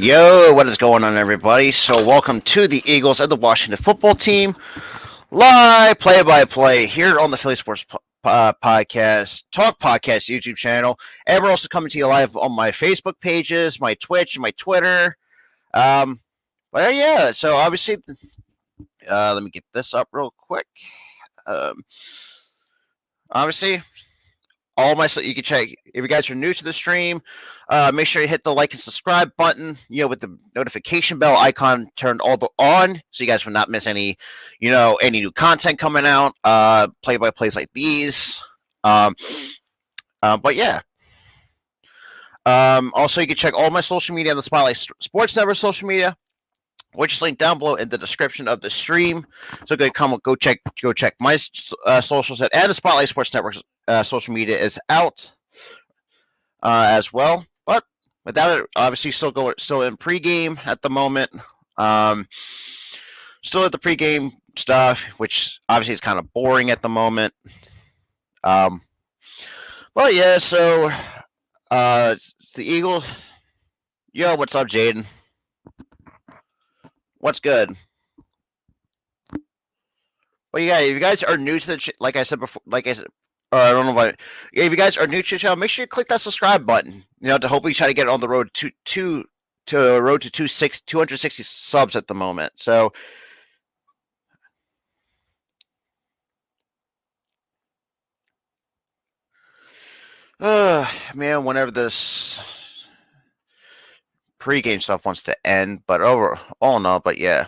Yo, what is going on, everybody? So, welcome to the Eagles and the Washington football team live play-by-play here on the Philly Sports Podcast, Talk Podcast YouTube channel. And we're also coming to you live on my Facebook pages, my Twitch, and my Twitter. But yeah, so obviously, let me get this up real quick. Obviously, you can check if you guys are new to the stream. Make sure you hit the like and subscribe button, with the notification bell icon turned all on, so you guys will not miss any new content coming out, play-by-plays like these. But yeah. Also, you can check all my social media on the Spotlight Sports Network social media, which is linked down below in the description of the stream. So go check my socials, and the Spotlight Sports Network social media is out as well. But without it, obviously still in pregame at the moment. Still at the pregame stuff, which obviously is kind of boring at the moment. But yeah, so it's the Eagles. Yo, what's up, Jaden? What's good? Well, yeah, if you guys are new to the like I said before, I don't know why. If you guys are new to the channel, make sure you click that subscribe button. To hopefully try to get on the road to 260 subs at the moment. So, man, whenever this pregame stuff wants to end, but but yeah.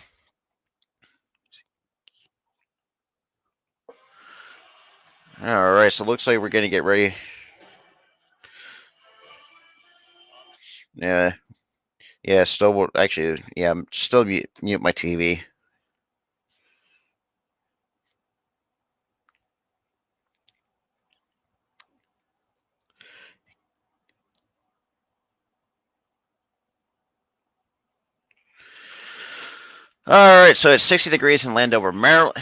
All right, so it looks like we're gonna get ready. Yeah, still actually, yeah, I'm still mute my TV. All right, so it's 60 degrees in Landover, Maryland.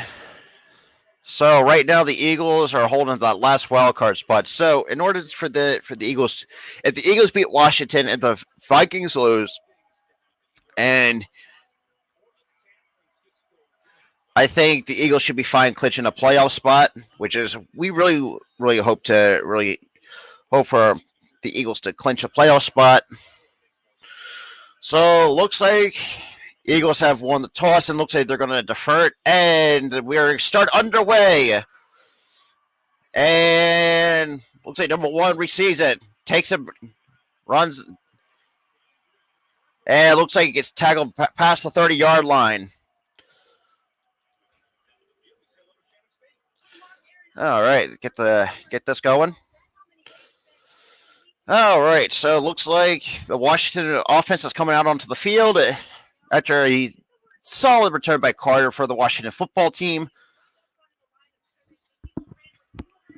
So right now the Eagles are holding that last wild card spot. So in order for the Eagles, if the Eagles beat Washington and the Vikings lose, and I think the Eagles should be fine clinching a playoff spot, which is we really hope for the Eagles to clinch a playoff spot. So looks like Eagles have won the toss, and looks like they're going to defer it, and we're start underway. And looks like number one receives it, takes it, runs, and it looks like it gets tackled past the 30-yard line. All right, get this going. All right, so it looks like the Washington offense is coming out onto the field after a solid return by Carter for the Washington football team.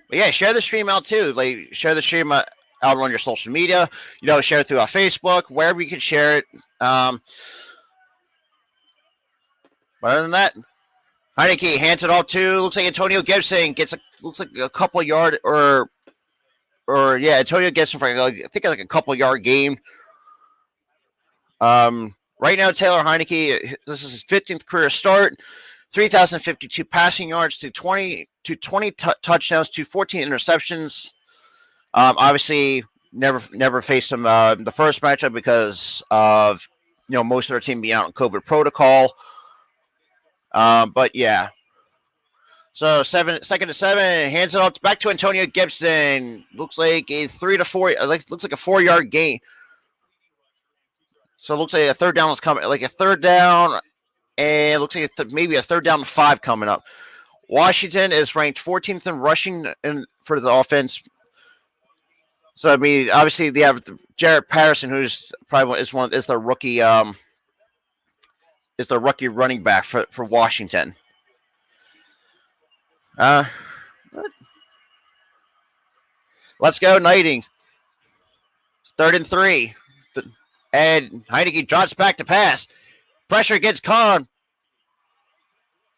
But yeah, share the stream out too. Share the stream out on your social media. Share it through our Facebook, wherever you can share it. But other than that, Heineke hands it off to, looks like Antonio Gibson gets a couple yard Antonio Gibson for I think like a couple yard gain. Right now, Taylor Heineke, this is his 15th career start, 3,052 passing yards to 20 touchdowns to 14 interceptions. Obviously, never faced him the first matchup because of most of their team being out in COVID protocol. But yeah. So 2nd and 7, hands it off back to Antonio Gibson. Looks like a 3 to 4. Looks like a 4-yard gain. So it looks like a third down is coming, like a third down, and it looks like maybe a third down to 5 coming up. Washington is ranked 14th in rushing for the offense. So I mean, obviously they have Jarrett Patterson, who's probably is the rookie running back for Washington. Let's go, Nightings. 3rd and 3. And Heineke drops back to pass. Pressure gets Kahn.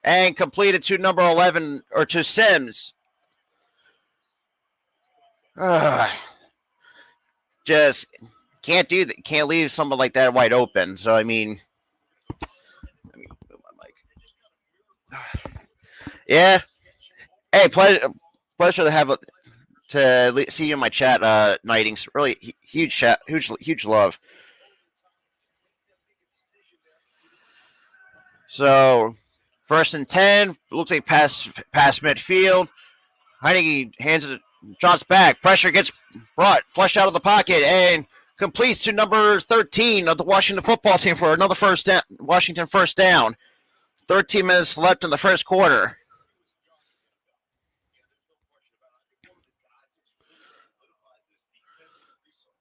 And completed to number 11, or to Sims. Just can't do that. Can't leave someone like that wide open. So I mean, let me move my mic. Yeah. Hey, pleasure to have see you in my chat. Nightings, really huge chat, huge love. So, 1st and 10, looks like pass midfield. Heinicke hands it, drops back. Pressure gets brought, flushed out of the pocket, and completes to number 13 of the Washington football team for another first down. Washington first down. 13 minutes left in the first quarter.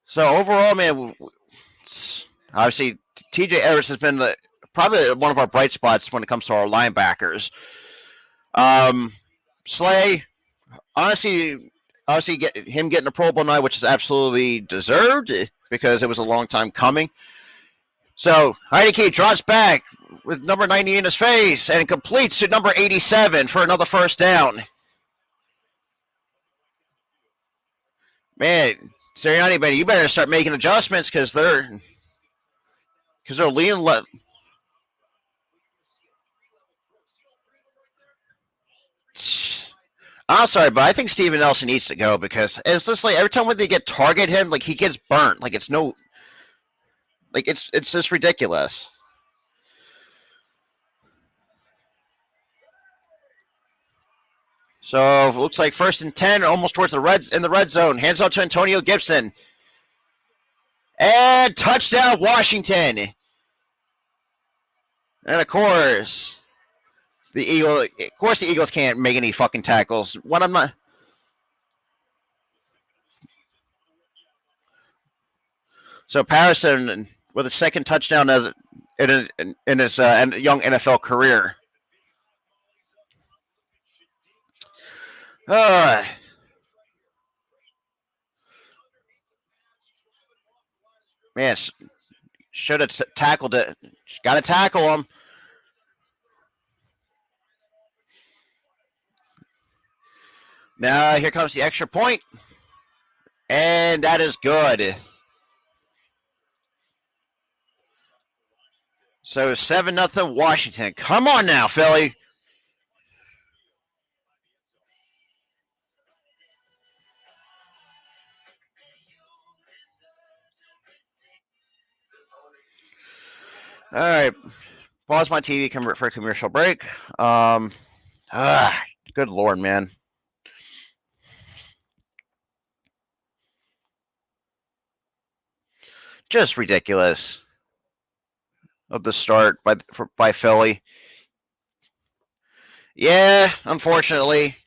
So overall, man, obviously TJ Edwards has been probably one of our bright spots when it comes to our linebackers. Slay, honestly, getting the Pro Bowl night, which is absolutely deserved because it was a long time coming. So Heinicke drops back with number 90 in his face and completes to number 87 for another first down. Man, Sirianni, man, you better start making adjustments because they're leaning left. I'm sorry, but I think Steven Nelson needs to go because it's just like every time when they target him, like he gets burnt. Like it's just ridiculous. So it looks like 1st and 10, almost towards the red zone. Hands off to Antonio Gibson. And touchdown Washington. And of course, the Eagles can't make any fucking tackles. What I'm not. So Patterson with a second touchdown in his young NFL career. Uh, man, should have tackled it. Got to tackle him. Now here comes the extra point, and that is good. So 7-0 Washington. Come on now, Philly. All right, pause my TV for a commercial break. Good lord, man. Just ridiculous of the start by Philly. Yeah, unfortunately.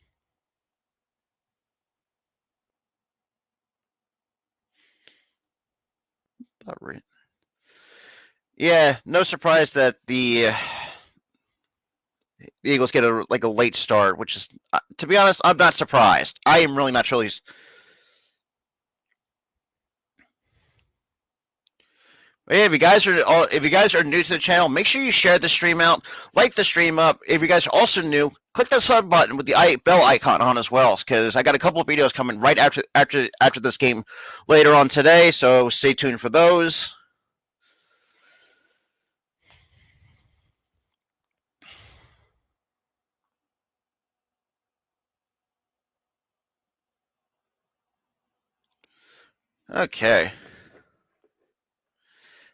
Yeah, no surprise that the Eagles get a late start, which is, to be honest, I'm not surprised. I am really not truly. Yeah, if you guys are new to the channel, make sure you share the stream out, like the stream up. If you guys are also new, click the sub button with the bell icon on as well, because I got a couple of videos coming right after this game later on today. So stay tuned for those. Okay.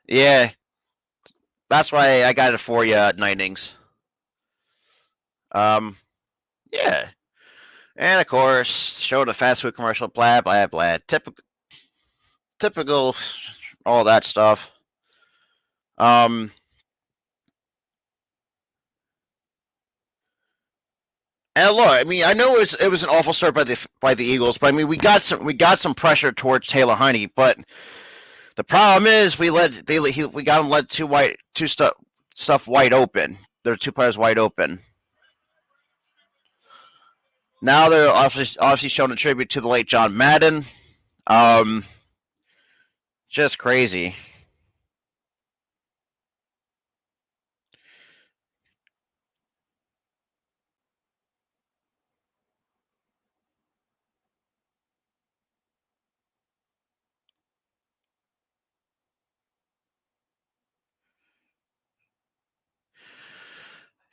Yeah, that's why I got it for you, Nightings. Yeah. And of course, showed a fast food commercial, blah blah blah. Typical, all that stuff. And look, I mean, I know it was an awful start by the Eagles, but I mean, we got some pressure towards Taylor Heinicke, but the problem is we got him led two stuff wide open. There are two players wide open. Now they're obviously showing a tribute to the late John Madden. Just crazy.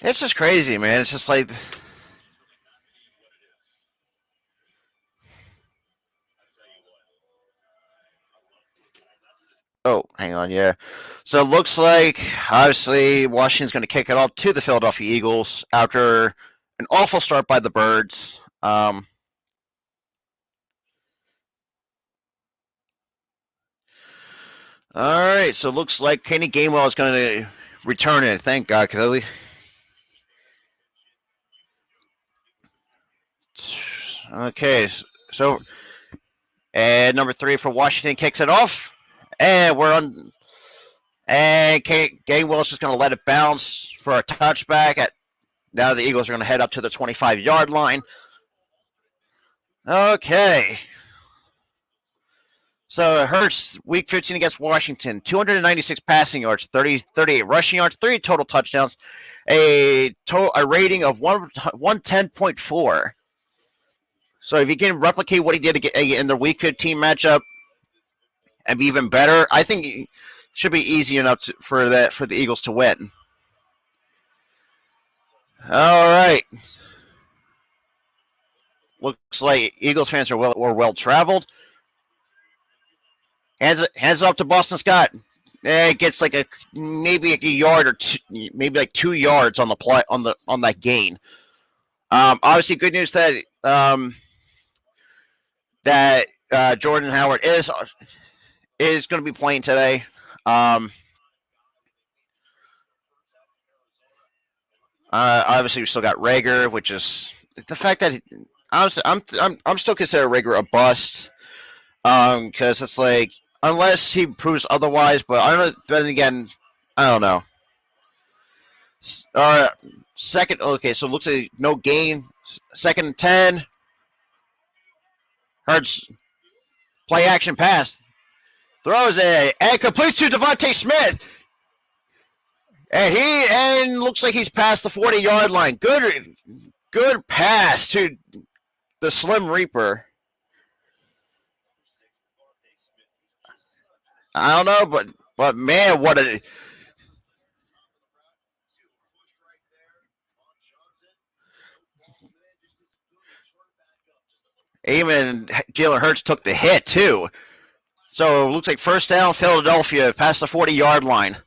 It's just crazy, man. It's just like, oh, hang on, yeah. So it looks like obviously Washington's going to kick it off to the Philadelphia Eagles after an awful start by the Birds. All right, so it looks like Kenny Gainwell is going to return it. Thank God, because at least. Okay, so and number 3 for Washington kicks it off, and we're on. And Gainwell's just going to let it bounce for a touchback. Now the Eagles are going to head up to the 25-yard line. Okay. So Hurts, week 15 against Washington, 296 passing yards, 38 rushing yards, 3 total touchdowns, a rating of 110.4. So if you can replicate what he did in the week 15 matchup and be even better, I think it should be easy enough for the Eagles to win. All right. Looks like Eagles fans are well traveled. Hands up to Boston Scott. It gets like maybe a yard or two, maybe like 2 yards on the play on that gain. Obviously, good news that Jordan Howard is going to be playing today. Obviously, we still got Reagor, which is the fact that honestly, I'm still consider Reagor a bust. Because it's like unless he proves otherwise, but I don't. Then again, I don't know. Second. Okay, so it looks like no gain. Second and 10. Hurts play action pass. Throws it and completes to Devontae Smith. And looks like he's past the 40-yard line. Good pass to the Slim Reaper. I don't know, but man, what a even Jalen Hurts took the hit too. So it looks like first down, Philadelphia past the 40-yard line.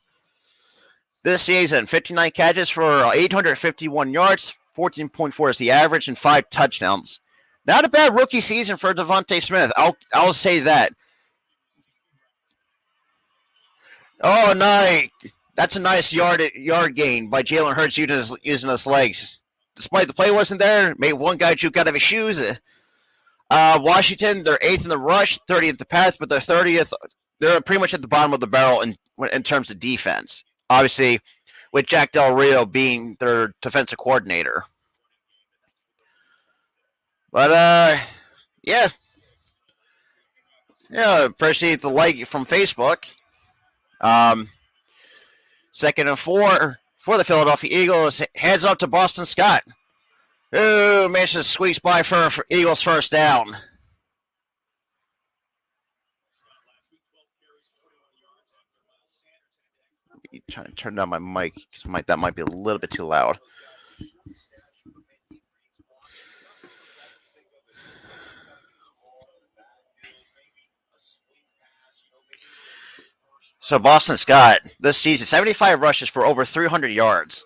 This season, 59 catches for 851 yards, 14.4 is the average, and 5 touchdowns. Not a bad rookie season for Devontae Smith. I'll say that. Oh, nice. That's a nice yard gain by Jalen Hurts using his legs. Despite the play wasn't there, made one guy juke out of his shoes. Washington, they're 8th in the rush, 30th in the pass, but they're 30th. They're pretty much at the bottom of the barrel in terms of defense. Obviously, with Jack Del Rio being their defensive coordinator. But, yeah. Yeah, appreciate the like from Facebook. Second and 4 for the Philadelphia Eagles. Heads up to Boston Scott. Ooh, managed to squeeze by for Eagles first down. Trying to turn down my mic because that might be a little bit too loud. So Boston Scott, this season, 75 rushes for over 300 yards.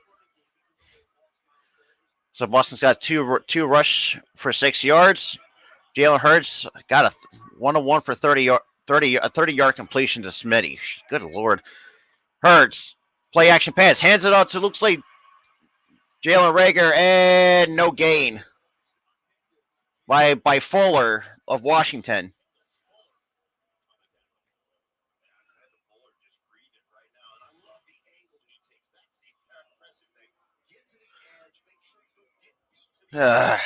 So Boston Scott's two rush for 6 yards. Jalen Hurts got a 1-on-1 for 30-yard completion to Smitty. Good Lord. Hurts, play action pass, hands it out to looks like Jalen Reagor, and no gain by Fuller of Washington. So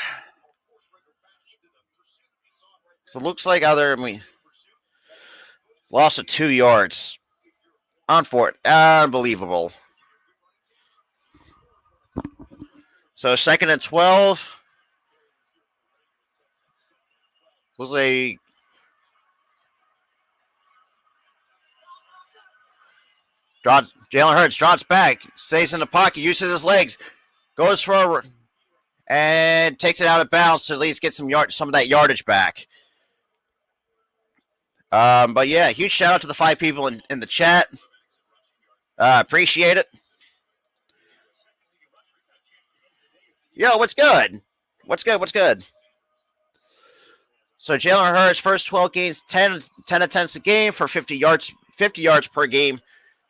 it looks like loss of 2 yards. On for it. Unbelievable. So second and 12. Was a Jalen Hurts drops back, stays in the pocket, uses his legs, Goes for and takes it out of bounds to at least get some of that yardage back. But yeah, huge shout out to the 5 people in the chat. Appreciate it. Yo, what's good? What's good? What's good? So Jalen Hurts first 12 games, 10 attempts a game for 50 yards per game.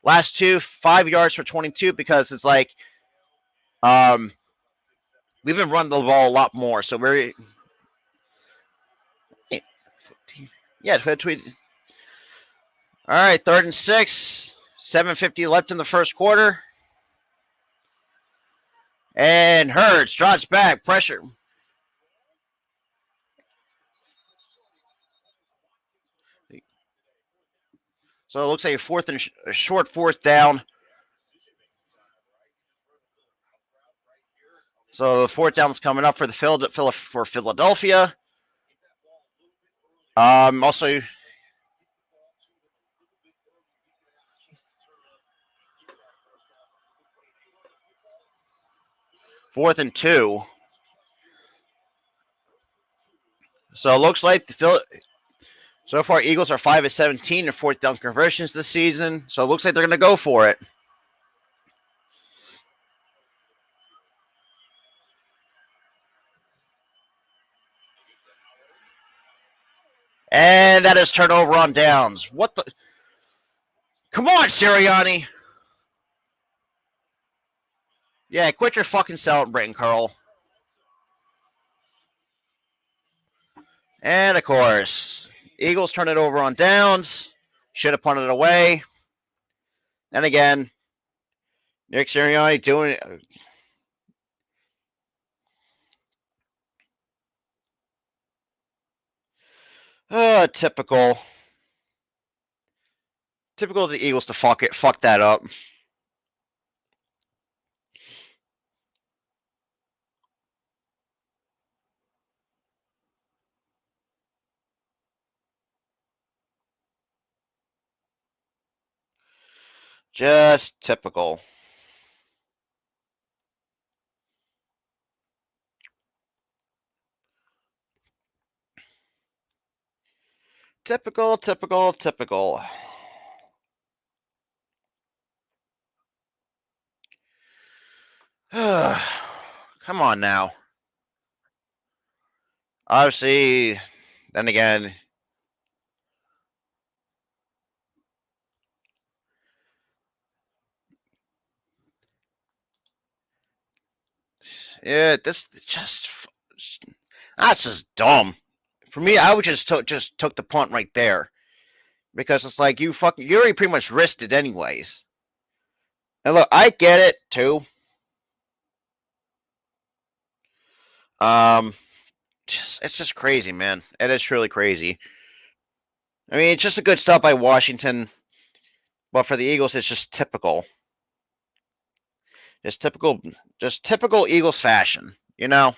Last 2, 5 yards for 22 because it's like we've been running the ball a lot more. So we're yeah, tweet. All right, 3rd and 6, 7:50 left in the first quarter. And Hurts drops back, pressure. So it looks like a short 4th down. So the 4th down is coming up for Philadelphia. Also, 4th and 2. So it looks like so far Eagles are 5 of 17 in 4th down conversions this season. So it looks like they're going to go for it. And that is turnover on downs. What the? Come on, Sirianni. Yeah, quit your fucking celebrating, Carl. And of course, Eagles turn it over on downs. Should have punted it away. And again, Nick Sirianni doing it. Typical of the Eagles to fuck that up. Just typical. Typical. Come on now. Obviously, then again, yeah, that's just dumb. For me, I would just took the punt right there because it's like you already pretty much risked it anyways. And look, I get it too. It's just crazy, man. It is truly crazy. I mean, it's just a good stop by Washington, but for the Eagles, it's just typical. Just typical Eagles fashion, you know.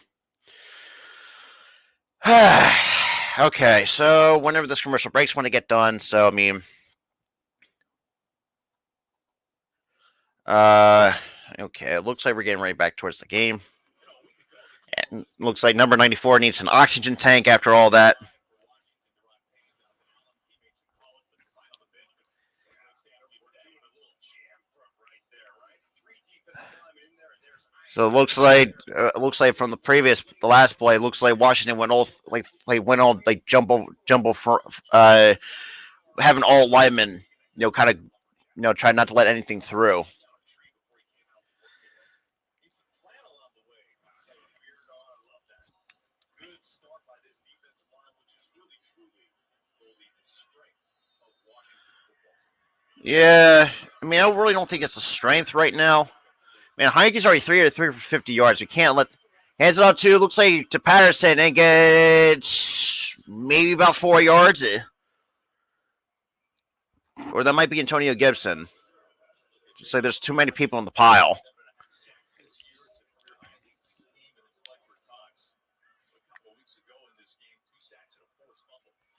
Okay, so whenever this commercial breaks, want to get done. So I mean, okay, it looks like we're getting right back towards the game. And looks like number 94 needs an oxygen tank after all that. So it looks like from the last play, it looks like Washington went all jumbo for having all linemen, kind of, try not to let anything through. Yeah, I mean, I really don't think it's a strength right now. Man, Heineke's already 3 for 50 yards. We can't let hands it up to. Looks like to Patterson and gets maybe about 4 yards, or that might be Antonio Gibson. Just like there's too many people in the pile.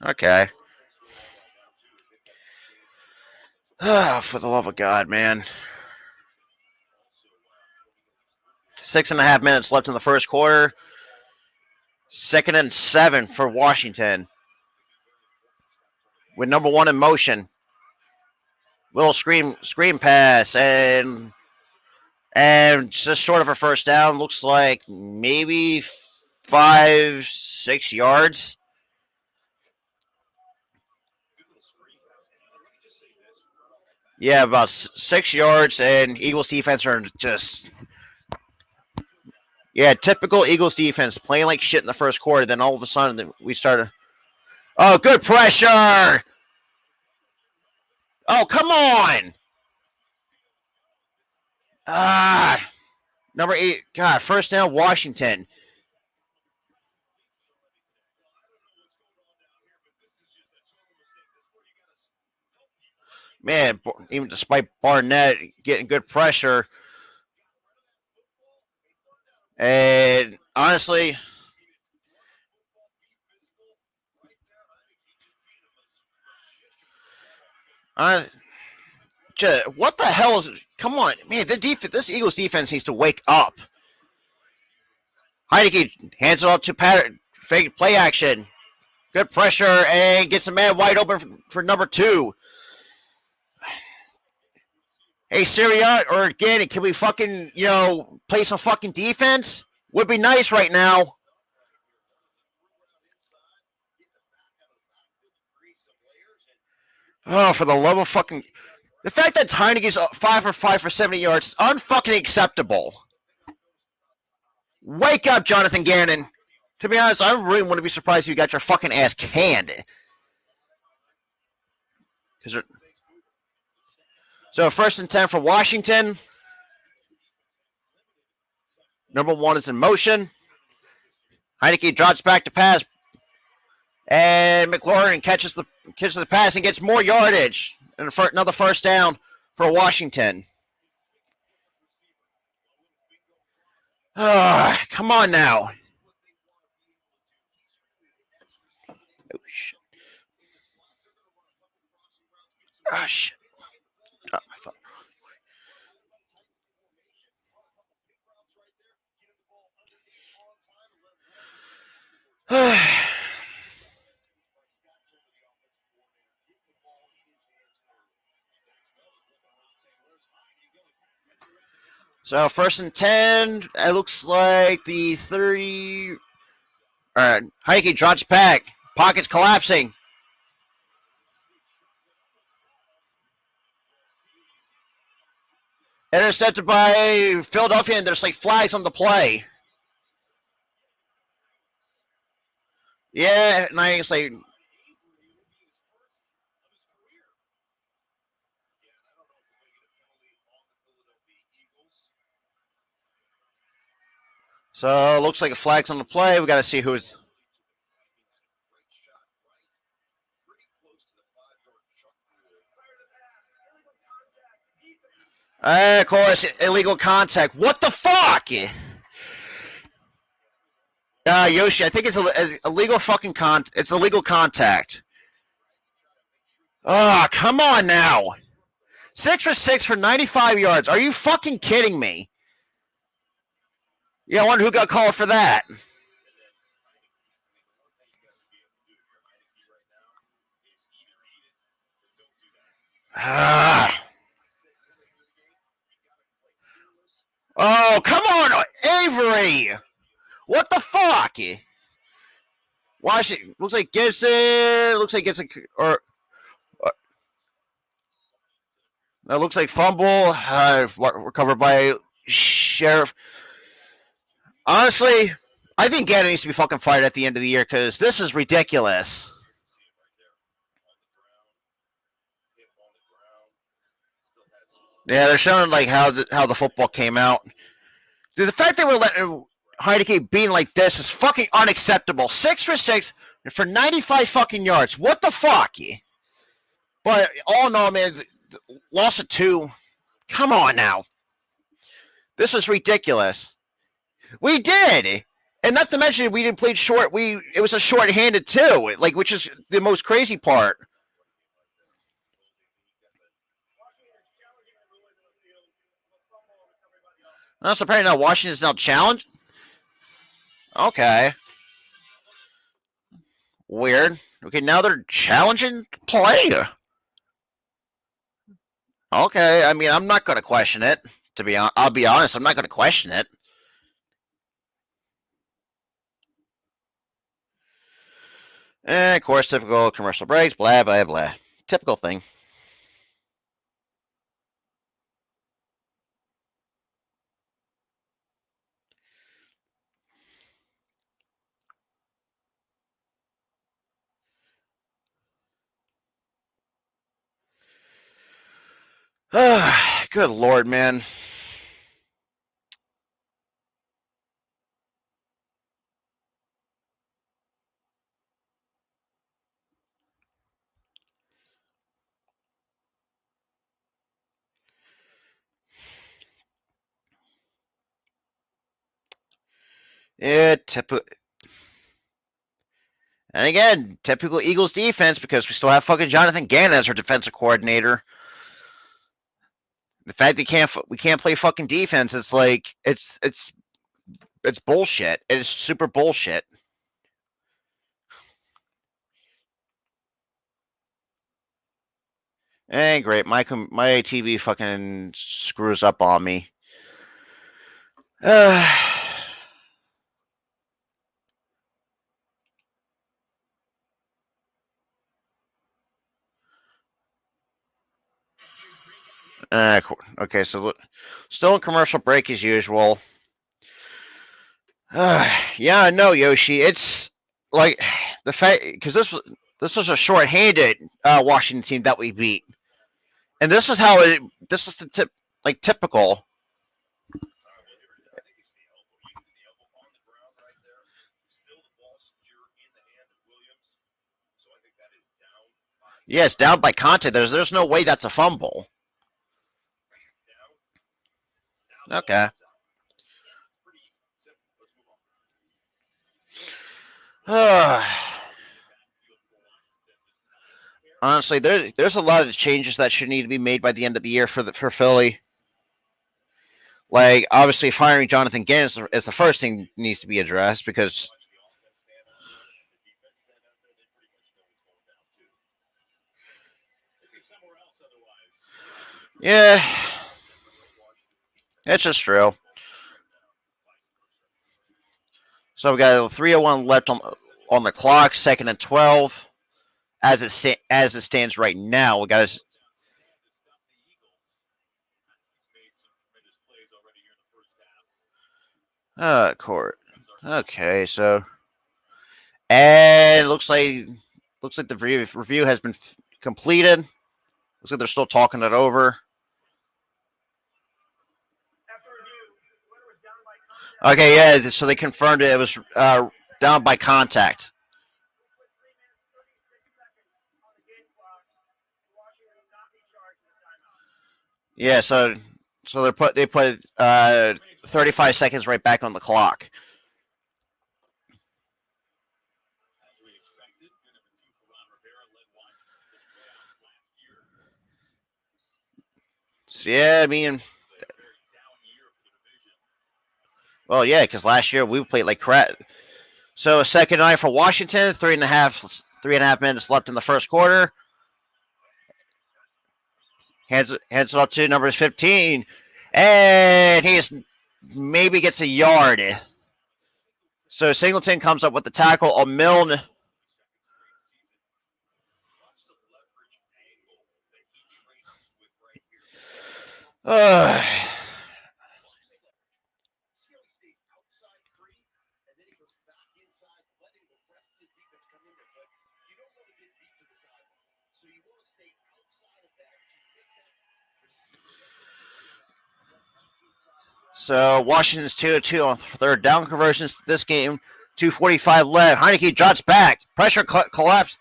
Okay. For the love of God, man. 6.5 minutes left in the first quarter. 2nd and 7 for Washington. With number one in motion. Little screen pass and just short of a first down. Looks like maybe 5-6 yards. Yeah, about 6 yards, and Eagles defense are just... Yeah, typical Eagles defense, playing like shit in the first quarter. Then all of a sudden, we started... Oh, good pressure! Oh, come on! Number 8. God, first down, Washington. Man, even despite Barnett getting good pressure, and honestly, what the hell is? Come on, man! This Eagles defense needs to wake up. Heinicke hands it up to Patterson. Fake play action. Good pressure and gets a man wide open for number 2. Hey, Sirianni or Gannon, can we fucking, play some fucking defense? Would be nice right now. Oh, for the love of fucking... The fact that Heinicke's 5 for 5 for 70 yards is unfucking acceptable. Wake up, Jonathan Gannon. To be honest, I really wouldn't be surprised if you got your fucking ass canned. So 1st and 10 for Washington. Number 1 is in motion. Heinicke drops back to pass. And McLaurin catches the pass and gets more yardage. And another first down for Washington. Come on now. Oh, shit. Oh, shit. Oh, my phone. So 1st and 10. It looks like the 30. All right. Heinicke drops back. Pocket's collapsing. Intercepted by Philadelphia, and there's like flags on the play. Yeah, and I say. So it looks like a flag's on the play. We got to see who's. Of course, illegal contact. What the fuck? Yoshi, I think it's a legal fucking It's a legal contact. Oh, come on now. 6 for 6 for 95 yards. Are you fucking kidding me? Yeah, I wonder who got called for that. Oh, come on, Avery! What the fuck? Washington looks like Gibson. Looks like Gibson or that looks like fumble. Recovered by Sheriff. Honestly, I think Gannon needs to be fucking fired at the end of the year because this is ridiculous. Yeah, they're showing like how the football came out. The fact that we're letting Heinicke being like this is fucking unacceptable. 6 for 6 for 95 fucking yards. What the fuck? But all in all, man, loss of 2. Come on now. This is ridiculous. We did. And not to mention we didn't play short. It was a short-handed too, which is the most crazy part. No, so apparently now Washington's now challenged. Okay. Weird. Okay, now they're challenging play. Okay, I mean, I'm not going to question it. I'll be honest, I'm not going to question it. And of course, typical commercial breaks, blah blah blah. Typical thing. Good lord, man. Yeah, and again, typical Eagles defense because we still have fucking Jonathan Gannon as our defensive coordinator. The fact that we can't play fucking defense, it's like it's bullshit. It is super bullshit. And great, my TV fucking screws up on me. Okay, so still in commercial break as usual. Yeah, no, Yoshi. It's like the fact because this was a short-handed Washington team that we beat, and this is how it. This is the typical. Yes, down by Conte. There's no way that's a fumble. Okay. Honestly, there's a lot of changes that should need to be made by the end of the year for Philly. Like obviously, firing Jonathan Gannon is the first thing needs to be addressed because. Yeah, it's just true. So we got 3:01 left on the clock, second and 12. As it stands right now, we got court. Okay, so and looks like the review has been completed. Looks like they're still talking it over. Okay, yeah. So they confirmed it was down by contact. Yeah, so they put 35 seconds right back on the clock. So, yeah, I mean, well, yeah, because last year we played like crap. So second night for Washington, 3.5 minutes left in the first quarter. Hands it up to number 15, and he maybe gets a yard. So Singleton comes up with the tackle. Milne. So Washington's 2-2 on third down conversions this game. 2:45 left. Heinicke drops back. Pressure collapse.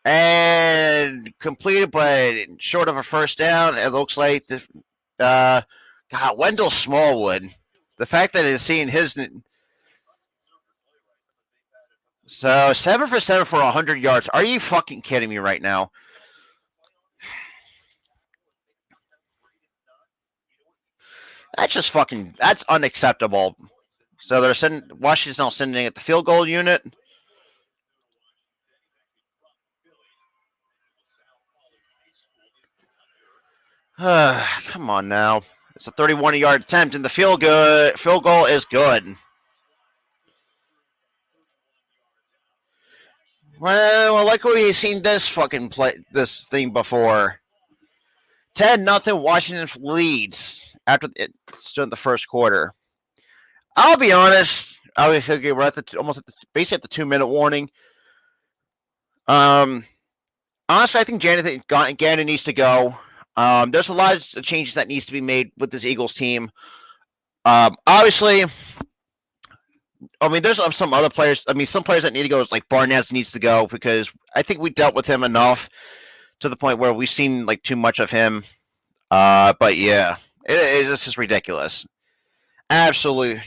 And completed, but short of a first down. It looks like Wendell Smallwood. The fact that it's seeing his. So 7 for 7 for 100 yards. Are you fucking kidding me right now? That's just fucking. That's unacceptable. So they're sending Washington's now sending at the field goal unit. Come on now. It's a 31-yard attempt, and the field goal is good. Well, like we've seen this fucking this thing before. 10-0 Washington leads after it's during the first quarter. I'll be honest. We're at basically at the 2-minute warning. Honestly, I think Gannon needs to go. There's a lot of changes that needs to be made with this Eagles team. Obviously, I mean, there's some other players. I mean, some players that need to go, like Barnett needs to go because I think we dealt with him enough to the point where we've seen like too much of him. But yeah, it's just ridiculous. Absolutely.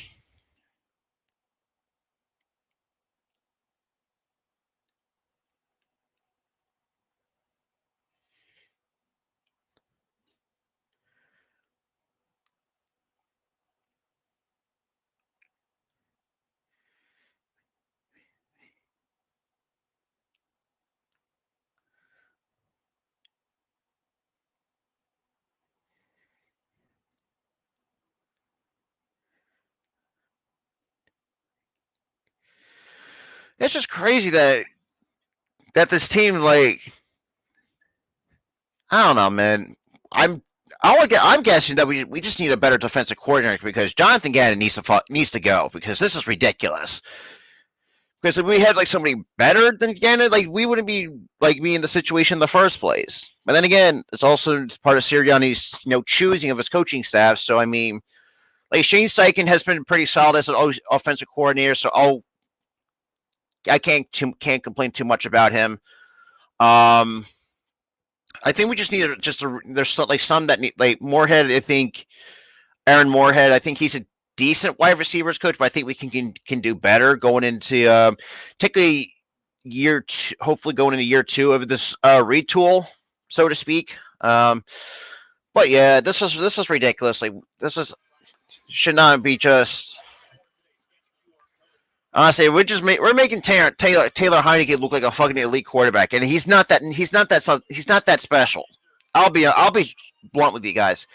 It's just crazy that this team, like, I don't know, man. I'm guessing that we just need a better defensive coordinator because Jonathan Gannon needs to go because this is ridiculous. Because if we had like somebody better than Gannon, like we wouldn't be in the situation in the first place. But then again, it's also part of Sirianni's choosing of his coaching staff. So I mean, like Shane Steichen has been pretty solid as an offensive coordinator. So I can't complain too much about him. I think we just need there's like some that need like Moorhead. I think Aaron Moorhead. I think he's a decent wide receivers coach, but I think we can do better going into particularly year two, hopefully going into year 2 of this retool, so to speak. But yeah, this is ridiculous. Like should not be just. Honestly, we're making Taylor Heinicke look like a fucking elite quarterback, and he's not that. He's not that special. I'll be blunt with you guys.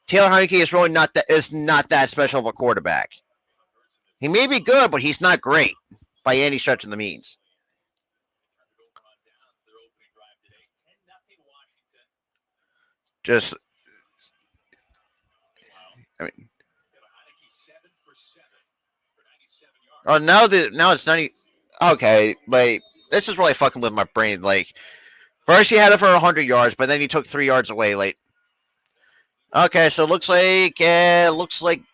Taylor Heinicke is really not that special of a quarterback. He may be good, but he's not great by any stretch of the means. Just, I mean, oh now it's 90. Okay, like this is really fucking with my brain. Like first he had it for 100 yards, but then he took 3 yards away late. Okay, so it looks like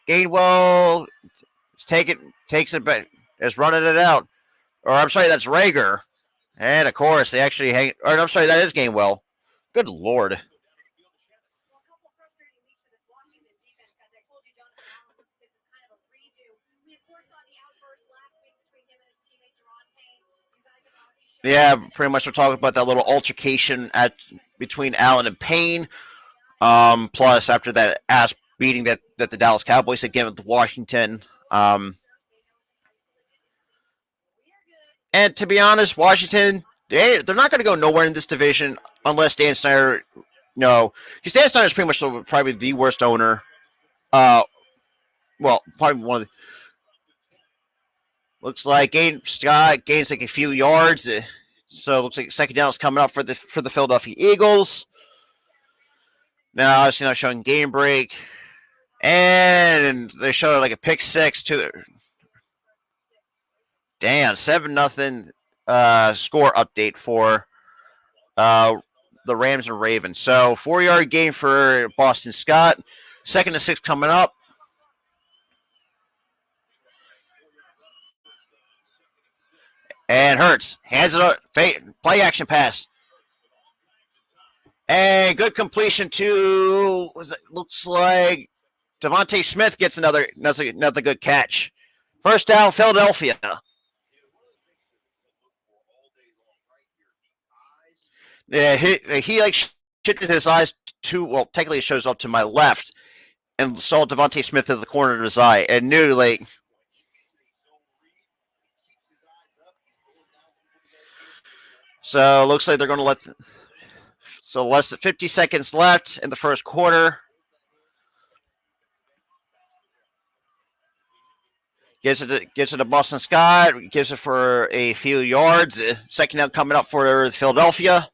Gainwell takes it back, is running it out. Or I'm sorry, that's Rager. And of course they actually hang. Or I'm sorry, that is Gainwell. Good lord. Yeah, pretty much we're talking about that little altercation between Allen and Payne. Plus after that ass beating that the Dallas Cowboys had given with Washington. And to be honest, Washington they're not going to go nowhere in this division unless Dan Snyder. No, because Dan Snyder is pretty much probably the worst owner. Well, probably one of the. Looks like Scott gains like a few yards. So it looks like second down is coming up for the Philadelphia Eagles. Now obviously not showing game break. And they show like a pick six to the damn 7-0 score update for the Rams and Ravens. So 4-yard gain for Boston Scott. 2nd and 6 coming up. And Hurts hands it up. Play action pass. And good completion to looks like Devontae Smith gets another good catch. First down, Philadelphia. Yeah, he like shifted his eyes to technically it shows up to my left. and saw Devontae Smith at the corner of his eye and knew, like, so it looks like they're going to let. So less than 50 seconds left in the first quarter. Gives it to Boston Scott. Gives it for a few yards. Second down coming up for Philadelphia.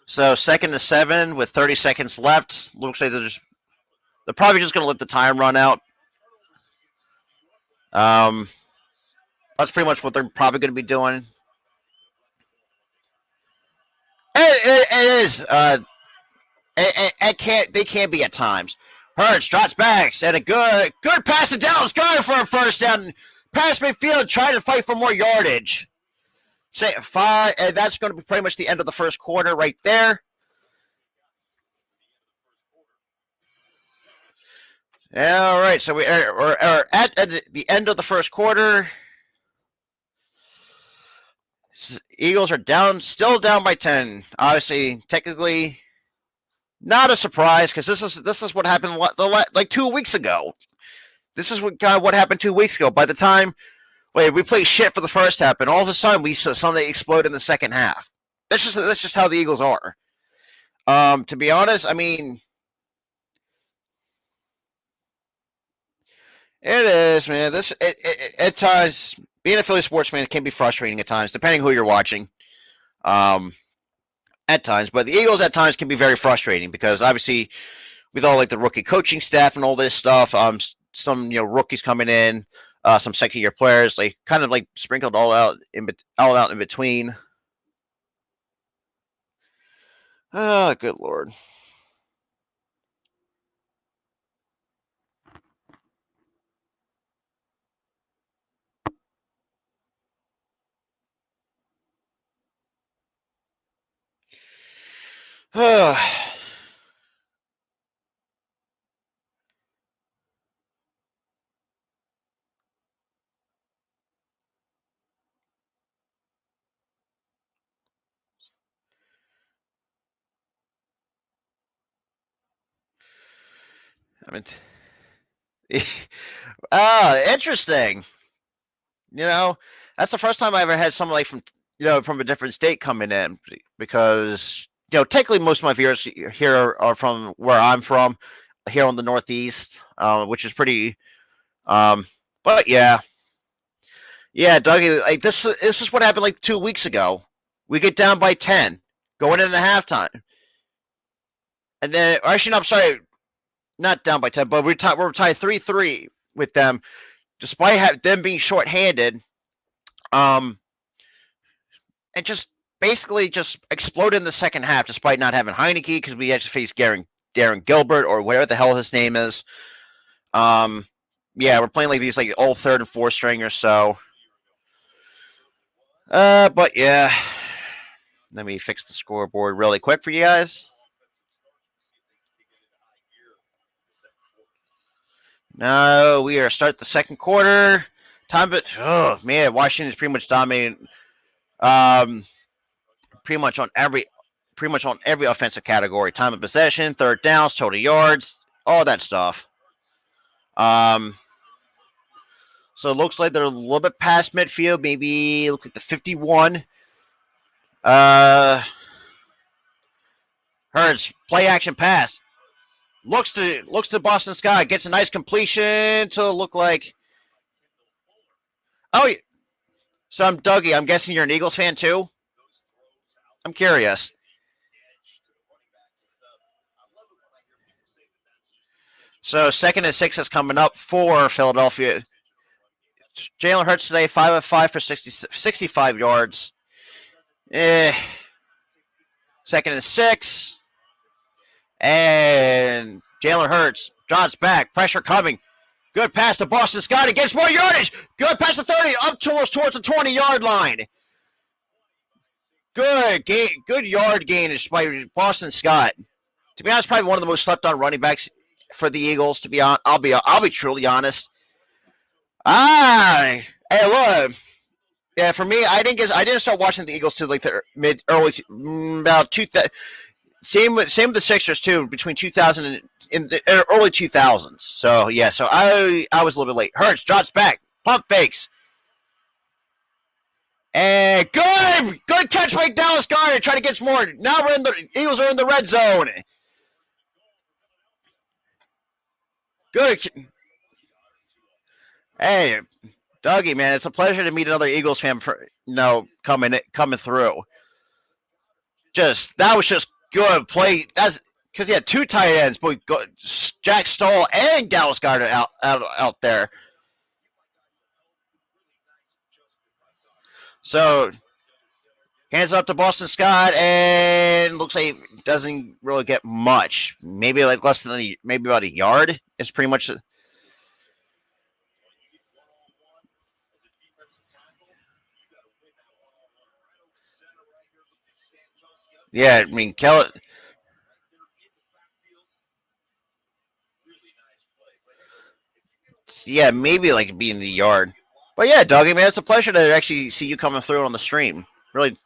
So 2nd and 7 with 30 seconds left. Looks like they're probably just going to let the time run out. That's pretty much what they're probably going to be doing. It is. They can be at times. Hurts drops back and a good pass to Dallas Goedert for a first down. Pass midfield, trying to fight for more yardage. Say 5, and that's going to be pretty much the end of the first quarter right there. All right, so we're at the end of the first quarter. Eagles are still down by 10. Obviously, technically, not a surprise because this is what happened like 2 weeks ago. This is what happened 2 weeks ago. By the time we played shit for the first half, and all of a sudden we saw something explode in the second half. That's just how the Eagles are. To be honest, I mean, it is, man. At times, being a Philly sports fan can be frustrating at times, depending who you're watching. At times, but the Eagles at times can be very frustrating because obviously, with all like the rookie coaching staff and all this stuff, some rookies coming in, some second-year players, like kind of like sprinkled all out in between. Oh, good Lord. I mean, interesting. That's the first time I ever had someone like from a different state coming in because technically most of my viewers here are from where I'm from, here on the Northeast, which is pretty. But yeah, Dougie, like this is what happened like 2 weeks ago. We get down by 10 going into halftime, and then actually, no, I'm sorry, not down by 10, but we're tied 3-3 with them, despite them being shorthanded. And just basically just exploded in the second half, despite not having Heinicke because we had to face Darren Gilbert or whatever the hell his name is. We're playing like these like old 3rd and 4th stringers. So, but yeah, let me fix the scoreboard really quick for you guys. No, we are start the second quarter. Time, but oh man, Washington's pretty much dominating. Pretty much on every offensive category. Time of possession, third downs, total yards, all that stuff. So it looks like they're a little bit past midfield. Maybe look at the 51. Hurts play action pass. Looks to Boston Scott. Gets a nice completion to look like. Oh, so I'm Dougie. I'm guessing you're an Eagles fan too. I'm curious. So 2nd and 6 is coming up for Philadelphia. Jalen Hurts today, 5 of 5 for 65 yards. 2nd and 6. And Jalen Hurts drops back. Pressure coming. Good pass to Boston Scott. He gets more yardage. Good pass to 30. Up towards the 20-yard line. Good yard gain by Boston Scott. To be honest, probably one of the most slept-on running backs for the Eagles. To be honest, I'll be truly honest. Hey, look. Yeah, for me, I didn't start watching the Eagles till like the mid early about two. Same with the Sixers too. Between 2000 and in the early 2000s. So yeah, so I was a little bit late. Hurts drops back, pump fakes, and good catch by Dallas Garner. Try to get some more. Now we're in the Eagles are in the red zone. Good. Hey, Dougie, man, it's a pleasure to meet another Eagles fan. For, coming through. Just that was just good play. That's because he had two tight ends, but Jack Stoll and Dallas Gardner out there. So hands up to Boston Scott, and looks like it doesn't really get much. Maybe like less than maybe about a yard. It's pretty much. Yeah, I mean, yeah, maybe like be in the yard. But yeah, Dougie, man, it's a pleasure to actually see you coming through on the stream. Really,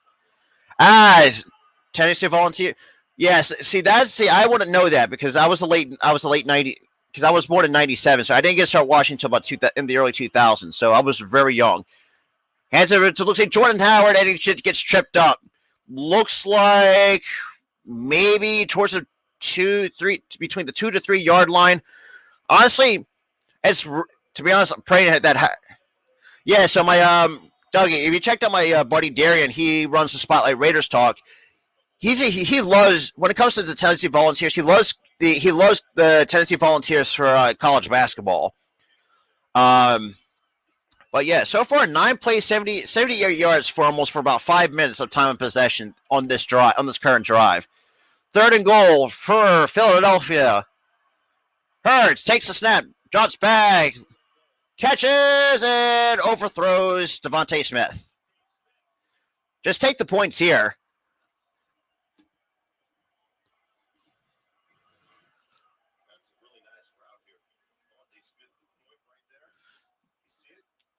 Tennessee Volunteer. Yes, see, I wouldn't know that because I was a late 90 because I was born in '97, so I didn't get to start watching until about in the early 2000s. So I was very young. Hands over to looks like Jordan Howard, and he gets tripped up. Looks like maybe towards the 2-3 between the 2 to 3 yard line. Honestly, it's to be honest, I'm praying that. Yeah, so my Dougie, if you checked out my buddy Darian, he runs the Spotlight Raiders talk. He loves when it comes to the Tennessee Volunteers. He loves the Tennessee Volunteers for college basketball. Um, but yeah, so far 9 plays, 78 yards for almost for about 5 minutes of time of possession on this current drive. Third and goal for Philadelphia. Hurts takes the snap, drops back, catches and overthrows Devontae Smith. Just take the points here.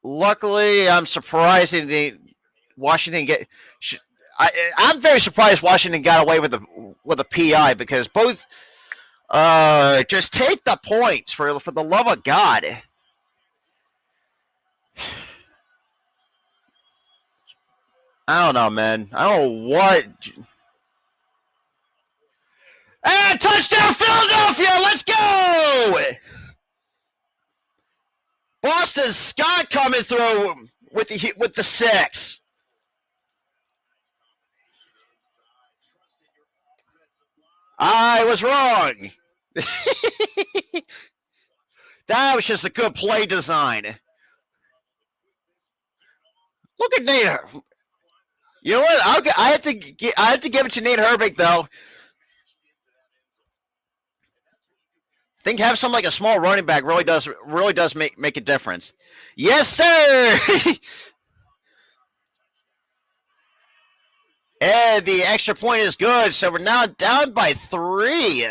Luckily, I'm surprised the Washington get. I'm very surprised Washington got away with a PI because both just take the points for the love of God. I don't know, man. I don't know what. And touchdown Philadelphia! Let's go! Boston Scott coming through with the six. I was wrong. That was just a good play design. Look at Nate. You know what? I have to give it to Nate Herbig though. I think having something like a small running back really does make a difference. Yes, sir. And the extra point is good, so we're now down by 3.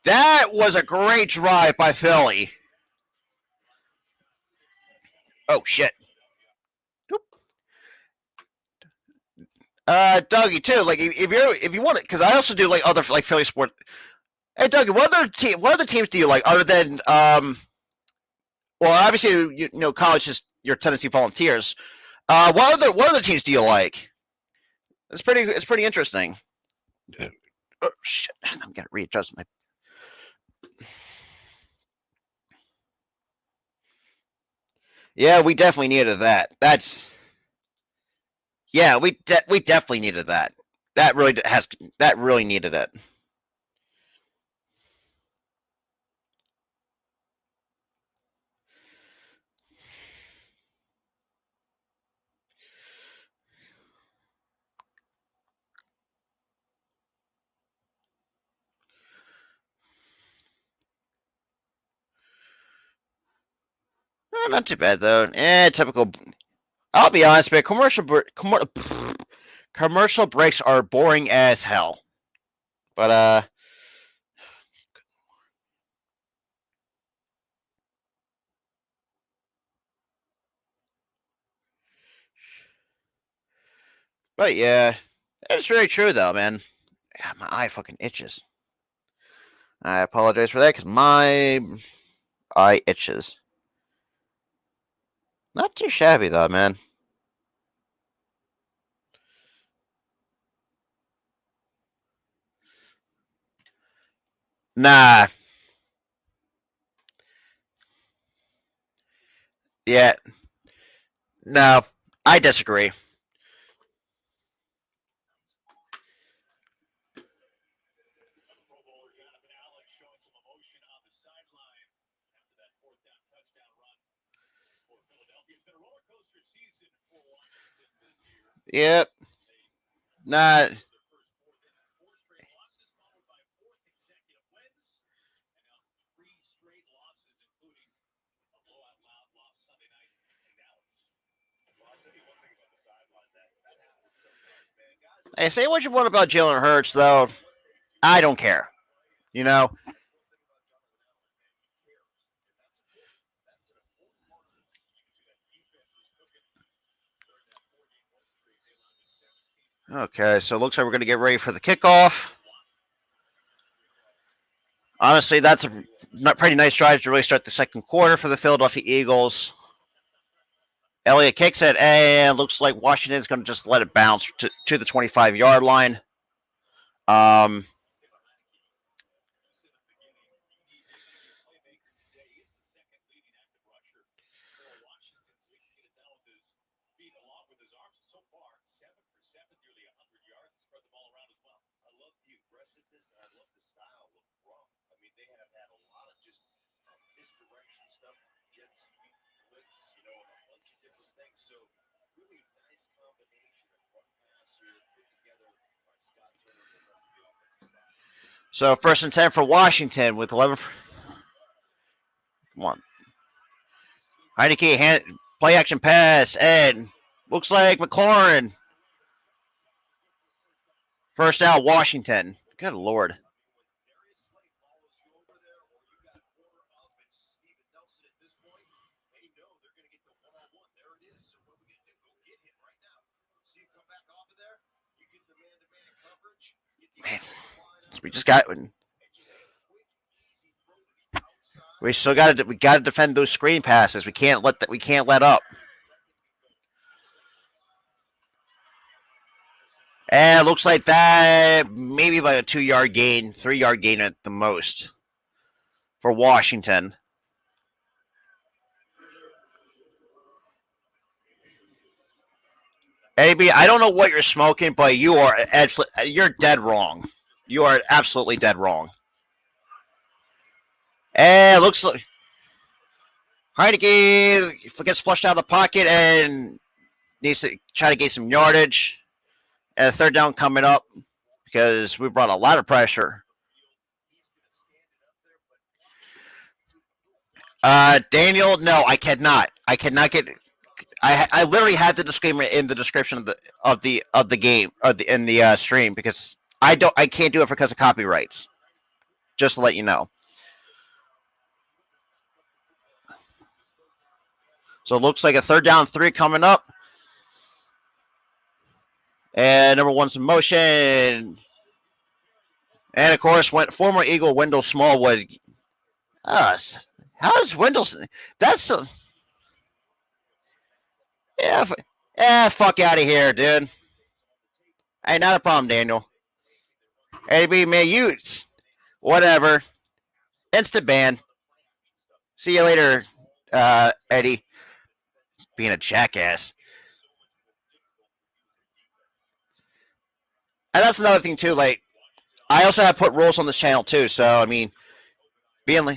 That was a great drive by Philly. Oh shit. Dougie too. Like if you want it, because I also do like other like Philly sport. Hey Dougie, what other teams do you like other than Well, obviously you know college is your Tennessee Volunteers. What other teams do you like? It's pretty interesting. Oh shit! I'm gonna readjust my. Yeah, we definitely needed that. Yeah, we definitely needed that. That really needed it. Not too bad though. Typical. I'll be honest, man. Commercial breaks are boring as hell. But But yeah, it's very true though, man. God, my eye fucking itches. I apologize for that because my eye itches. Not too shabby though, man. Nah, yeah, no, I disagree. Yep, not. Hey, say what you want about Jalen Hurts, though. I don't care. You know. Okay, so it looks like we're going to get ready for the kickoff. Honestly, that's a pretty nice drive to really start the second quarter for the Philadelphia Eagles. Elliott kicks it, and looks like Washington's going to just let it bounce to the 25-yard line. Um, so 1st and 10 for Washington with 11. Come on. Heinicke play action pass, and looks like McLaurin. First out, Washington. Good Lord. Man, we just got. We still got to. We got to defend those screen passes. We can't let that. We can't let up. And it looks like that maybe by a 2-yard gain, 3-yard gain at the most for Washington. AB, I don't know what you're smoking, but you're dead wrong. You are absolutely dead wrong. And it looks like Heinicke gets flushed out of the pocket and needs to try to get some yardage. And a 3rd down coming up because we brought a lot of pressure. Daniel, no, I cannot. I cannot get. I literally had the disclaimer in the description of the game in the stream because I can't do it because of copyrights. Just to let you know. So it looks like a 3rd down 3 coming up. And number 1's in motion. And of course, former Eagle Wendell Smallwood. How's Wendell? That's a, fuck out of here, dude. Hey, not a problem, Daniel. AB, man, whatever. Instant ban. See you later, Eddie. Being a jackass. And that's another thing too. Like, I also have put rules on this channel too. So I mean, Daniel,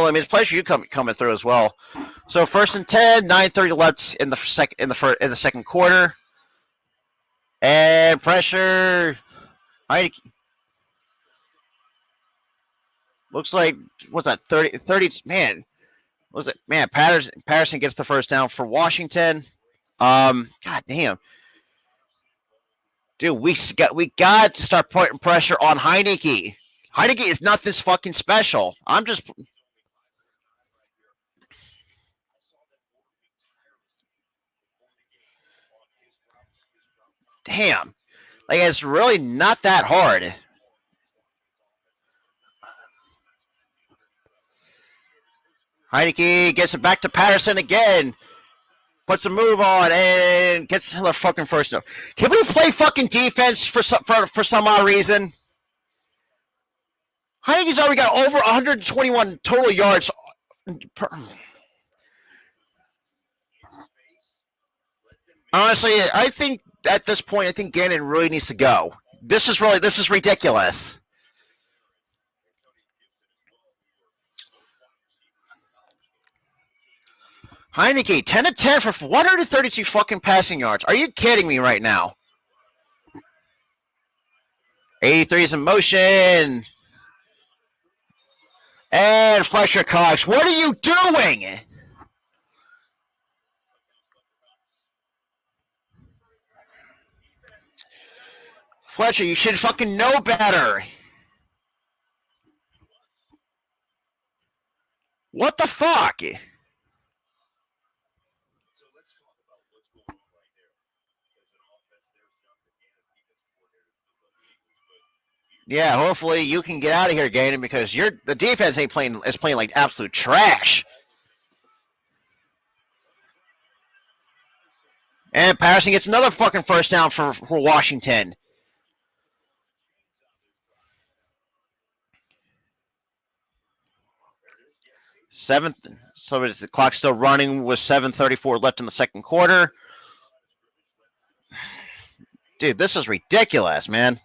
it's a pleasure you coming through as well. So 1st and 10, 9:30 left in the second quarter, and pressure. Looks like what's that 30 man? Was it man? Patterson gets the 1st down for Washington. God damn. Dude, we got to start putting pressure on Heinicke. Heinicke is not this fucking special. I'm just. Damn. Like, it's really not that hard. Heineke gets it back to Patterson again. Puts a move on and gets the fucking first note. Can we play fucking defense for some odd reason? Heineke's already got over 121 total yards. Honestly, I think at this point, I think Gannon really needs to go. This is ridiculous. Heineke, 10 to 10 for 132 fucking passing yards. Are you kidding me right now? 83 is in motion. And Fletcher Cox, what are you doing? Fletcher, you should fucking know better. What the fuck? Yeah, hopefully you can get out of here, Gannon, because the defense is playing like absolute trash. And Patterson gets another fucking first down for Washington. Seventh, so the clock's still running with 7:34 left in the second quarter. Dude, this is ridiculous, man.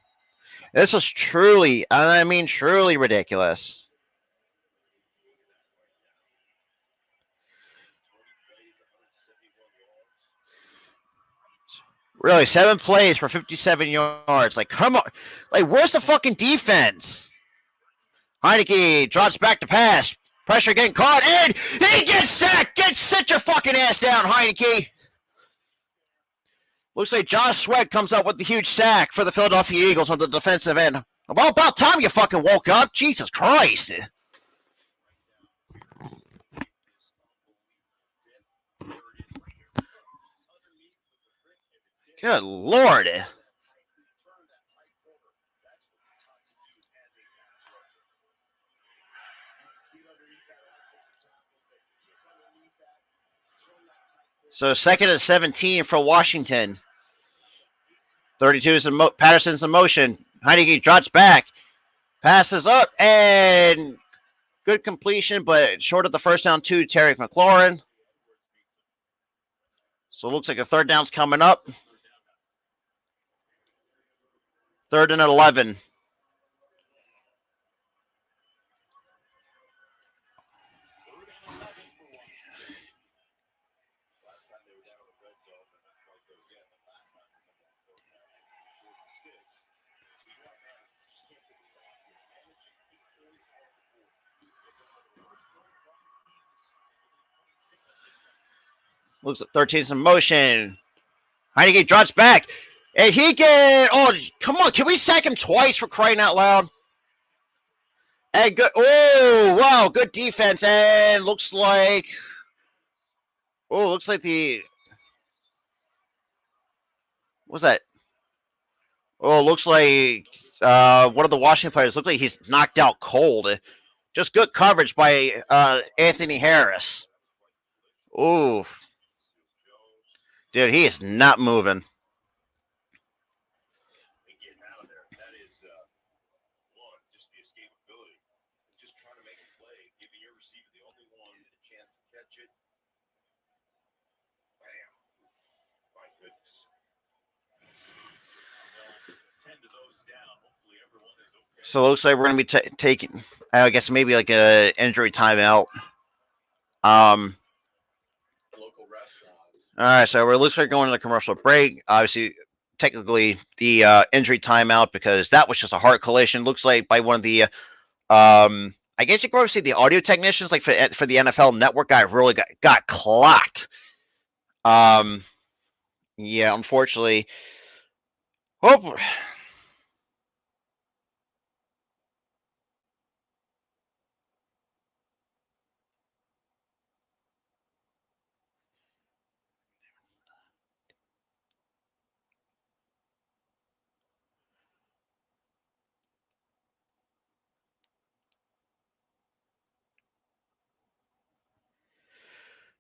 This is truly, I mean, truly ridiculous. Really, 7 plays for 57 yards. Like, come on. Like, where's the fucking defense? Heineke drops back to pass. Pressure getting caught, and he gets sacked. Sit your fucking ass down, Heineke. Looks like Josh Sweat comes up with the huge sack for the Philadelphia Eagles on the defensive end. Well, about time you fucking woke up. Jesus Christ. Good Lord. So 2nd and 17 for Washington. 32 is Patterson's in motion. Heineke drops back. Passes up and good completion, but short of the first down to Terry McLaurin. So it looks like a third down's coming up. 3rd and 11. Looks at 13's in motion. Heineke drops back. And he get. Oh, come on. Can we sack him twice for crying out loud? And good. Oh, wow. Good defense. And looks like. Oh, looks like the. What's that? Oh, looks like one of the Washington players. Looks like he's knocked out cold. Just good coverage by Anthony Harris. Ooh. Dude, he is not moving. So it looks like we're going to be taking, I guess, maybe like a injury timeout. All right, so it looks like we're going to a commercial break. Obviously, technically, the injury timeout because that was just a hard collision. Looks like by one of the, I guess you could probably see the audio technicians, like for the NFL Network guy, really got clocked. Yeah, unfortunately. Hope.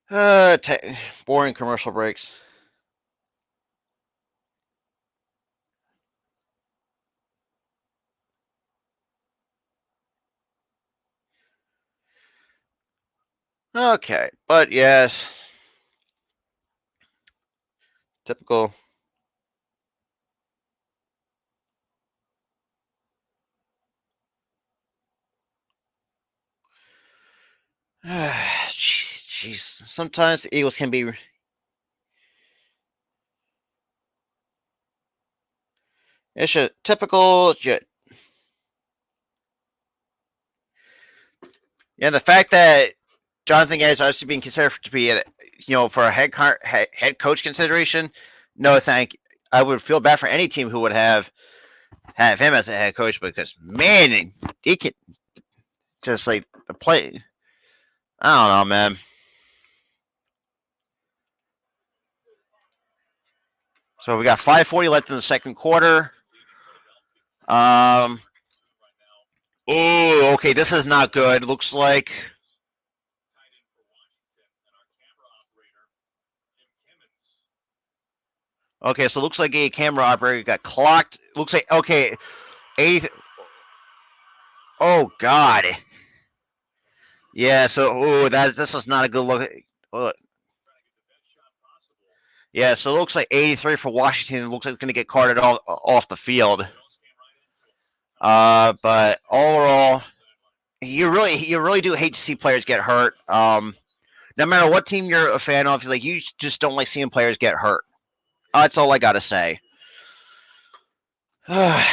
Boring commercial breaks. Okay, but yes, typical. Jeez, sometimes the Eagles can be. It's a typical. Yeah, the fact that Jonathan Gannon is also being considered to be, for a head coach consideration. No, thank. I would feel bad for any team who would have him as a head coach because man, he can just like the play. I don't know, man. So we got 5:40 left in the second quarter. Oh, okay, this is not good. Looks like. Okay, so it looks like a camera operator got clocked. Looks like okay, 80. Oh God. Yeah. So this is not a good look. Oh, yeah. So it looks like 83 for Washington. It looks like it's going to get carted off the field. But overall, you really do hate to see players get hurt. No matter what team you're a fan of, like you just don't like seeing players get hurt. That's all I gotta say. I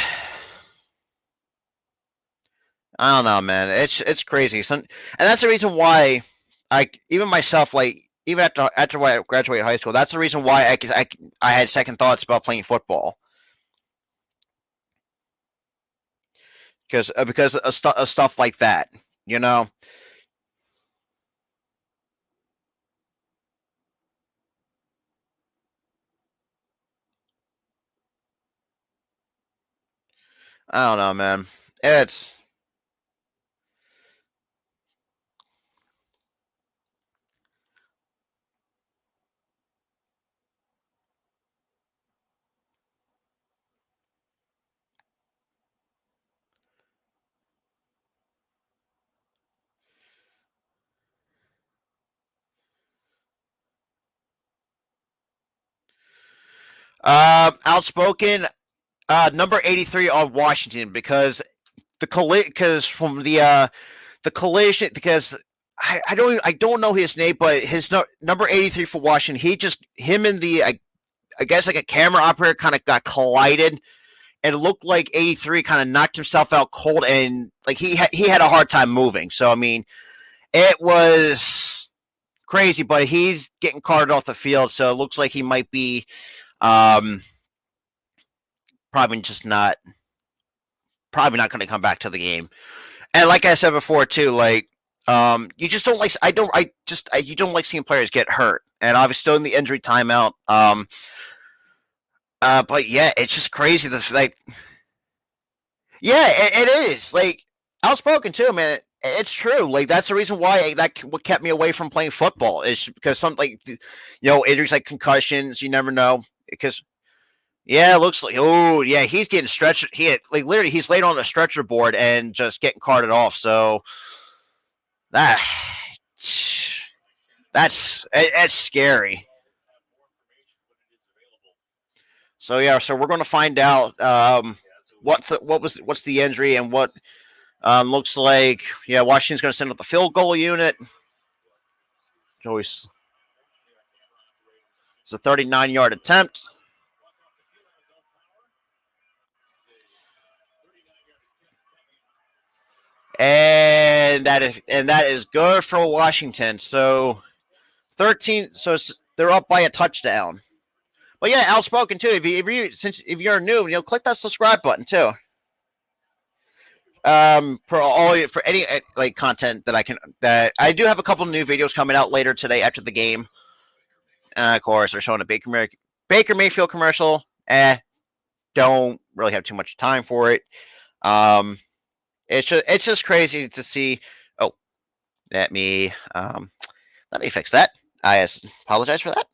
don't know, man. It's crazy. And that's the reason why even myself, like even after I graduated high school, that's the reason why I had second thoughts about playing football because of stuff like that. You know. I don't know, man. It's outspoken. Number 83 on Washington because from the collision because I don't know his name, but his number 83 for Washington. Him and I guess like a camera operator kind of got collided, and it looked like 83 kind of knocked himself out cold, and like he had a hard time moving. So I mean, it was crazy, but he's getting carted off the field, so it looks like he might be um, probably just not probably not going to come back to the game. And like I said before too, like you just don't like you don't like seeing players get hurt, and obviously still in the injury timeout. But yeah, it's just crazy. This like, yeah, it is like outspoken too, man. It's true. Like that's the reason why what kept me away from playing football is because some like injuries like concussions. You never know because yeah, it looks like he's getting stretched. He had, like literally he's laid on a stretcher board and just getting carted off. So that that's scary. So yeah, so we're going to find out what's the injury and what looks like. Yeah, Washington's going to send out the field goal unit. Joyce, it's a 39-yard attempt. And that is good for Washington. So 13. So they're up by a touchdown. But yeah, outspoken too. If you're new, click that subscribe button too. For any like content that I do have a couple new videos coming out later today after the game. Of course, they're showing a Baker Mayfield commercial. Don't really have too much time for it. It's just crazy to see. Oh, let me fix that. I apologize for that.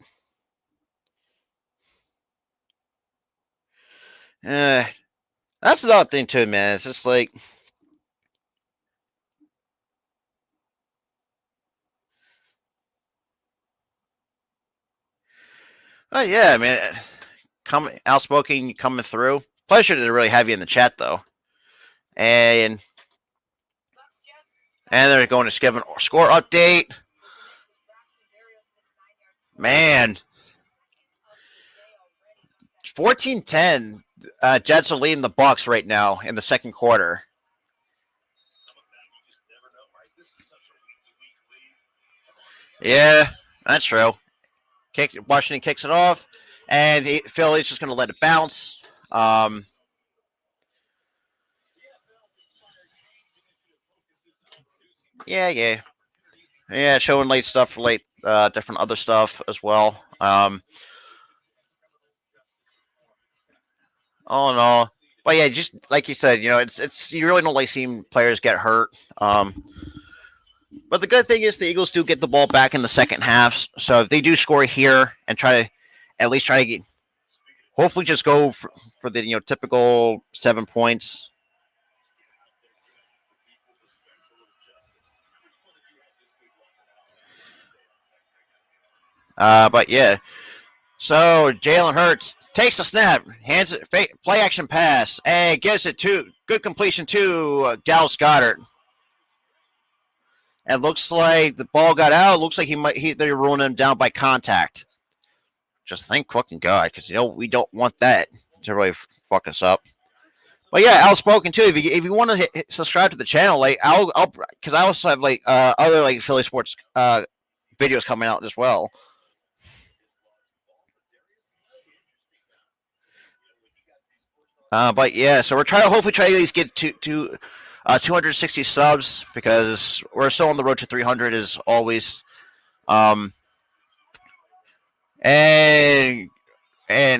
Uh, that's another thing too, man. It's just like, oh yeah, man, outspoken coming through. Pleasure to really have you in the chat though, and they're going to give a score update. Man, 14-10. Jets are leading the Bucks right now in the second quarter. Yeah, that's true. Washington kicks it off, and Philly's just going to let it bounce. Yeah. Showing late stuff for late, different other stuff as well. All in all, but yeah, just like you said, it's you really don't like seeing players get hurt. But the good thing is the Eagles do get the ball back in the second half, so if they do score here and at least try to get, hopefully just go for the typical 7 points. But yeah, so Jalen Hurts takes a snap, hands it, play action pass, and gives it to good completion to Dallas Goedert. And looks like the ball got out. Looks like they're ruling him down by contact. Just thank fucking God, because we don't want that to really fuck us up. But yeah, outspoken too. If you want to subscribe to the channel, like I'll because I also have like other like Philly sports videos coming out as well. But yeah, so we're trying to hopefully try to at least get to 260 subs because we're still on the road to 300 as always. And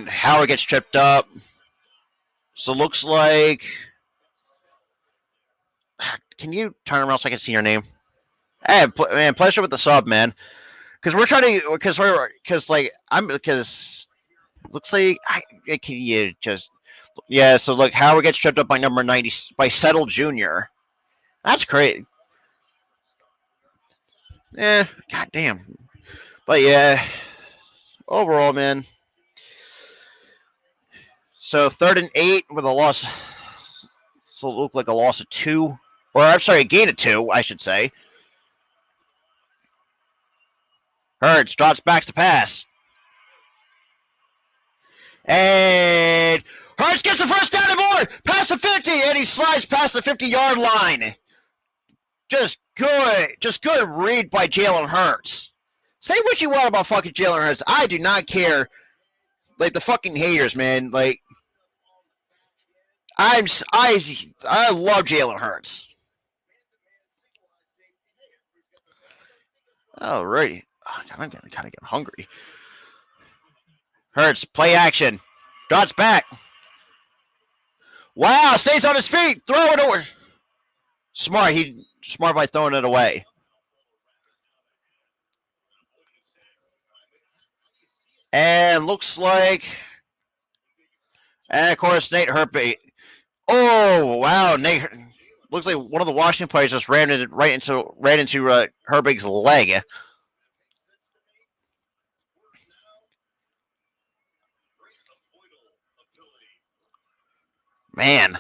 Howard gets tripped up. So looks like. Can you turn around so I can see your name? Hey, man, pleasure with the sub, man. Because we're trying to, because looks like can you just so look, Howard gets tripped up by number 90 by Settle Jr. That's great. God damn. But yeah, overall, man. So 3rd and 8 with a loss. So it looked like a loss of 2. Or I'm sorry, a gain of 2, I should say. Hurts drops back to pass. And Hurts gets the first down and more. Past the 50, and he slides past the 50-yard line. Just good read by Jalen Hurts. Say what you want about fucking Jalen Hurts. I do not care. Like the fucking haters, man. Like I love Jalen Hurts. Alrighty. I'm kind of getting hungry. Hurts, play action. Drops back. Wow, stays on his feet. Throw it over. Smart by throwing it away. And looks like, and of course Nate Herbig. Oh wow, Nate. Looks like one of the Washington players just ran into Herbig's leg. Man.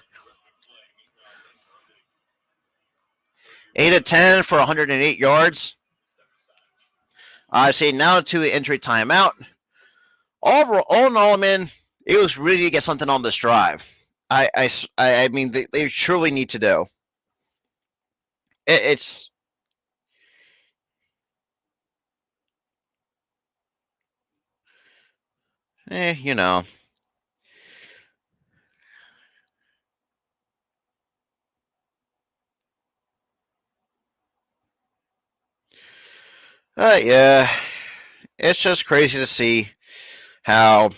8 of 10 for 108 yards. I see now to injury timeout. All in all, man, it was really to get something on this drive. I mean, they truly need to do. It's. You know. Yeah. It's just crazy to see how.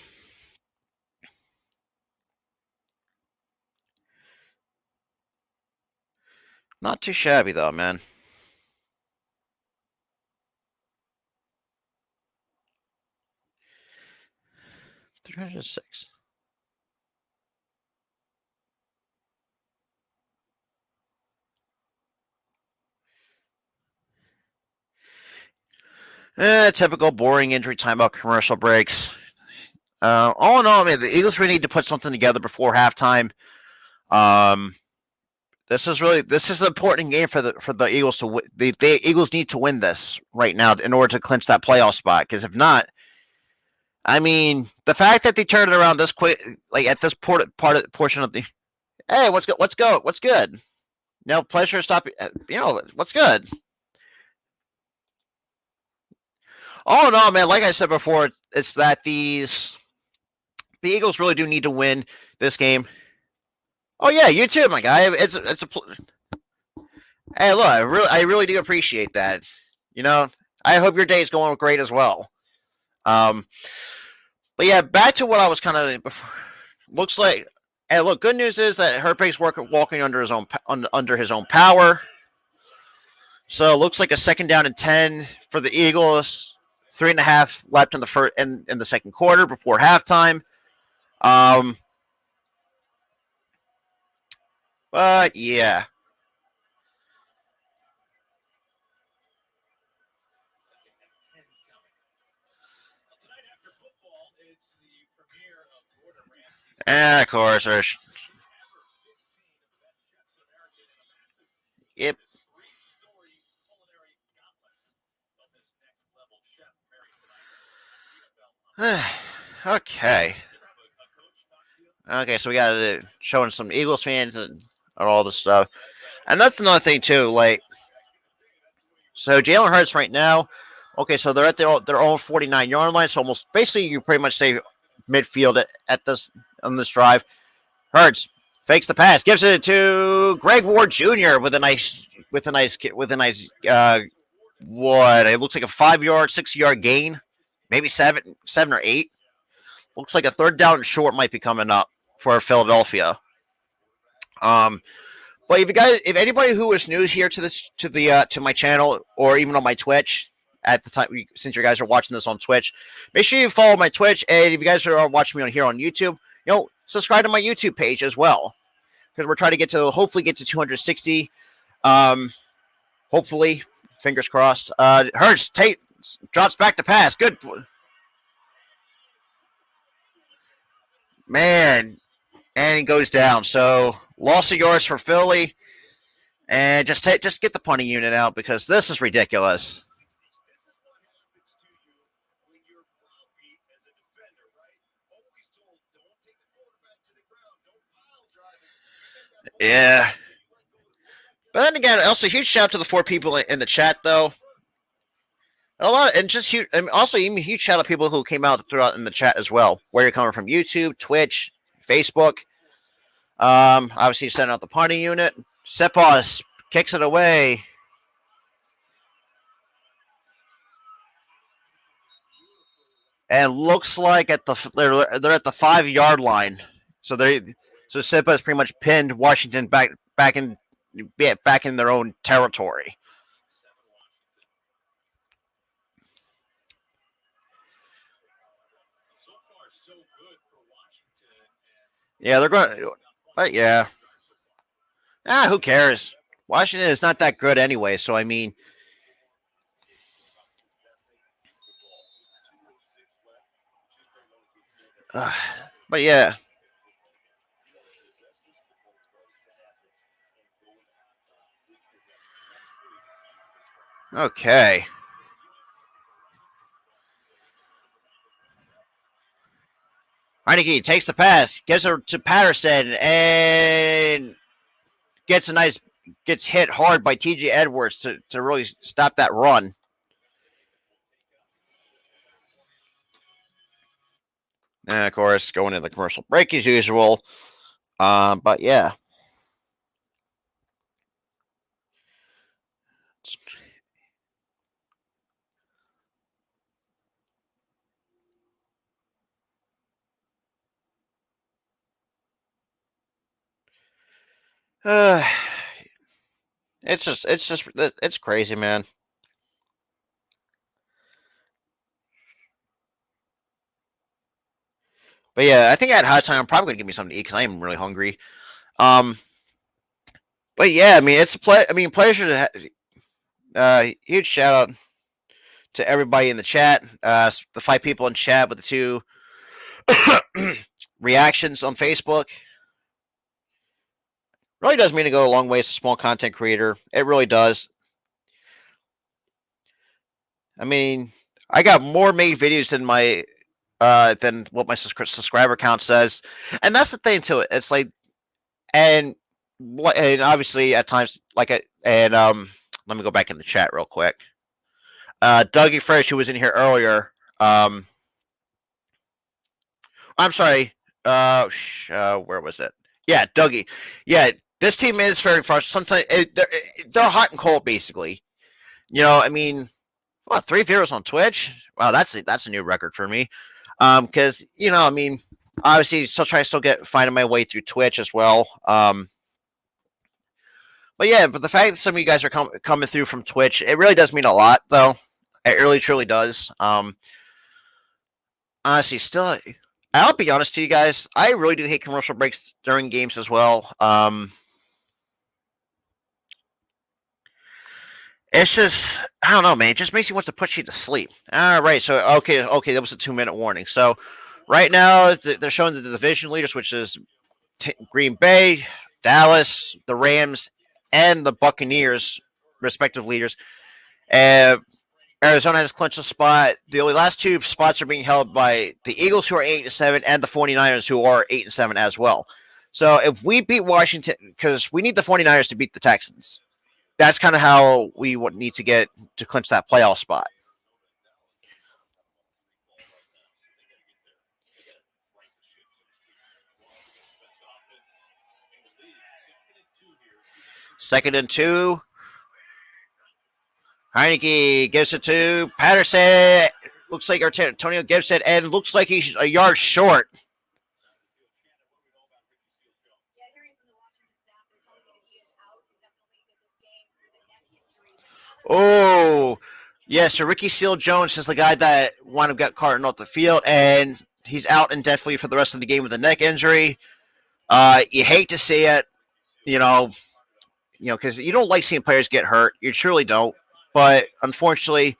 Not too shabby, though, man. 306. Typical boring injury timeout commercial breaks. All in all, I mean, the Eagles really need to put something together before halftime. This is an important game for the Eagles to win. The Eagles need to win this right now in order to clinch that playoff spot. Because if not, I mean, the fact that they turned it around this quick, like at this portion of the, hey, what's good? No pleasure. Stop. What's good? All in all, man, like I said before, it's that the Eagles really do need to win this game. Oh yeah, you too, my guy. It's a. Hey, look, I really do appreciate that. I hope your day is going great as well. But yeah, back to what I was kind of before. Looks like, hey, look. Good news is that Herpig's walking under his own power. So it looks like a 2nd down and 10 for the Eagles. 3.5 left in the first in the second quarter before halftime. But yeah. And of course, yep. Okay. Okay, so we got showing some Eagles fans and all this stuff, and that's another thing too. Like, so Jalen Hurts right now. Okay, so they're at their own 49-yard line. So almost basically, you pretty much say midfield at this on this drive. Hurts fakes the pass, gives it to Greg Ward Jr. with a nice what it looks like a 5-yard, 6-yard gain, maybe seven or eight. Looks like a 3rd down and short might be coming up for Philadelphia. But if anybody who is new here to my channel or even on my Twitch at the time, since you guys are watching this on Twitch, make sure you follow my Twitch. And if you guys are watching me on YouTube, subscribe to my YouTube page as well, because we're trying to hopefully get to 260. Hopefully, fingers crossed. Hurts drops back to pass. Good. Man, and he goes down. So loss of yards for Philly, and just get the punting unit out because this is ridiculous. Yeah. But then again, also huge shout out to the 4 people in the chat though. And also even huge shout out to people who came out throughout in the chat as well. Where you're coming from: YouTube, Twitch, Facebook. Obviously sending out the punting unit. Sepos kicks it away. And looks like they're at the 5-yard line. So Sepos has pretty much pinned Washington back in their own territory. Yeah, they're going. But yeah. Who cares? Washington is not that good anyway, so I mean. But yeah. Okay. Heinicke takes the pass, gives it to Patterson, and gets hit hard by TJ Edwards to really stop that run. And of course, going into the commercial break as usual. But yeah. It's crazy, man. But yeah, I think at halftime I'm probably gonna give me something to eat because I am really hungry. Um, but yeah, I mean it's a pleasure to huge shout out to everybody in the chat. The 5 people in chat with the 2 reactions on Facebook. Really does mean to go a long way as a small content creator. It really does. I mean, I got more made videos than what my subscriber count says, and that's the thing to it. It's like, and obviously at times let me go back in the chat real quick. Dougie Fresh, who was in here earlier. I'm sorry. Where was it? Yeah, Dougie. Yeah, this team is very frustrating. Sometimes they're hot and cold, basically. I mean, what 3 viewers on Twitch? Wow, that's a new record for me. Because I mean, obviously, still trying to get finding my way through Twitch as well. But yeah, but the fact that some of you guys are coming through from Twitch, it really does mean a lot, though. It really truly does. Honestly, still, I'll be honest to you guys. I really do hate commercial breaks during games as well. It's just I don't know, man. It just makes you want to put you to sleep. All right, so okay, that was a 2 minute warning. So right now they're showing the division leaders, which is Green Bay, Dallas, the Rams, and the Buccaneers, respective leaders. Uh, Arizona has clinched a spot. The only last 2 spots are being held by the Eagles, who are 8-7, and the 49ers, who are 8-7 as well. So if we beat Washington, because we need the 49ers to beat the Texans, that's kind of how we would need to get to clinch that playoff spot. Second and 2. Heineke gives it to Patterson. Looks like Antonio Gibson, and looks like he's a yard short. Oh, yeah. So Ricky Seal Jones is the guy that wound up got carted off the field, and he's out indefinitely for the rest of the game with a neck injury. You hate to see it, you know, because you don't like seeing players get hurt. You truly don't. But unfortunately,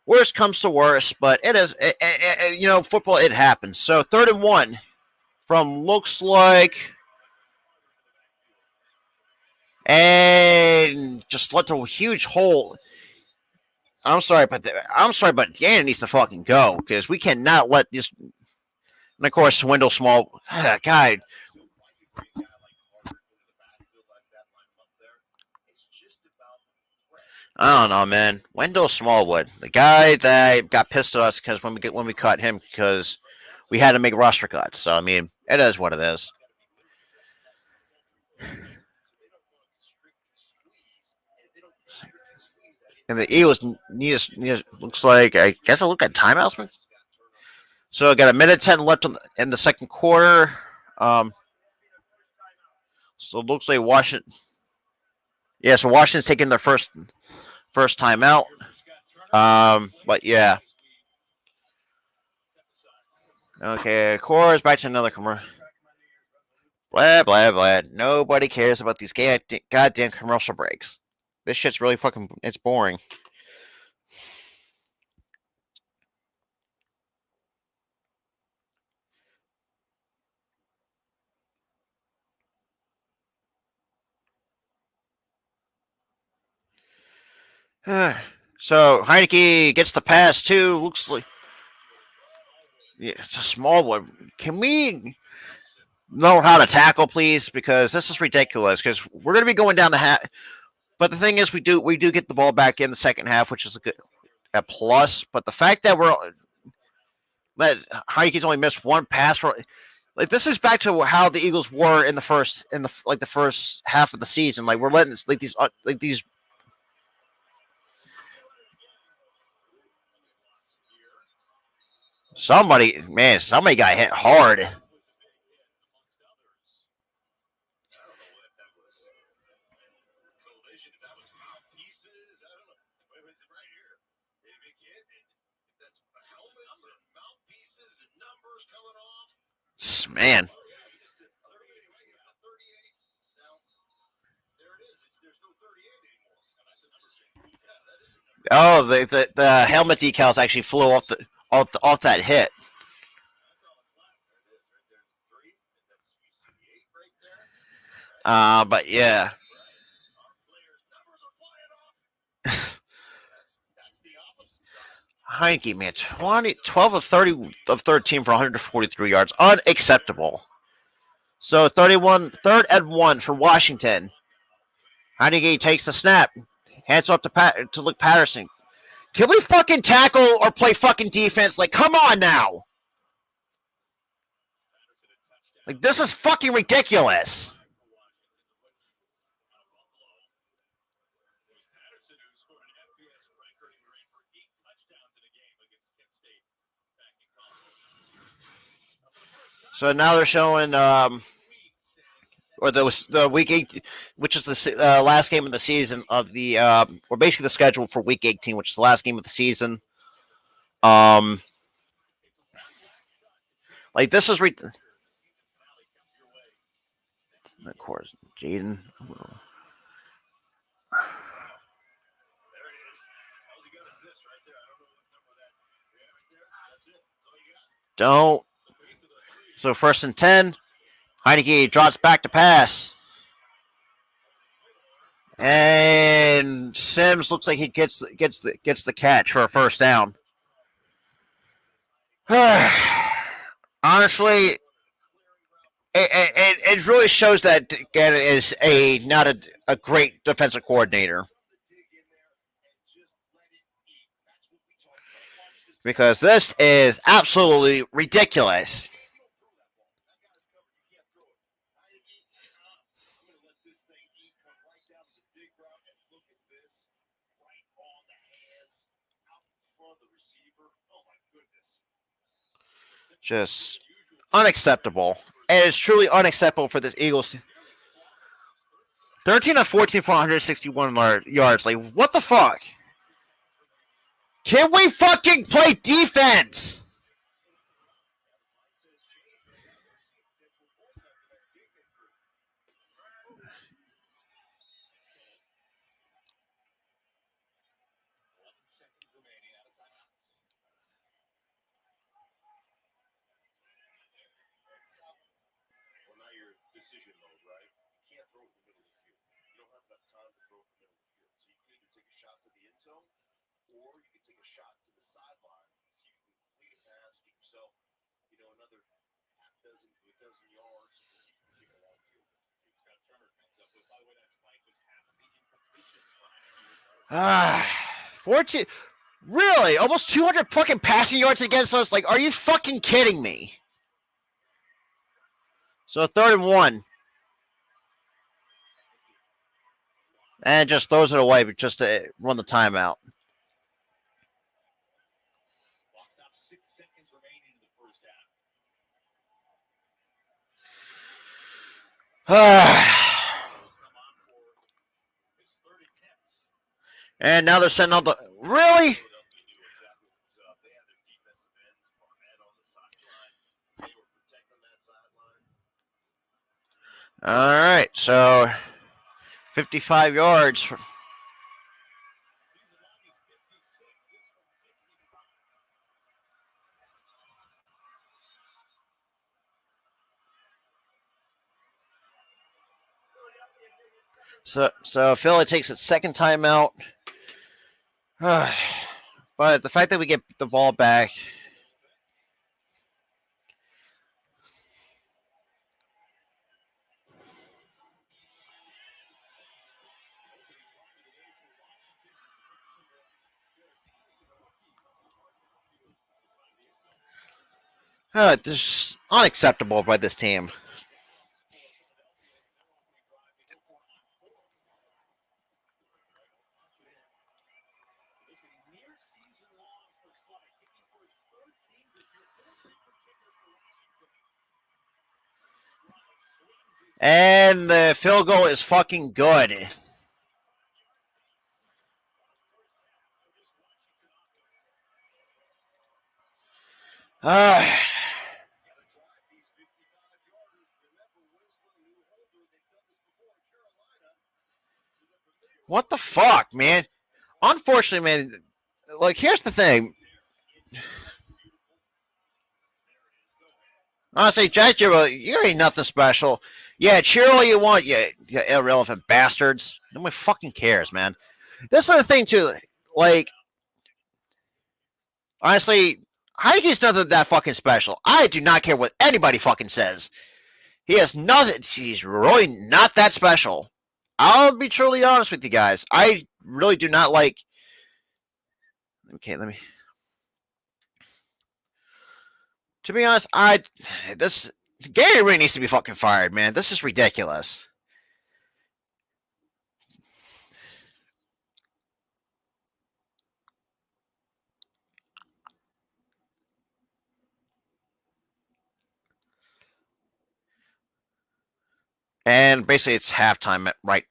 worst comes to worst. But it is, football. It happens. So 3rd and 1 from looks like, and just left a huge hole. I'm sorry, but Gannon needs to fucking go because we cannot let this. And of course, Wendell Small, God, I don't know, man. Wendell Smallwood, the guy that got pissed at us because when we cut him because we had to make roster cuts. So I mean, it is what it is. And the Eagles looks like I guess I look at timeouts. So I got 1:10 left in the second quarter. So it looks like Washington. Yeah, so Washington's taking their first timeout. But yeah. Okay, of course, back to another commercial. Blah blah blah. Nobody cares about these goddamn commercial breaks. This shit's really fucking. It's boring. So Heineke gets the pass too. Looks like it's a small one. Can we know how to tackle, please? Because this is ridiculous. Because we're going to be going down the hat. But the thing is, we do get the ball back in the second half, which is a plus. But the fact that that Heineke's only missed 1 pass for. Like this is back to how the Eagles were in the first half of the season. Like we're letting these somebody got hit hard. Man. Oh, the helmet decals actually flew off that hit. But yeah. Heineke, man, 12 of 30 of 13 for 143 yards. Unacceptable. So 31, third and 1 for Washington. Heineke takes the snap. Hands off to Luke Patterson. Can we fucking tackle or play fucking defense? Like, come on now. Like, this is fucking ridiculous. So now they're showing, or the week 8, which is the last game of the season of the, or basically the schedule for week 18, which is the last game of the season. Like this is of course, Jaden. Don't. So 1st and 10. Heineke drops back to pass. And Sims looks like he gets the catch for a first down. Honestly, it really shows that Gannon is not a great defensive coordinator. Because this is absolutely ridiculous. Just unacceptable. It is truly unacceptable for this Eagles. 13 of 14 for 161 yards. Like, what the fuck? Can we fucking play defense? Ah, 14. Really? Almost 200 fucking passing yards against us? Like, are you fucking kidding me? So 3rd and 1. And just throws it away just to run the timeout. And now they're sending out the... Really? All right, so 55 yards. So Philly takes its second timeout. But the fact that we get the ball back... this is unacceptable by this team. And the field goal is fucking good. What the fuck, man? Unfortunately, man. Like, here's the thing. Honestly, Jack Jiro, you ain't nothing special. Yeah, cheer all you want, you irrelevant bastards. Nobody fucking cares, man. This is the thing too. Like, honestly, Heineke's nothing that fucking special. I do not care what anybody fucking says. He has nothing. He's really not that special. I'll be truly honest with you guys. I really do not like. Okay, let me. To be honest, this Gary Ray needs to be fucking fired, man. This is ridiculous. And basically, it's halftime right.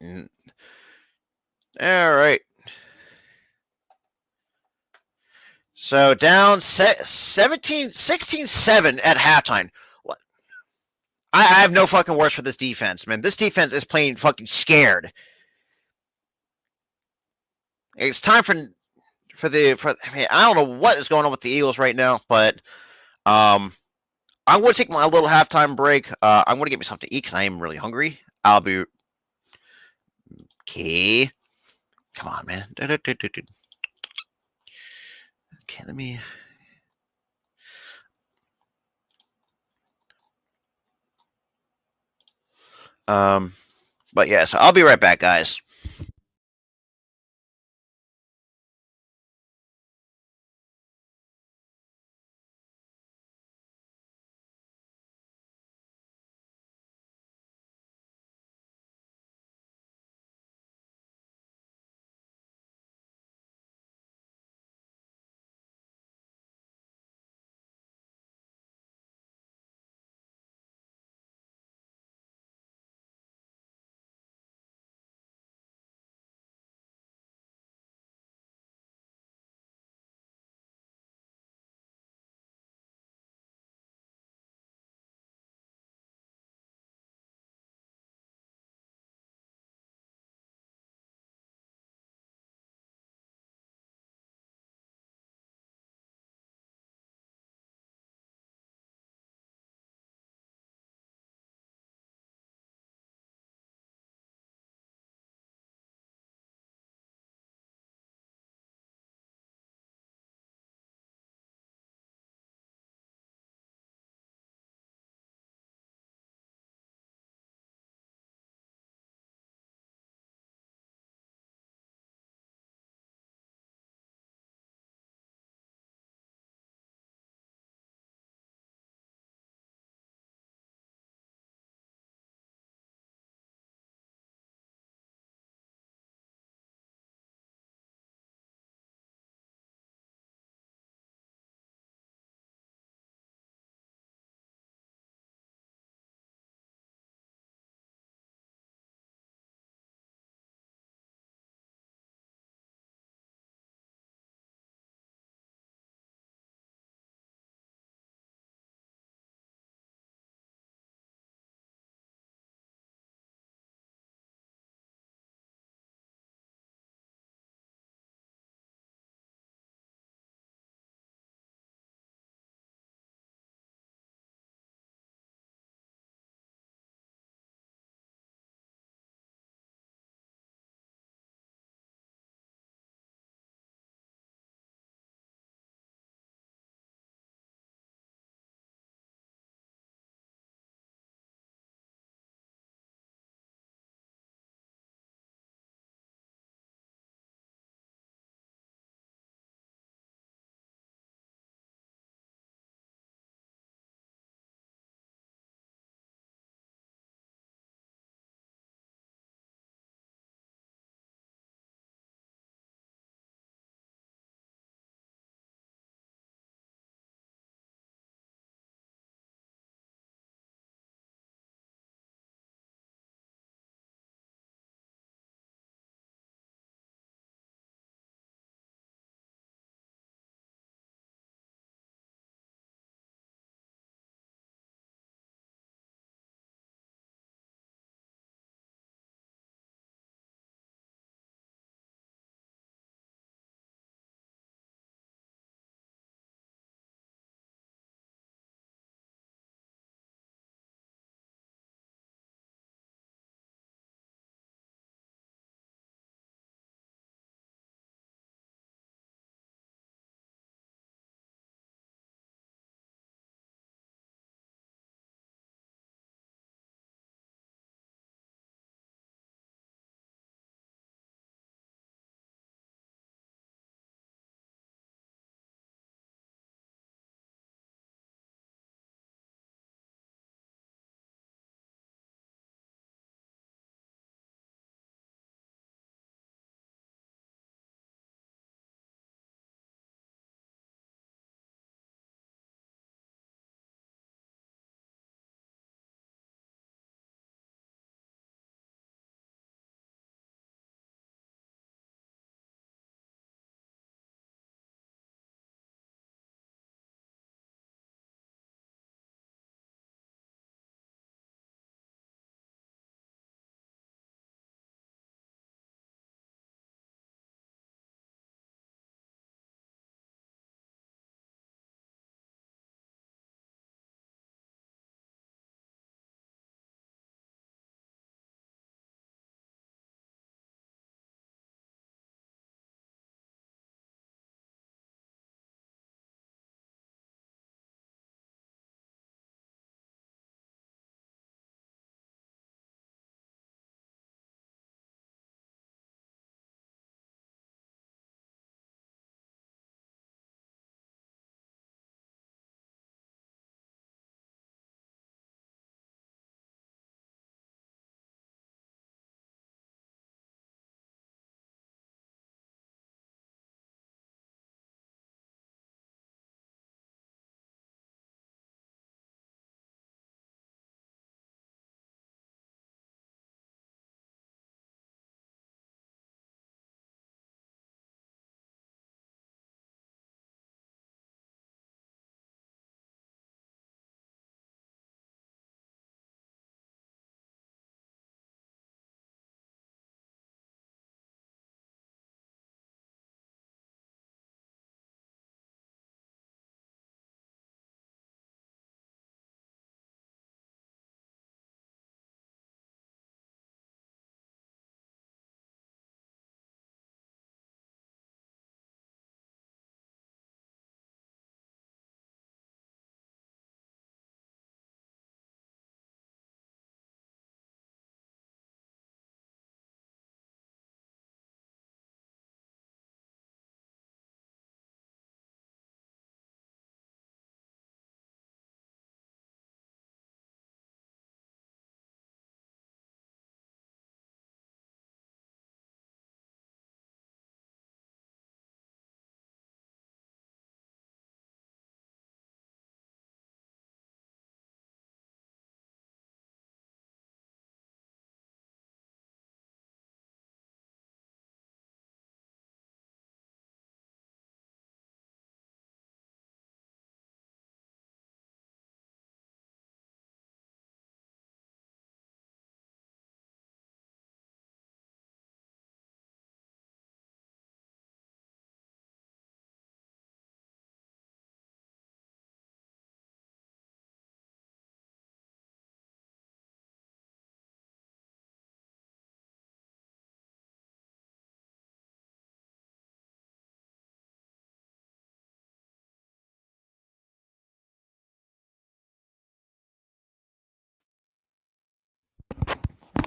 All right. So down 17, 16-7 at halftime. I have no fucking words for this defense, man. This defense is playing fucking scared. It's time for I mean, I don't know what is going on with the Eagles right now, but I'm going to take my little halftime break. I'm going to get me something to eat because I am really hungry. I'll be okay. Come on, man. Okay, let me. But yeah, so I'll be right back, guys.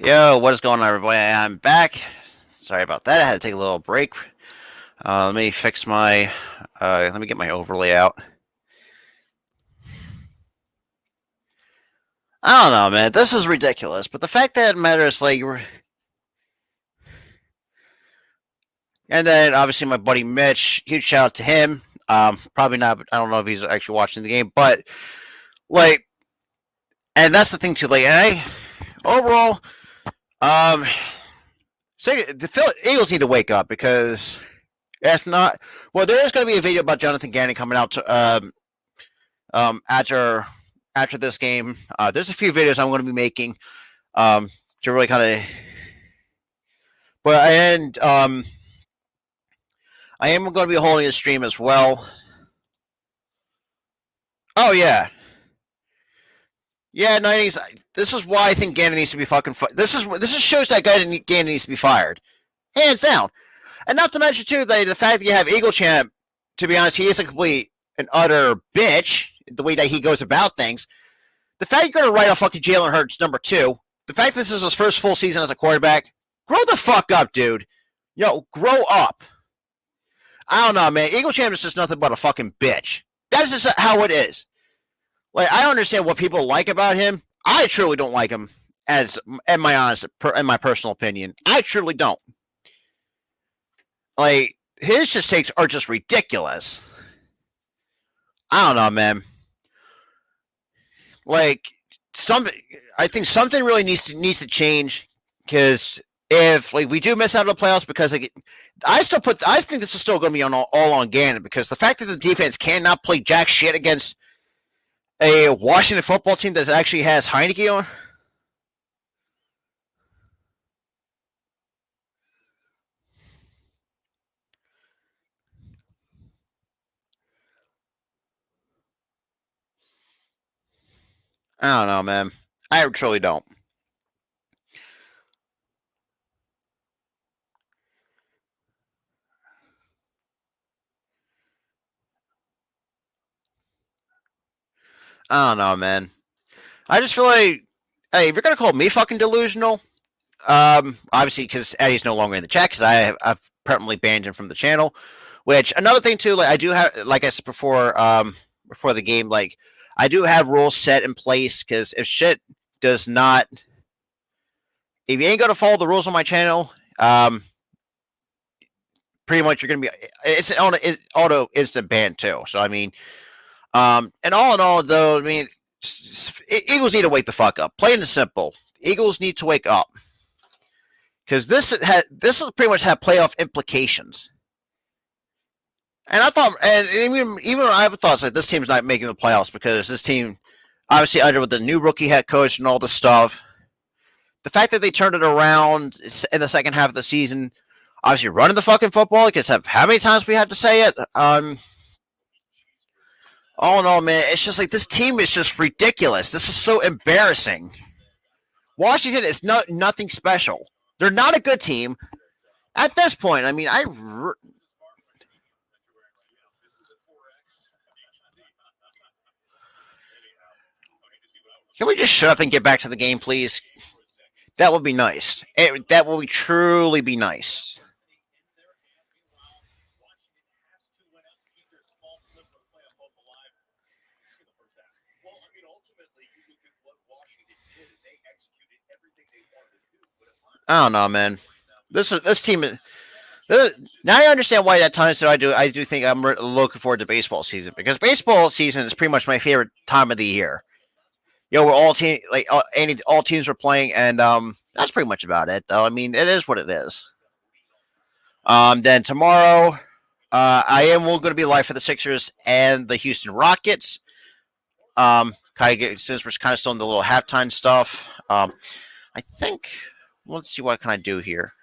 Yo, what is going on, everybody? I'm back. Sorry about that. I had to take a little break. Let me fix my. Let me get my overlay out. I don't know, man. This is ridiculous. But the fact that it matters, like, and then obviously my buddy Mitch. Huge shout out to him. Probably not. I don't know if he's actually watching the game, but like, and that's the thing too. Like, overall, so the Eagles need to wake up because if not, well, there is going to be a video about Jonathan Gannon coming out to, after this game. There's a few videos I'm going to be making to really kind of, but I am going to be holding a stream as well. Oh yeah. Yeah, 90s. This is why I think Gannon needs to be fucking. This shows that Gannon needs to be fired, hands down. And not to mention too the fact that you have Eagle Champ. To be honest, he is a complete and utter bitch the way that he goes about things. The fact you're gonna write off fucking Jalen Hurts #2. The fact this is his first full season as a quarterback. Grow the fuck up, dude. Yo, grow up. I don't know, man. Eagle Champ is just nothing but a fucking bitch. That's just how it is. Like, I don't understand what people like about him. I truly don't like him, in my personal opinion. I truly don't. Like, his just takes are just ridiculous. I don't know, man. Like, I think something really needs to change because if like we do miss out on the playoffs because like, I think this is still going to be all on Gannon because the fact that the defense cannot play jack shit against a Washington football team that actually has Heineke on. I don't know, man. I truly don't. I don't know, man. I just feel like, hey, if you're gonna call me fucking delusional, obviously because Eddie's no longer in the chat because I've permanently banned him from the channel. Which another thing too, like I do have, like I said before the game, like I do have rules set in place because if shit does not, if you ain't gonna follow the rules on my channel, pretty much you're gonna be it's auto instant ban too. So I mean, and all in all, though, I mean, Eagles need to wake the fuck up. Plain and simple, Eagles need to wake up because this is pretty much have playoff implications. And I thought, and even I have thoughts like this team's not making the playoffs because this team, obviously under with the new rookie head coach and all this stuff, the fact that they turned it around in the second half of the season, obviously running the fucking football, because how many times we have to say it? All in all, man, it's just like this team is just ridiculous. This is so embarrassing. Washington is nothing special. They're not a good team at this point. I mean, can we just shut up and get back to the game, please? That would be nice. That would truly be nice. I don't know, man. This team. Now I understand why at times I do think I'm looking forward to baseball season because baseball season is pretty much my favorite time of the year. We're all all teams are playing, and that's pretty much about it. Though I mean, it is what it is. Then tomorrow, I am going to be live for the Sixers and the Houston Rockets. Since we're kind of still in the little halftime stuff. I think. Let's see what can I do here.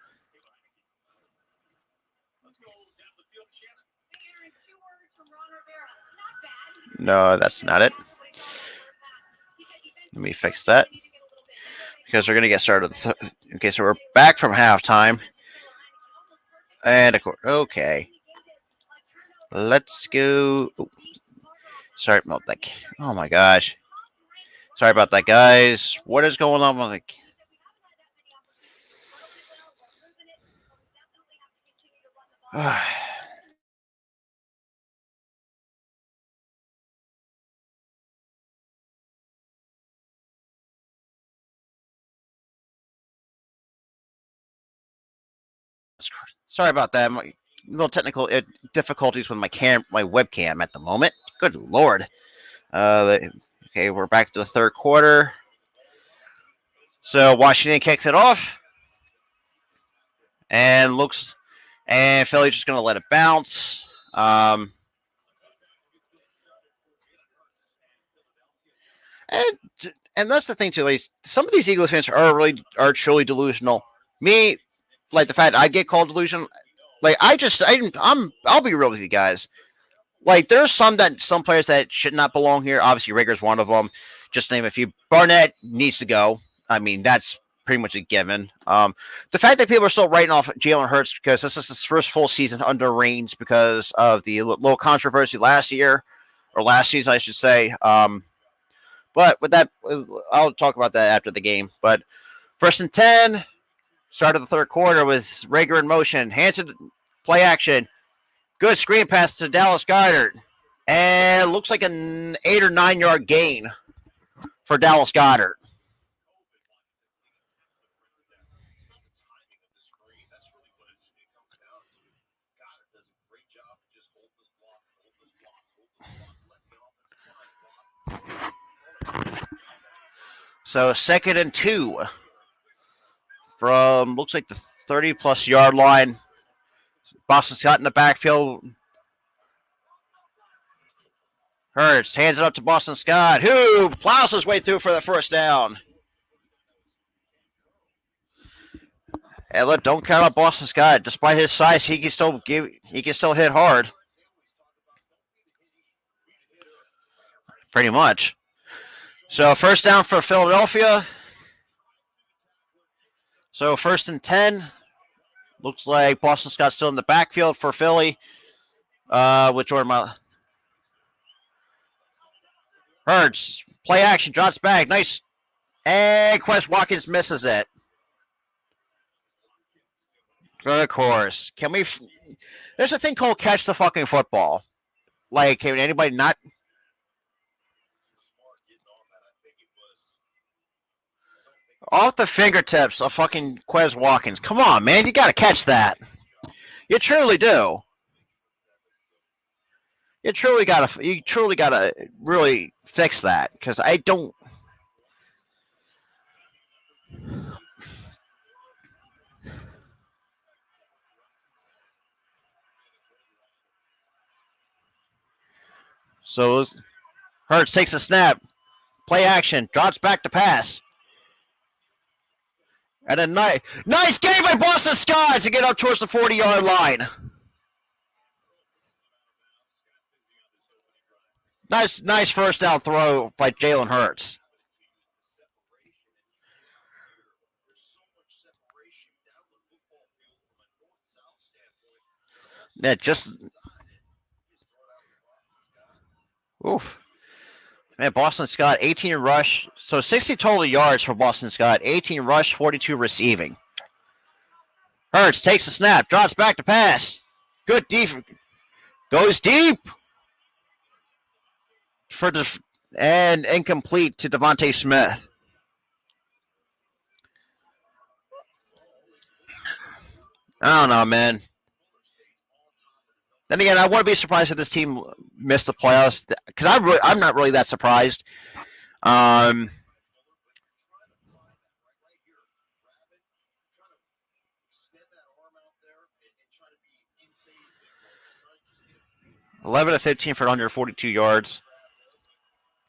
No, that's not it. Let me fix that. Because we're going to get started. Okay, so we're back from halftime. And of course, okay. Let's go. Ooh. Sorry about that. Oh my gosh. Sorry about that, guys. What is going on with Sorry about that. My little technical difficulties with my webcam at the moment. Good lord. Okay, we're back to the third quarter. So Washington kicks it off, and Philly's just going to let it bounce. And and that's the thing too. Like, some of these Eagles fans are truly delusional. Me, like the fact I get called delusional. Like I'll be real with you guys. Like there's some players that should not belong here. Obviously, Rager's one of them. Just to name a few. Barnett needs to go. I mean, that's pretty much a given. The fact that people are still writing off Jalen Hurts because this is his first full season under Reigns because of the little controversy last season, I should say. But with that, I'll talk about that after the game. But 1st and 10, start of the third quarter with Rager in motion. Hanson, play action. Good screen pass to Dallas Goedert. And looks like an 8 or 9 yard gain for Dallas Goedert. So 2nd and 2 from looks like the 30-plus yard line. Boston Scott in the backfield. Hurts hands it up to Boston Scott, who plows his way through for the first down. And look, don't count out Boston Scott. Despite his size, he can still hit hard. Pretty much. So 1st down for Philadelphia. So 1st and 10. Looks like Boston Scott's still in the backfield for Philly. With Jordan Miles. Hurts. Play action. Drops back. Nice. And Quez Watkins misses it. Of course. There's a thing called catch the fucking football. Like, can anybody not? Off the fingertips of fucking Quez Watkins. Come on, man. You got to catch that. You truly do. You truly gotta really fix that because I don't. So Hurts takes a snap, play action, drops back to pass, and a nice game by Boston Scott to get up towards the 40-yard line. Nice first down throw by Jalen Hurts. Yeah, just oof. Man, Boston Scott, 18 rush, so 60 total yards for Boston Scott, 18 rush, 42 receiving. Hurts takes a snap, drops back to pass. Good defense. Goes deep and incomplete to Devontae Smith. I don't know, man. Then again, I wouldn't be surprised if this team missed the playoffs because I'm not really that surprised. 11 to 15 for 142 yards.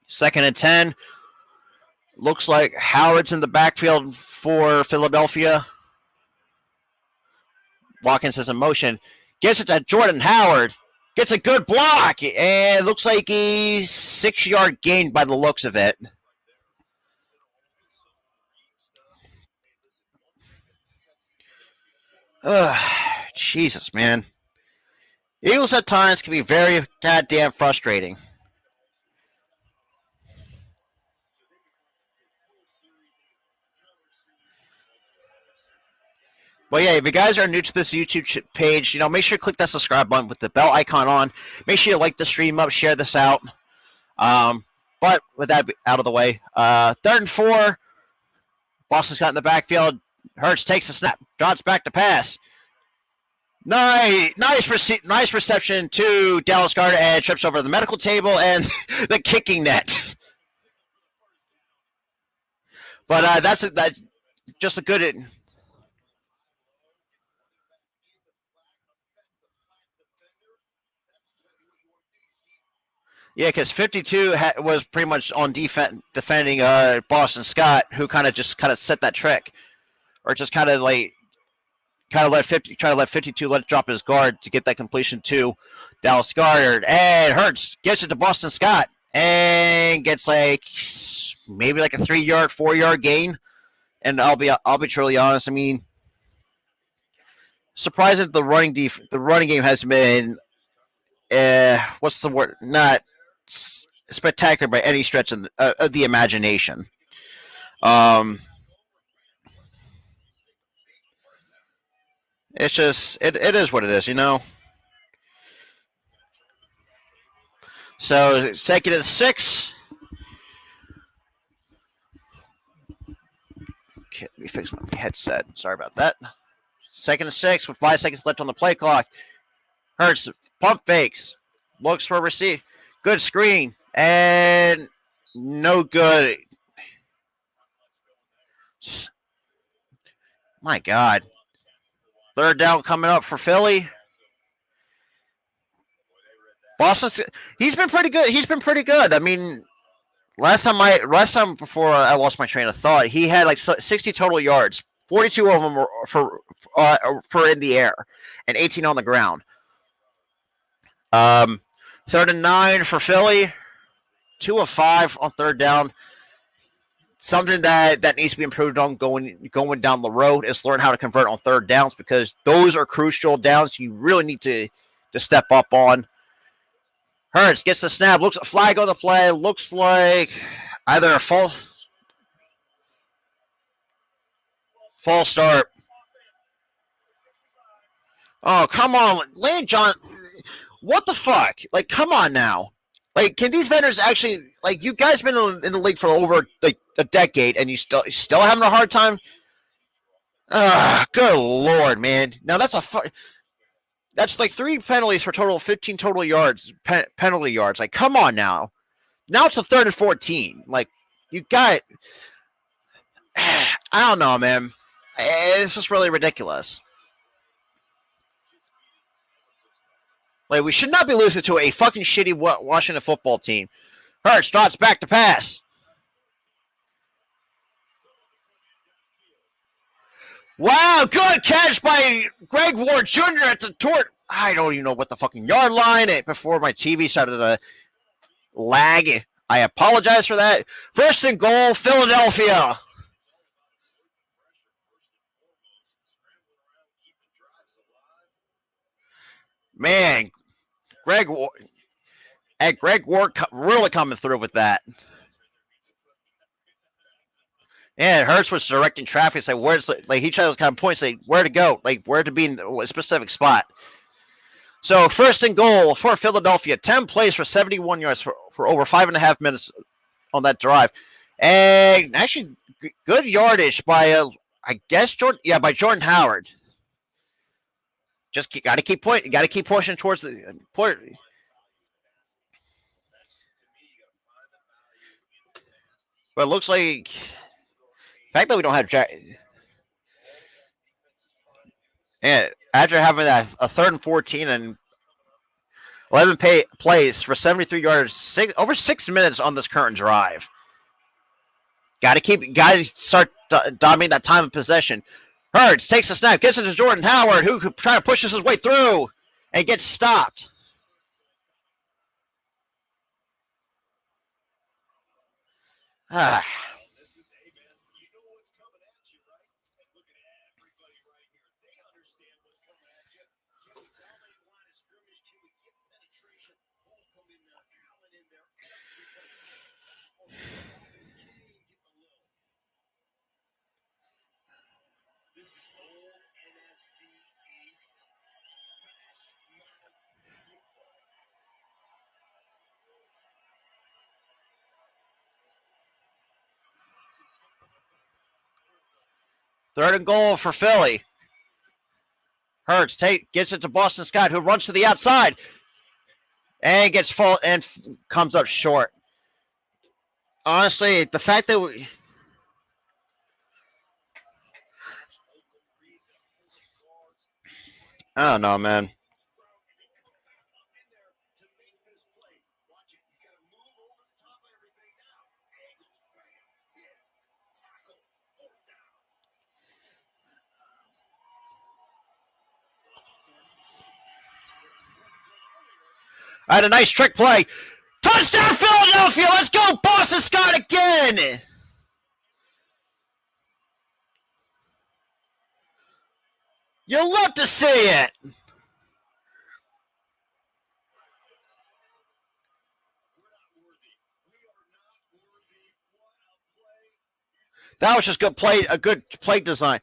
2nd and 10. Looks like Howard's in the backfield for Philadelphia. Watkins is in motion. Gets it to Jordan Howard. Gets a good block. And looks like a 6-yard gain by the looks of it. Jesus, man. Eagles at times can be very goddamn frustrating. But yeah, if you guys are new to this YouTube page, make sure you click that subscribe button with the bell icon on. Make sure you like the stream up, share this out. But with that out of the way, 3rd and 4. Boston's got in the backfield. Hurts takes a snap, drops back to pass. Nice reception to Dallas Goedert, and trips over the medical table and the kicking net. But that's just a good. Yeah, because 52 was pretty much on defending Boston Scott, who kind of set that trick, or just kind of let 52 let it drop his guard to get that completion to Dallas Goedert, and Hurts gets it to Boston Scott and gets maybe a 3-yard, 4-yard gain. And I'll be truly honest. I mean, surprising the running game has been what's the word? Not spectacular by any stretch of the imagination. It's just it is what it is, So 2nd and 6. Okay, let me fix my headset. Sorry about that. 2nd and 6 with 5 seconds left on the play clock. Hurts pump fakes, looks for a receive, good screen, and no good. My God. 3rd down coming up for Philly. Boston, he's been pretty good. I mean, last time before I lost my train of thought, he had 60 total yards. 42 of them were for in the air, and 18 on the ground. 3rd and 9 for Philly. 2 of 5 on 3rd down. Something that needs to be improved on going down the road is learn how to convert on 3rd downs, because those are crucial downs you really need to step up on. Hurts gets the snap, looks flag on the play, looks like either a false start. Oh, come on, Lane John. What the fuck? Come on now. Can these vendors actually, you guys been in the league for over a decade, and you still having a hard time? Good Lord, man. Now that's that's 3 penalties for total 15 total yards, penalty yards. Come on now. Now it's a 3rd and 14. You got. I don't know, man. It's just really ridiculous. We should not be losing to a fucking shitty Washington football team. Hurts drops back to pass. Wow, good catch by Greg Ward Jr. at the tort. I don't even know what the fucking yard line before my TV started to lag. I apologize for that. 1st and goal, Philadelphia. Man, Greg Ward really coming through with that. Yeah, Hurts was directing traffic. Where's he tried to kind of point, where to go, where to be in a specific spot. So 1st and goal for Philadelphia. 10 plays for 71 yards for over 5.5 minutes on that drive, and actually good yardage by I guess by Jordan Howard. Just got to keep pointing. Got to keep pushing towards the point. But it looks like the fact that we don't have Jack. And after having a 3rd and 14 and 11 plays for 73 yards, over 6 minutes on this current drive. Got to start dominating that time of possession. Hurts takes the snap, gets it to Jordan Howard, who try to pushes his way through and gets stopped. Ah. Third and goal for Philly. Hurts gets it to Boston Scott, who runs to the outside and gets full and comes up short. Honestly, the fact that I don't know, man. I had a nice trick play. Touchdown, Philadelphia! Let's go, Boston Scott again! You'll love to see it. That was just a good play design.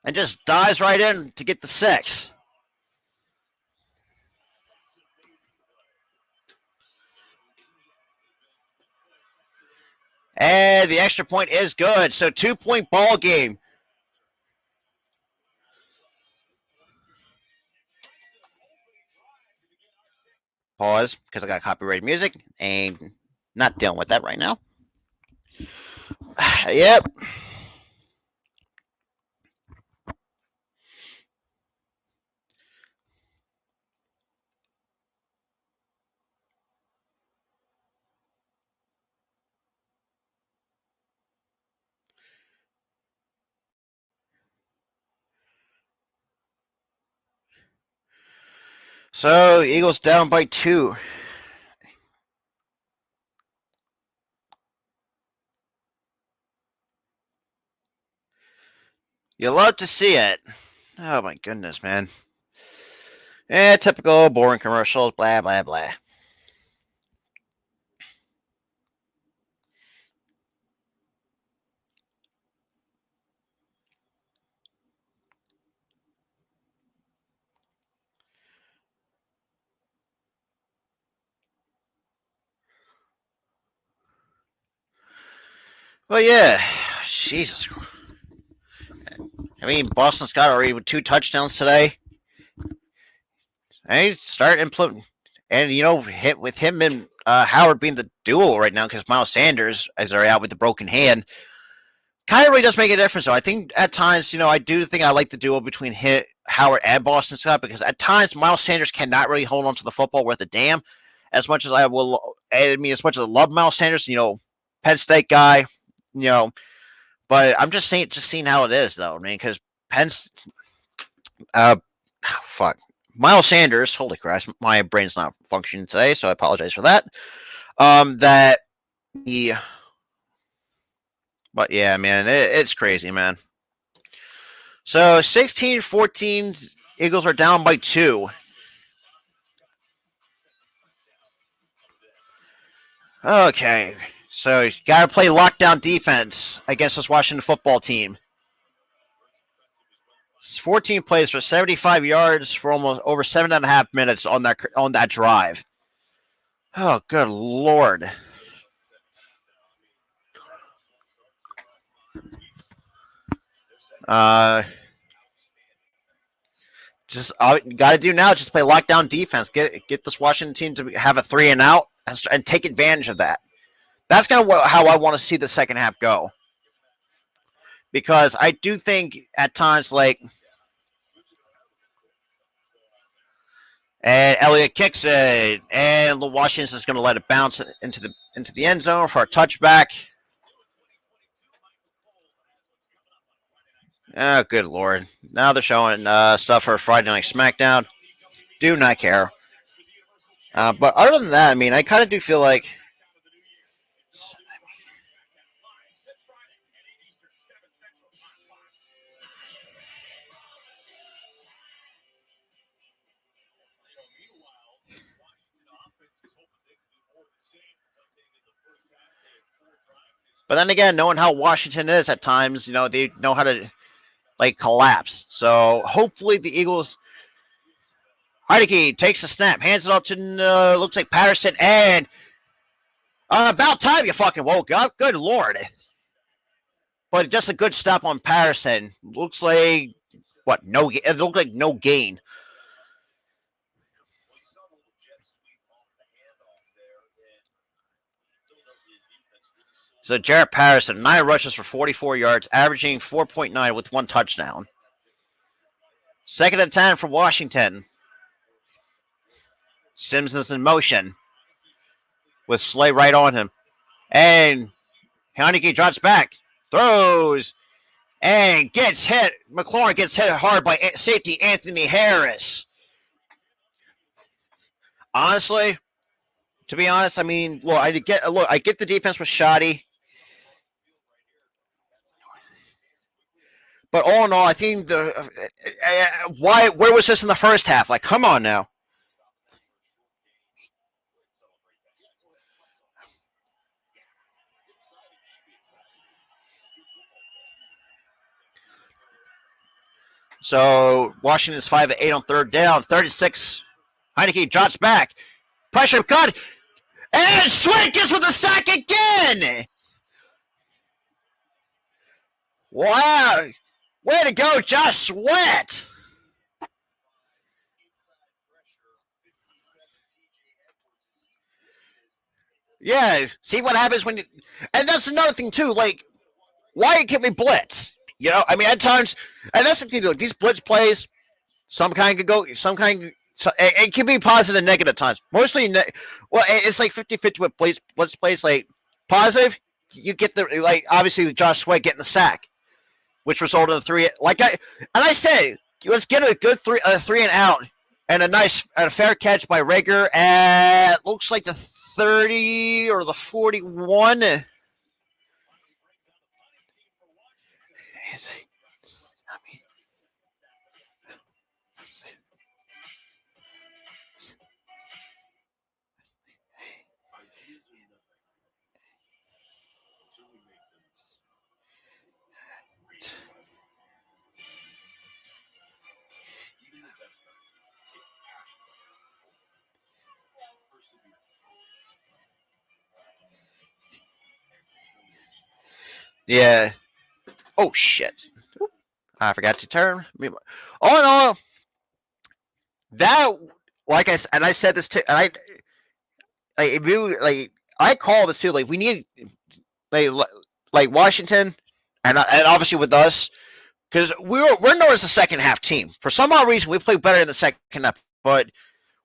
And just dives right in to get the 6. And the extra point is good. So 2-point ball game. Pause, because I got copyrighted music and not dealing with that right now. Yep. So Eagles down by 2. You love to see it. Oh my goodness, man. Typical boring commercials, blah, blah, blah. Well, yeah. Jesus. I mean, Boston Scott already with 2 touchdowns today. And start implementing. And, hit with him and Howard being the duo right now because Miles Sanders, as they're out with the broken hand, kind of really does make a difference. So I think at times, I do think I like the duo between Howard and Boston Scott because at times Miles Sanders cannot really hold on to the football worth a damn. As much as I will, as much as I love Miles Sanders, Penn State guy, but I'm just seeing how it is though, man, because fuck. Miles Sanders, holy crap, my brain's not functioning today, so I apologize for that. But yeah, man, it's crazy, man. So 16-14, Eagles are down by 2. Okay, so you got to play lockdown defense against this Washington football team. 14 plays for 75 yards for almost over 7.5 minutes on that drive. Oh, good Lord. Just all you got to do now is just play lockdown defense. Get this Washington team to have a 3 and out and take advantage of that. That's kind of how I want to see the second half go. Because I do think at times, and Elliott kicks it, and Washington's is going to let it bounce into the end zone for a touchback. Oh, good Lord. Now they're showing stuff for Friday Night SmackDown. Do not care. But other than that, I mean, I kind of do feel like... But then again, knowing how Washington is at times, they know how to collapse. So hopefully the Eagles Heineke takes the snap, hands it up to looks like Patterson, and about time you fucking woke up. Good lord. But just a good stop on Patterson. Looks like what? No, it looked like no gain. So Jarrett Patterson, 9 rushes for 44 yards, averaging 4.9 with 1 touchdown. 2nd and 10 for Washington. Sims is in motion with Slay right on him. And Heineke drops back, throws, and gets hit. McLaurin gets hit hard by safety Anthony Harris. Honestly, to be honest, I mean, I get the defense was shoddy. But all in all, I think where was this in the first half? Like, come on now. So Washington is 5 of 8 on 3rd down. 36. Heineke drops back. Pressure cut. And Sweat gets with the sack again. Wow. Way to go, Josh Sweat. Yeah, see what happens when you... And that's another thing, too. Like, why can't we blitz? You know, I mean, at times... And that's the thing, like, these blitz plays, some kind could go... Some kind... It can be positive and negative at times. Mostly... Well, it's like 50-50 with blitz plays. Like, positive, you get the... Like, obviously, Josh Sweat getting the sack, which resulted in 3... I say, let's get a good 3 and out. And a fair catch by Rager at... Looks like the 30 or the 41. Yeah. Oh, shit. I forgot to turn. All in all, that, like I said, and I said this too, and I call this too, like, we need, like Washington, and obviously with us, because we're known as a second half team. For some odd reason, we play better in the second half, but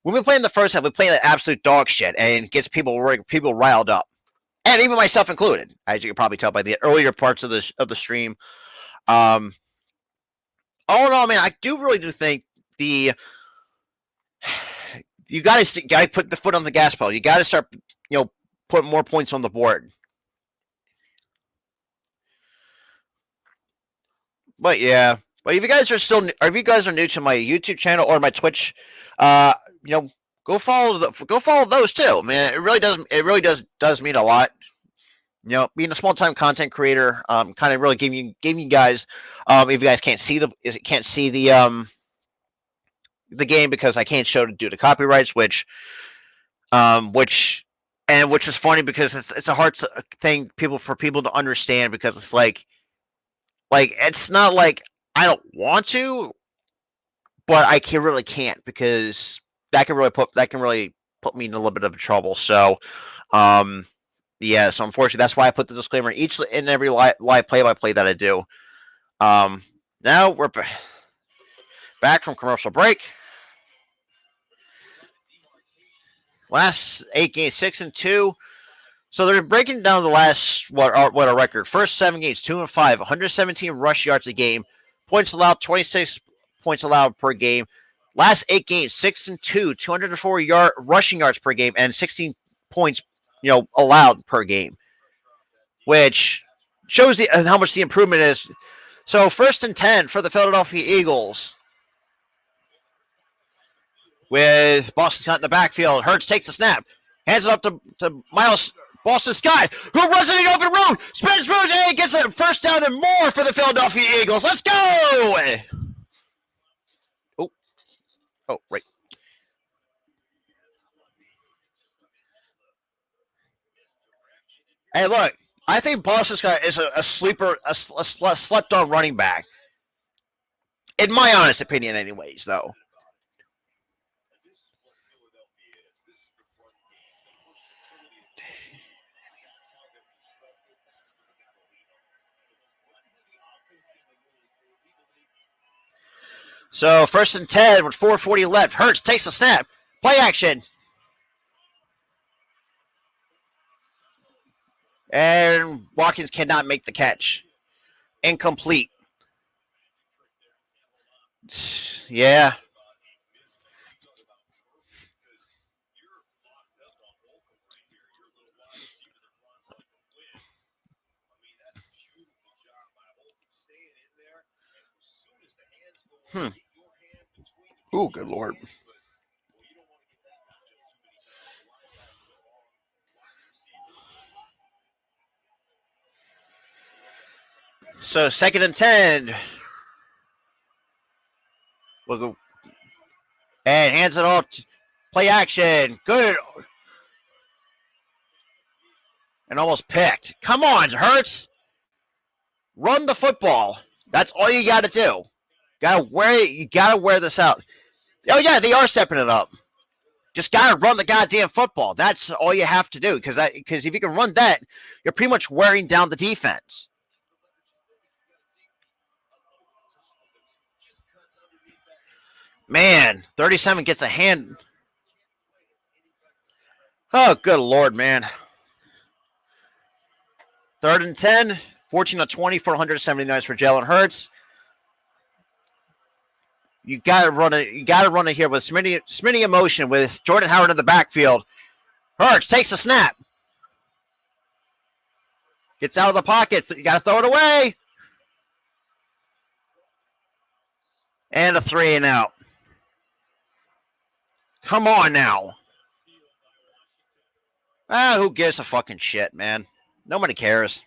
when we play in the first half, we play like absolute dog shit, and gets people riled up. And even myself included, as you can probably tell by the earlier parts of the stream. All in all, man, I really do think you got to put the foot on the gas pedal. You got to start, putting more points on the board. But yeah, but if you guys are new to my YouTube channel or my Twitch, go follow those too, man. It really does mean a lot. Being a small time content creator, kind of really giving you guys, if you guys can't see the game because I can't show it due to copyrights, which is funny because it's a hard thing for people to understand because it's like it's not like I don't want to, but I really can't because that can really put me in a little bit of trouble. So, yeah. So unfortunately, that's why I put the disclaimer in every live play-by-play that I do. Now we're back from commercial break. Last 8 games, 6-2. So they're breaking down the last what a record. First 7 games, 2-5, 117 rush yards a game. Points allowed, 26 points allowed per game. Last 8 games, 6-2, 204 rushing yards per game, and 16 points, allowed per game, which shows how much the improvement is. So 1st and 10 for the Philadelphia Eagles. With Boston Scott in the backfield, Hurts takes the snap, hands it up to Miles Boston Scott, who runs in the open road, spins through, and gets a first down and more for the Philadelphia Eagles. Let's go! Oh, right. Hey, look, I think Boston Scott is a sleeper, a slept on running back. In my honest opinion, anyways, though. So 1st and 10 with 4:40 left. Hurts takes the snap. Play action. And Watkins cannot make the catch. Incomplete. Yeah. Oh, good Lord. So 2nd and 10. We'll go. And hands it off. Play action. Good. And almost picked. Come on, Hurts. Run the football. That's all you got to do. You gotta wear this out. Oh yeah, they are stepping it up. Just gotta run the goddamn football. That's all you have to do. Because if you can run that, you're pretty much wearing down the defense. Man, 37 gets a hand. Oh, good Lord, man. 3rd and 10, 14-20 for 179 for Jalen Hurts. You gotta run it. You gotta run it here with Smitty emotion with Jordan Howard in the backfield. Hurts takes the snap. Gets out of the pocket. You gotta throw it away. And a 3-and-out. Come on now. Who gives a fucking shit, man? Nobody cares.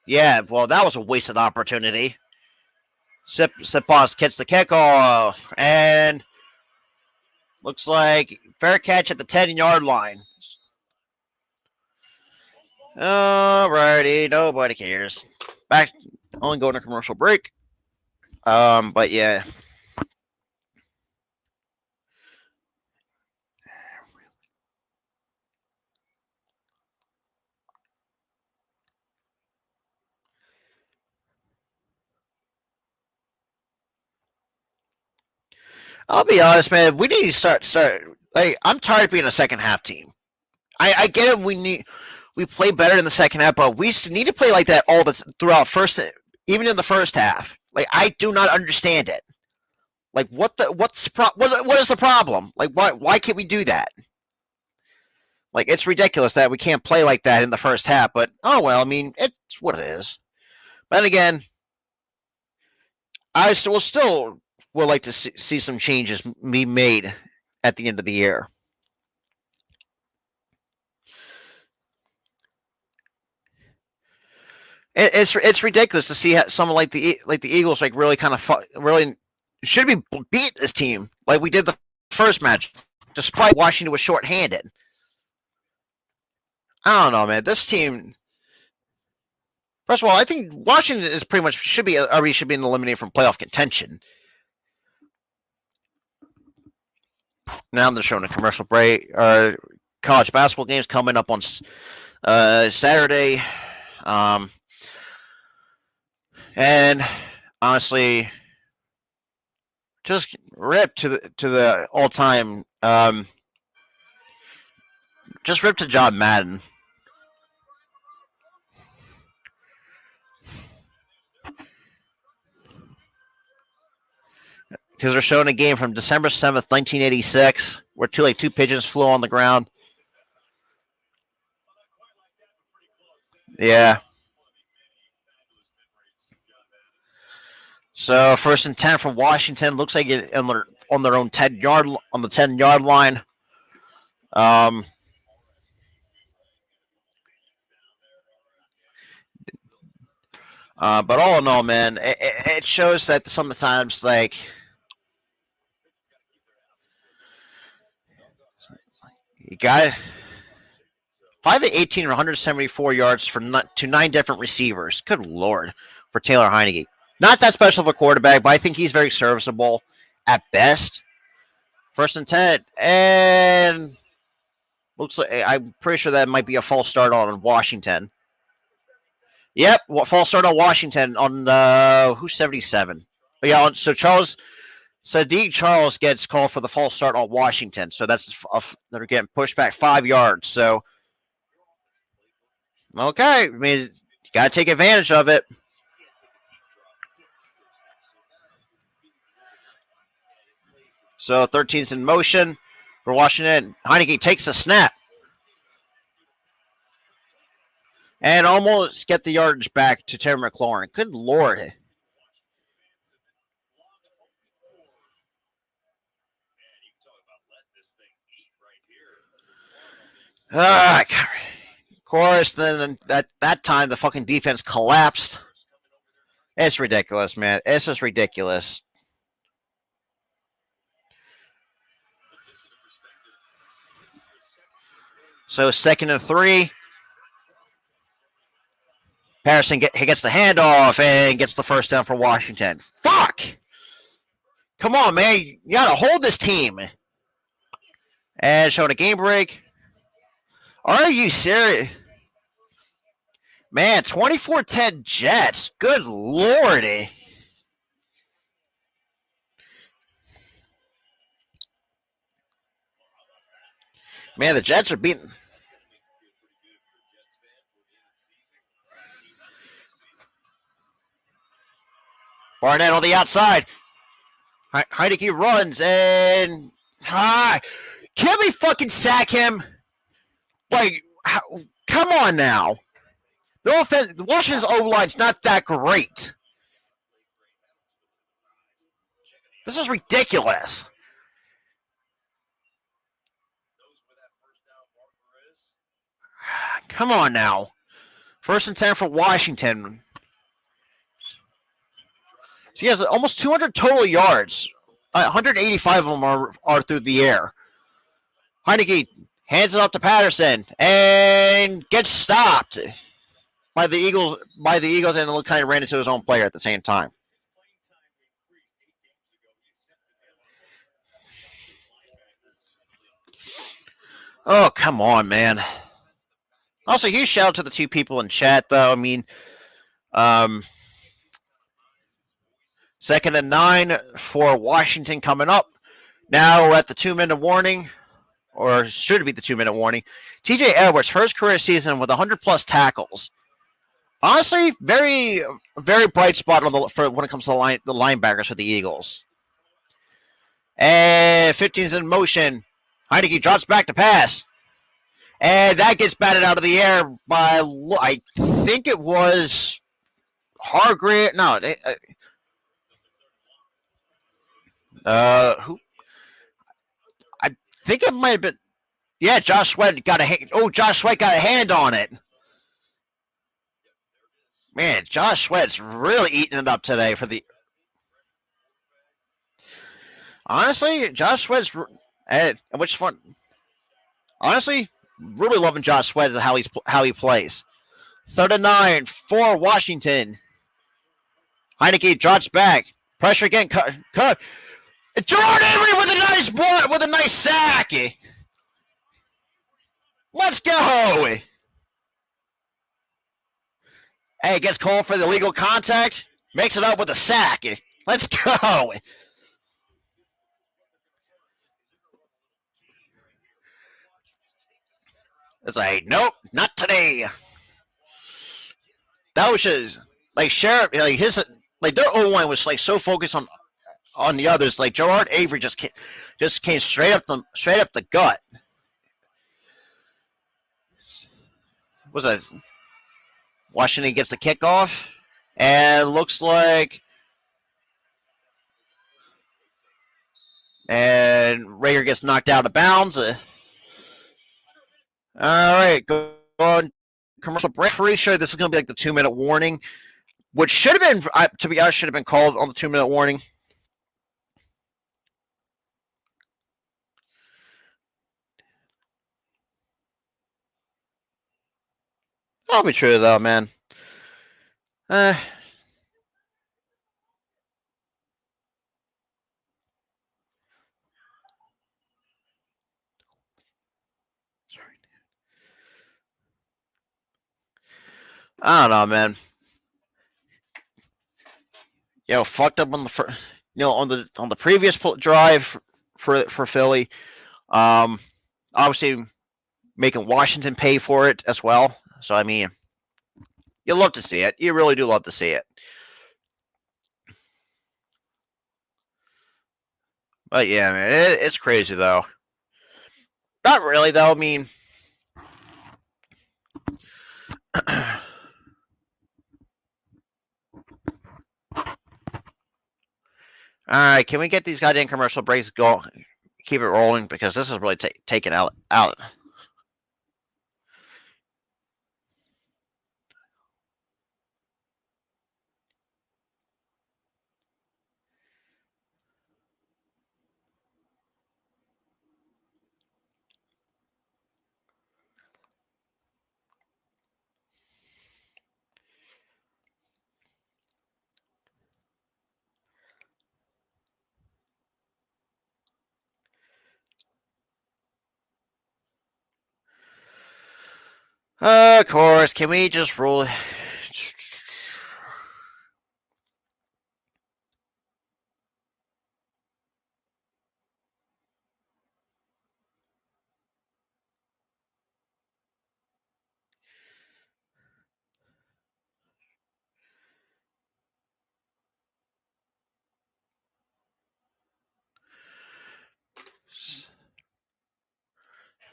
Yeah, well, that was a wasted opportunity. Siposs gets the kickoff, and looks like fair catch at the 10-yard line. Alrighty, nobody cares. Back, only going to commercial break. But yeah. I'll be honest, man. We need to start. Like, I'm tired of being a second half team. I get it. We play better in the second half, but we need to play like that all throughout even in the first half. Like, I do not understand it. Like, what is the problem? Like, why can't we do that? Like, it's ridiculous that we can't play like that in the first half. But oh well, I mean, it's what it is. But then again, I still would like to see some changes be made at the end of the year. It's ridiculous to see someone like the Eagles really kind of really should be beat this team like we did the first match, despite Washington was shorthanded. I don't know, man. This team. First of all, I think Washington is pretty much should be eliminated from playoff contention. Now they're showing a commercial break. College basketball games coming up on Saturday. And honestly, just rip to the all time. Just rip to John Madden. Because they're showing a game from December 7th, 1986, where two pigeons flew on the ground. Yeah. So 1st and 10 from Washington. Looks like it on their own 10-yard line. Um, but all in all, man, it shows that sometimes like you got 5 of 18 or 174 yards to 9 different receivers. Good lord for Taylor Heinicke. Not that special of a quarterback, but I think he's very serviceable at best. 1st and 10, and looks like I'm pretty sure that might be a false start on Washington. Yep, false start on Washington on who's 77. But yeah, so Sadiq Charles gets called for the false start on Washington. So they're getting pushed back 5 yards. So okay, I mean you gotta take advantage of it. So 13's in motion for Washington. Heinicke takes the snap. And almost get the yardage back to Terry McLaurin. Good lord. Of course, then that time the fucking defense collapsed. It's ridiculous, man. It's just ridiculous. So 2nd and 3. Patterson gets the handoff and gets the first down for Washington. Fuck! Come on, man. You gotta hold this team. And showing a game break. Are you serious? Man, 24-10 Jets. Good lordy. Man, the Jets are beating. Barnett on the outside. Heinicke runs and can't we fucking sack him? Like, come on now. No offense, Washington's O-line's not that great. This is ridiculous. Come on now. 1st and 10 for Washington. So he has almost 200 total yards. 185 of them are through the air. Heinicke hands it off to Patterson and gets stopped by the Eagles. And kind of ran into his own player at the same time. Oh, come on, man. Also, huge shout out to the 2 people in chat, though. I mean, 2nd and 9 for Washington coming up. Now we're at the 2-minute warning, or should be the 2-minute warning. TJ Edwards, first career season with 100-plus tackles. Honestly, very, very bright spot for when it comes to the linebackers for the Eagles. And 15's in motion. Heinicke drops back to pass. And that gets batted out of the air by, I think it was Hargrave. No, who? I think it might have been. Yeah, Josh Sweat got a hand. Oh, Josh Sweat got a hand on it. Man, Josh Sweat's really eating it up today for the. Honestly, Josh Sweat's which fun. Honestly, really loving Josh Sweat and how he plays. 3rd and 9 for Washington. Heinicke drops back. Pressure again. Cut. Gerard Avery with a nice sack. Let's go. Hey, gets called for the illegal contact. Makes it up with a sack. Let's go. It's like, nope, not today. That was just like Sheriff, like their O line was like so focused on the others. Like Gerard Avery just came straight up the gut. What's that? Washington gets the kickoff, and looks like, and Rager gets knocked out of bounds. All right, go on commercial break. Pretty sure this is going to be like the 2-minute warning, which should have been, to be honest, should have been called on the 2-minute warning. That'll be true though, man. I don't know, man. Fucked up on the on the previous drive for Philly. Obviously making Washington pay for it as well. So I mean, you love to see it. You really do love to see it. But yeah, man, it's crazy though. Not really though. I mean, all right, can we get these goddamn commercial breaks go? Keep it rolling because this is really taking out. Of course, can we just roll?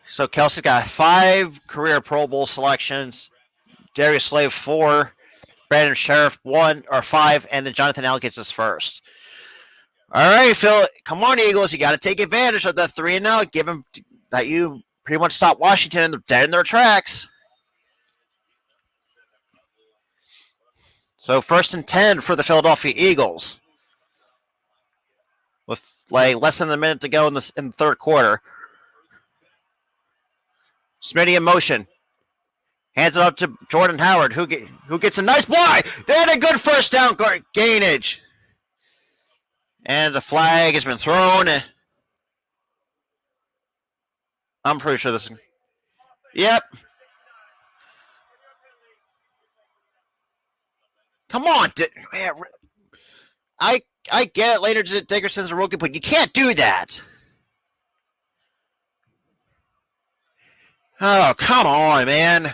So Kelsey's got 5 career Pro Bowl selections. Darius Slave 4. Brandon Sheriff 1 or 5, and then Jonathan Allen gets his first. All right, Phil. Come on, Eagles. You got to take advantage of that 3-0. Give them that you pretty much stop Washington dead in their tracks. So 1st and 10 for the Philadelphia Eagles, with like less than a minute to go in the third quarter. Smitty in motion. Hands it up to Jordan Howard, who gets a nice fly. They had a good first down gainage. And the flag has been thrown. I'm pretty sure this is... Yep. Come on. I get it later Dickerson's a rookie, but you can't do that. Oh, come on, man.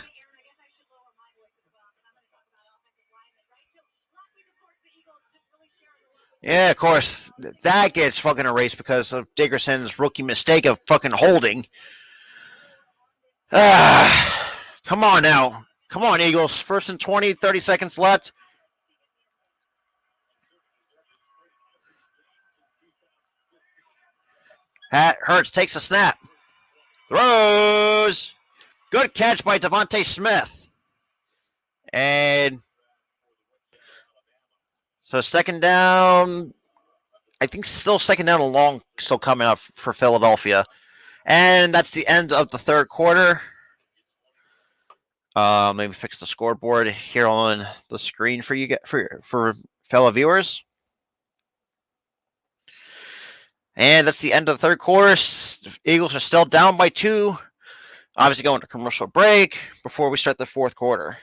Yeah, of course. That gets fucking erased because of Dickerson's rookie mistake of fucking holding. Come on now. Come on, Eagles. 1st and 20, 30 seconds left. Hurts takes a snap. Throws. Good catch by Devontae Smith. And so 2nd down. I think still 2nd down and long still coming up for Philadelphia. And that's the end of the third quarter. Maybe fix the scoreboard here on the screen for you for fellow viewers. And that's the end of the third quarter. Eagles are still down by 2. Obviously going to commercial break before we start the fourth quarter.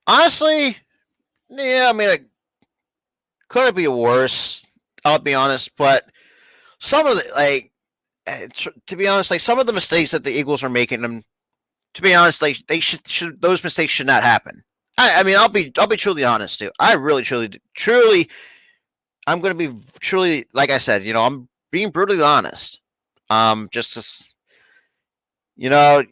Honestly, yeah, I mean, could it be worse? I'll be honest, but some of the to be honest, like some of the mistakes that the Eagles are making, them, to be honest, like they should those mistakes should not happen. I mean, I'll be truly honest too. I really, truly, I'm going to be truly, like I said, I'm being brutally honest. Just to, you know,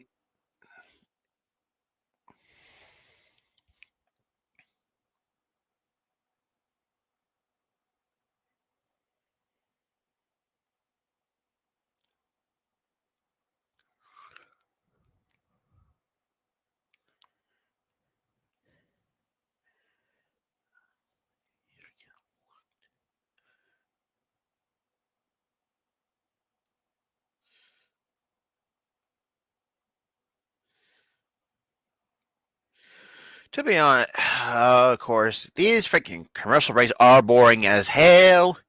To be honest, of course, these freaking commercial breaks are boring as hell.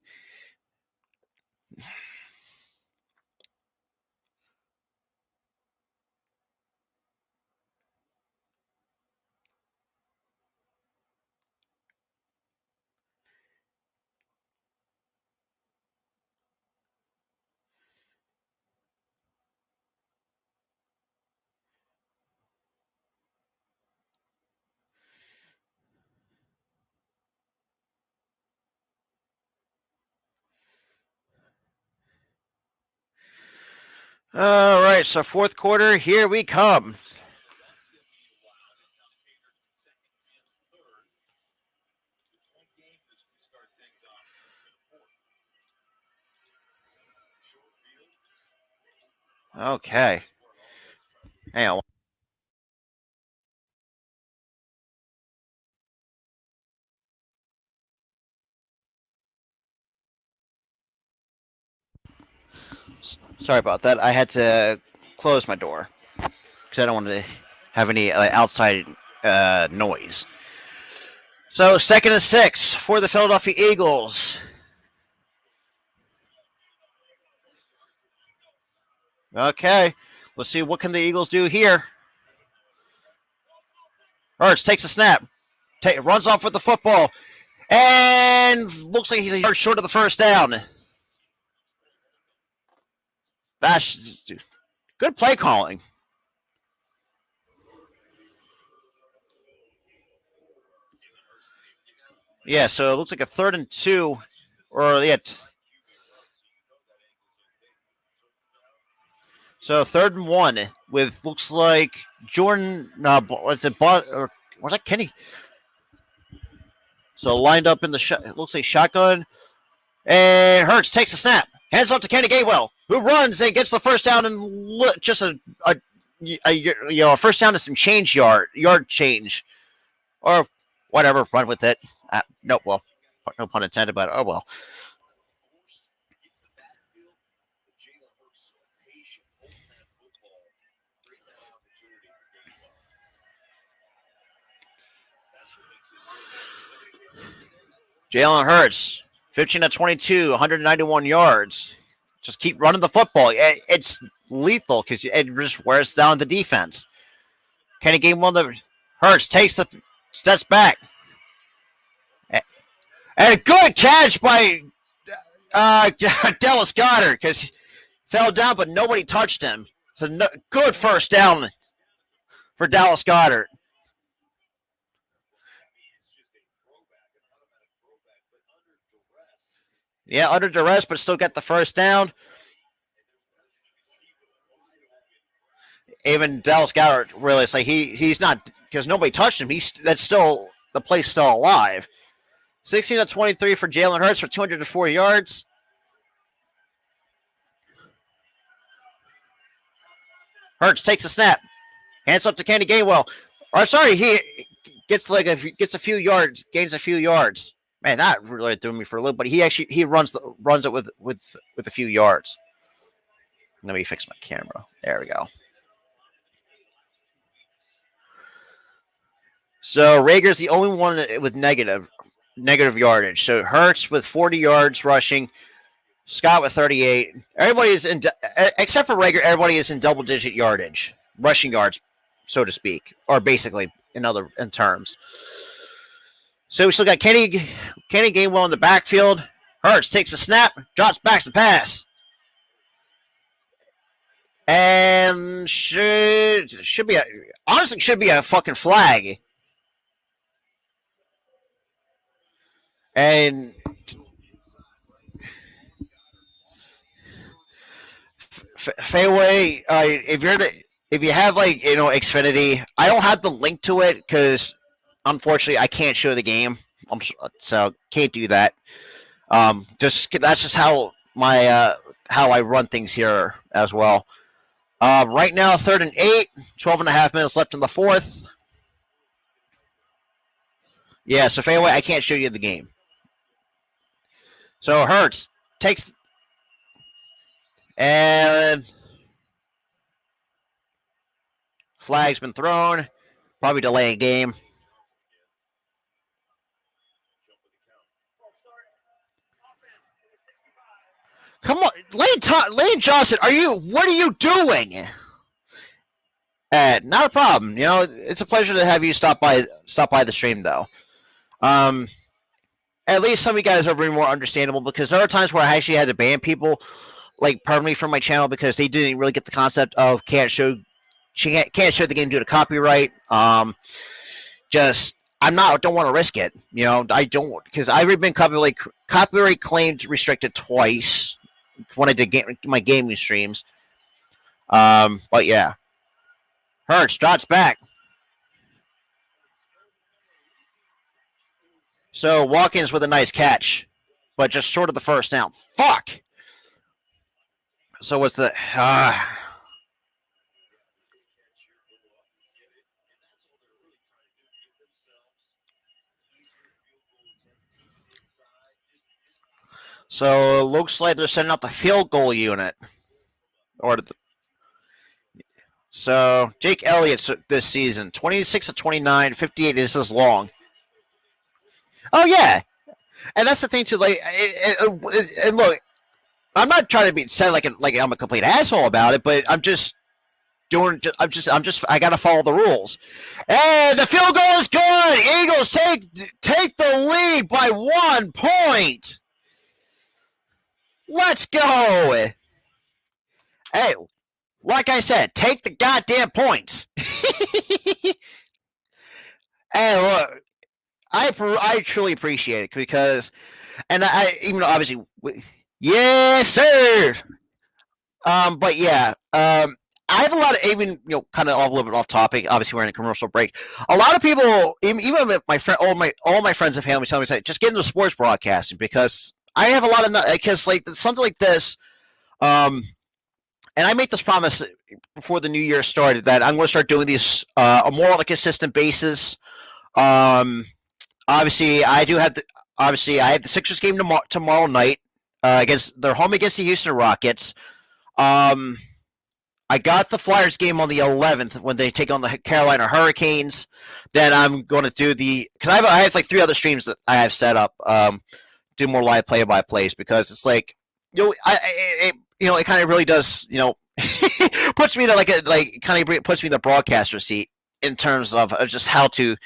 All right, so fourth quarter, here we come. Okay. Hang on. Sorry about that. I had to close my door because I don't want to have any outside noise. So, second and 6 for the Philadelphia Eagles. Okay, let's see what can the Eagles do here. Hurts takes a snap, runs off with the football, and looks like he's a yard short of the first down. That's good play calling. Yeah, so it looks like a 3rd and 2, or yeah. So 3rd and 1 with looks like Jordan. Was it or was that Kenny? So lined up in the it looks like shotgun, and Hurts takes a snap, hands off to Kenny Gainwell, who runs and gets the first down and just a first down and some yard change, or whatever. Run with it. No, well, no pun intended, but oh well. Jalen Hurts, 15 to 22, 191 yards. Just keep running the football. It's lethal because it just wears down the defense. Kenny Gainwell, the Hurts takes the steps back. And a good catch by Dallas Goedert because he fell down, but nobody touched him. It's a good first down for Dallas Goedert. Yeah, under duress, but still get the first down. Even Dallas Goedert really, it's like he's not because nobody touched him. That's still the play's still alive. 16 to 23 for Jalen Hurts for 204 yards. Hurts takes a snap, hands up to Kenny Gainwell. Or sorry, he gets a few yards, gains a few yards. Man, that really threw me for a little, but he runs it with a few yards. Let me fix my camera. There we go. So Rager's the only one with negative yardage. So Hurts with 40 yards rushing, Scott with 38. Everybody is in, except for Rager. Everybody is in double-digit yardage, rushing yards, so to speak, or basically in terms. So we still got Kenny Gainwell in the backfield. Hurts takes a snap, drops back to pass, and should be a fucking flag. And Fairway, if you have Xfinity, I don't have the link to it because unfortunately I can't show the game, so can't do that. That's just how how I run things here as well. Right now, 3rd and 8, 12 and a half minutes left in the fourth. Yeah, so Fairway, I can't show you the game. So Hurts takes and flag's been thrown, probably delaying game. Come on, Lane Johnson, what are you doing? Not a problem. You know, it's a pleasure to have you stop by the stream though. Um, at least some of you guys are being more understandable because there are times where I actually had to ban people like permanently from my channel because they didn't really get the concept of can't show the game due to copyright. Just don't want to risk it. You know, I don't because I've already been copyright claimed restricted twice when I did my gaming streams. But yeah, Hurts drops back. So Watkins with a nice catch, but just short of the first down. Fuck. So what's the? So it looks like they're sending out the field goal unit, so Jake Elliott this season, 26 of 29, 58 is long. Oh yeah, and that's the thing too. Like, and look, I'm not trying to be said like I'm a complete asshole about it, but I'm just doing. I gotta follow the rules. And the field goal is good. Eagles take the lead by 1 point. Let's go. Hey, like I said, take the goddamn points. Hey, look, I truly appreciate it because, and I even though obviously, yes, sir. But yeah, I have a lot of kind of a little bit off topic. Obviously, we're in a commercial break. A lot of people, even my friend, all my friends and family, tell me say just get into sports broadcasting because I have a lot of because like something like this. And I make this promise before the new year started that I'm going to start doing these more on a consistent basis. Obviously, I have the Sixers game tomorrow night they're home against the Houston Rockets. I got the Flyers game on the 11th when they take on the Carolina Hurricanes. Then I'm going to do because I have like 3 other streams that I have set up. Do more live play-by-plays because it's like it kind of really does puts me in puts me in the broadcaster seat in terms of just how to.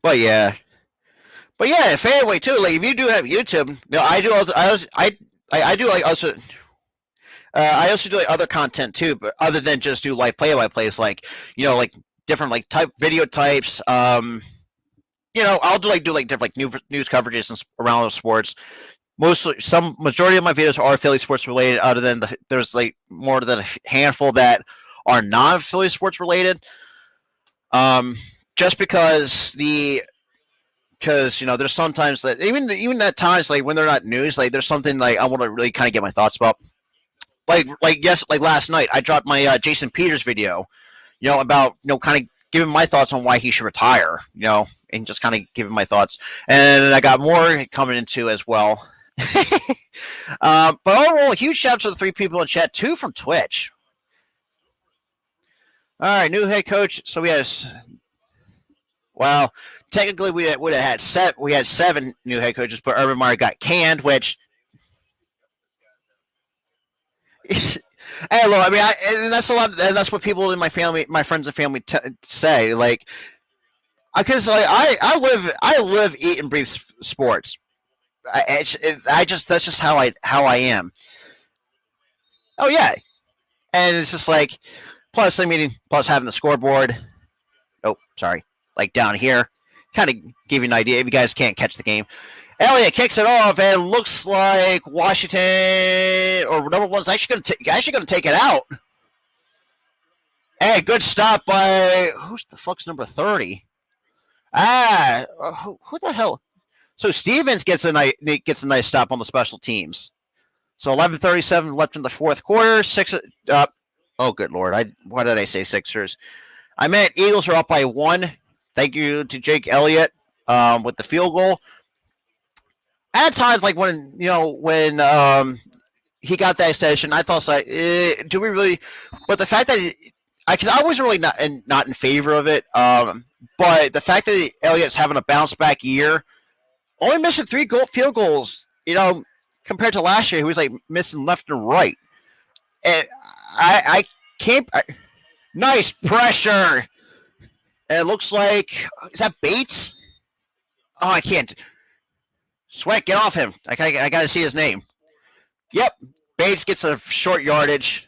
But yeah, fairway too. Like if you do have YouTube, I do. I do like also. I also do like other content too, but other than just do live play-by-plays, like like different like type video types. I'll do different news coverages around the sports. Majority of my videos are Philly sports related. Other than there's like more than a handful that are non-Philly sports related. Just because there's sometimes that even at times like when they're not news, like there's something like I want to really kind of get my thoughts about. Like last night I dropped my Jason Peters video, about kind of giving my thoughts on why he should retire, and just kind of giving my thoughts. And I got more coming into as well. But overall, a huge shout out to the 3 people in chat, 2 from Twitch. All right, new head coach. So technically we would have had 7. We had 7 new head coaches, but Urban Meyer got canned, which. Hey, look, I mean, and that's a lot. And that's what people in my family, my friends and family, say. Like, because I live, eat, and breathe sports. That's just how I am. Oh yeah, and it's just like plus having the scoreboard. Oh, sorry, like down here, kind of give you an idea if you guys can't catch the game. Elliott kicks it off, and looks like Washington or number 1's actually going to take it out. Hey, good stop by who's the fuck's number 30? Who the hell? So Stevens gets a nice stop on the special teams. So 11:37 left in the 4th quarter. Oh, good lord! Why did I say Sixers? I meant Eagles are up by 1. Thank you to Jake Elliott with the field goal. At times, like when he got that extension, I thought like, do we really? But the fact that because I was really not in favor of it, but the fact that Elliott's having a bounce back year, only missing field goals, compared to last year, he was like missing left and right. And I can't. Nice pressure. And it looks like, is that Bates? Oh, I can't. Sweat, get off him. I got to see his name. Yep. Bates gets a short yardage.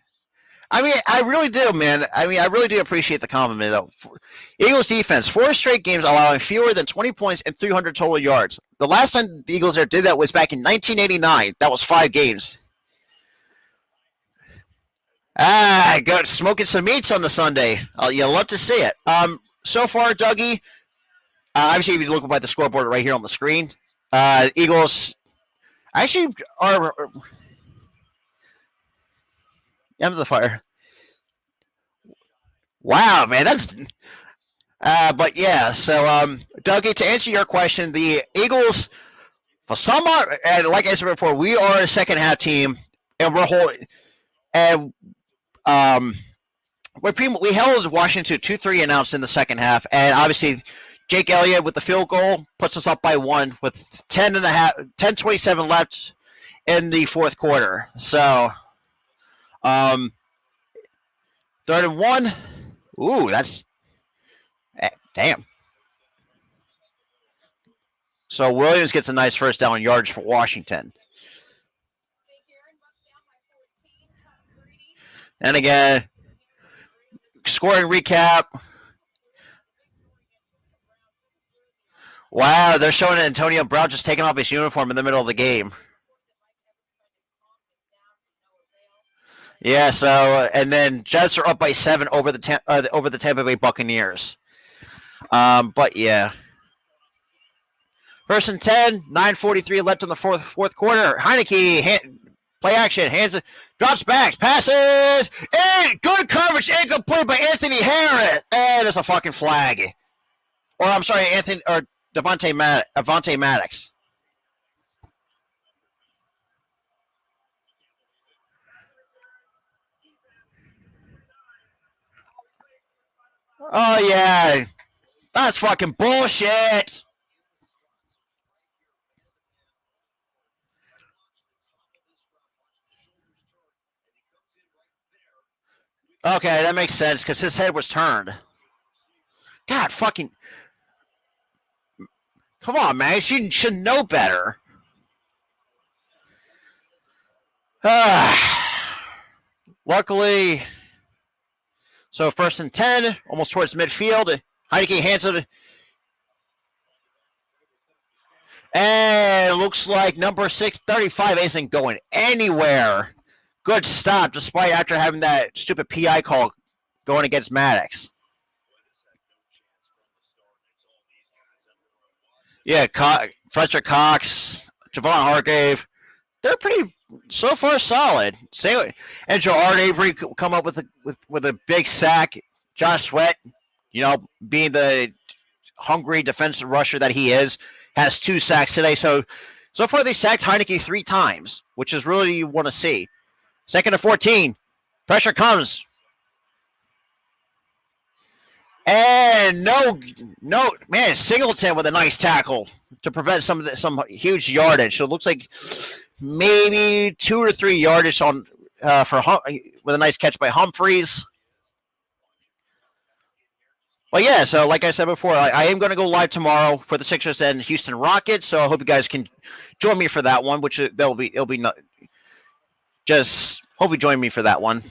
I mean, I really do, man. I mean, I really do appreciate the compliment, though. Eagles defense, 4 straight games allowing fewer than 20 points and 300 total yards. The last time the Eagles ever did that was back in 1989. That was 5 games. Good. Smoking some meats on the Sunday. You'll love to see it. So far, Dougie, obviously, if you look by the scoreboard right here on the screen, Eagles actually are under the fire. Wow, man, that's. But yeah, so Dougie, to answer your question, the Eagles, for some, and like I said before, we are a second half team, and we're holding, and we held Washington 2-3 announced in the second half, and obviously Jake Elliott with the field goal puts us up by 1 with 10:27 left in the fourth quarter. So, 3rd and 1. Ooh, that's damn. So Williams gets a nice first down yardage for Washington. And again, scoring recap. Wow, they're showing Antonio Brown just taking off his uniform in the middle of the game. Yeah, so and then Jets are up by 7 over the Tampa Bay Buccaneers. But yeah, 1st and 10, 9:43 left in the fourth quarter. Heinicke play action, hands it, drops back, passes, and good coverage, incomplete by Anthony Harris, and there's a fucking flag. Or I'm sorry, Avonte Maddox. Oh yeah, that's fucking bullshit. Okay, that makes sense because his head was turned. God, fucking. Come on, man. You should know better. Luckily, so 1st and 10, almost towards midfield. Heinicke hands it. And it looks like number 635 isn't going anywhere. Good stop, despite after having that stupid PI call going against Maddox. Yeah, Fletcher Cox, Javon Hargrave, they're pretty so far solid. And Gerard Avery come up with a big sack. Josh Sweat, being the hungry defensive rusher that he is, has 2 sacks today. So far they sacked Heinicke 3 times, which is really you want to see. 2nd and 14, pressure comes. And no, man, Singleton with a nice tackle to prevent some huge yardage. So it looks like maybe 2 or 3 yardage on with a nice catch by Humphreys. Well, yeah. So like I said before, I am going to go live tomorrow for the Sixers and Houston Rockets. So I hope you guys can join me for that one, which it'll be not, just hope you join me for that one.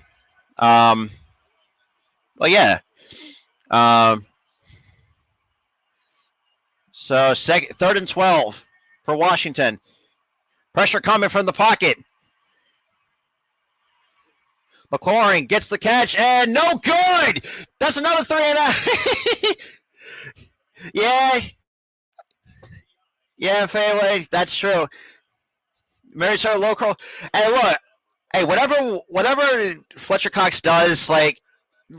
Well, yeah. So 3rd and 12 for Washington. Pressure coming from the pocket. McLaurin gets the catch and no good. That's another 3 and out. Yeah, fairway. That's true. Mary Charles Local. And look, hey, whatever Fletcher Cox does, like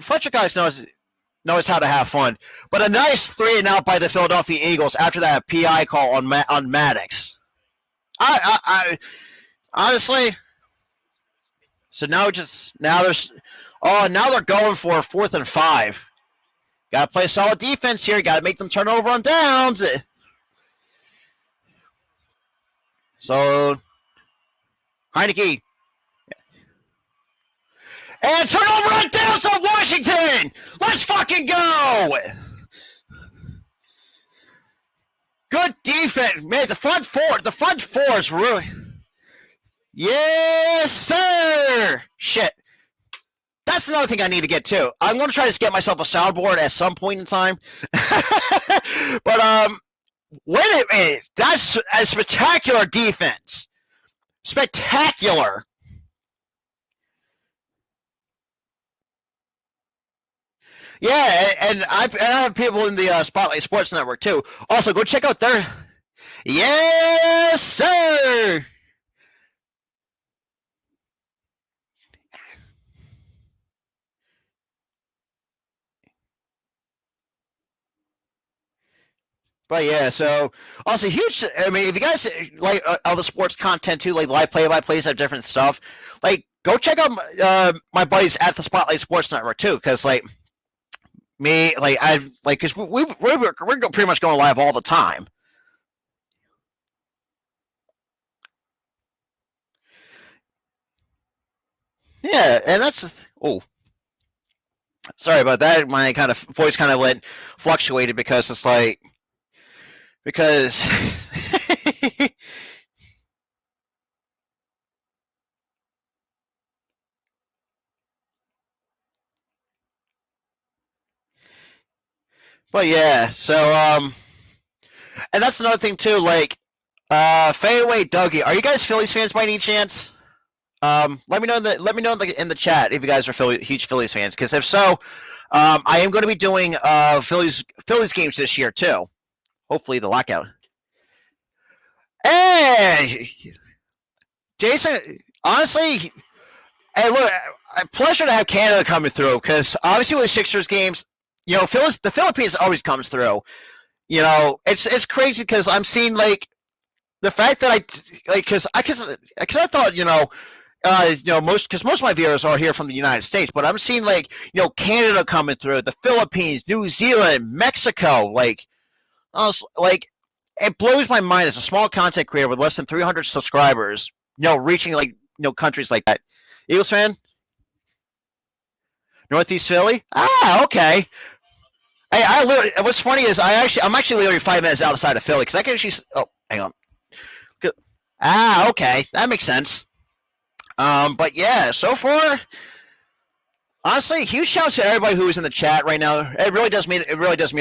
Fletcher Cox knows how to have fun. But a nice 3 and out by the Philadelphia Eagles after that PI call on Maddox. I honestly. So now they're going for 4th and 5. Got to play solid defense here. Got to make them turn over on downs. So Heineke. And turnover on Dallas on Washington. Let's fucking go. Good defense. Man, the front four is really. Yes, sir. Shit. That's another thing I need to get to. I'm going to try to get myself a soundboard at some point in time. But wait a minute. That's a spectacular defense. Spectacular. Yeah, and I have people in the Spotlight Sports Network too. Also, go check out their. Yes, sir. But yeah, so also huge. I mean, if you guys like other sports content too, like live play-by-plays of different stuff, like go check out my buddies at the Spotlight Sports Network too, because like me, like I like because we're pretty much going live all the time. Yeah, and that's sorry about that. My kind of voice kind of went fluctuated because it's like because but yeah, so and that's another thing too, like Fadeaway Dougie, are you guys Phillies fans by any chance? Let me know in the chat if you guys are huge Phillies fans, because if so, I am going to be doing Phillies games this year too. Hopefully the lockout. Hey, Jason, honestly, hey, look, a pleasure to have Canada coming through, because obviously with Sixers games, you know, the Philippines always comes through. You know, it's crazy because I'm seeing like the fact that because I thought most of my viewers are here from the United States, but I'm seeing like Canada coming through, the Philippines, New Zealand, Mexico, like it blows my mind as a small content creator with less than 300 subscribers, reaching like countries like that. Eagles fan, Northeast Philly. Ah, okay. Hey, what's funny is I'm actually literally 5 minutes outside of Philly because I can actually. Oh, hang on. Good. Ah, okay, that makes sense. But yeah, so far, honestly, huge shout out to everybody who is in the chat right now. It really does mean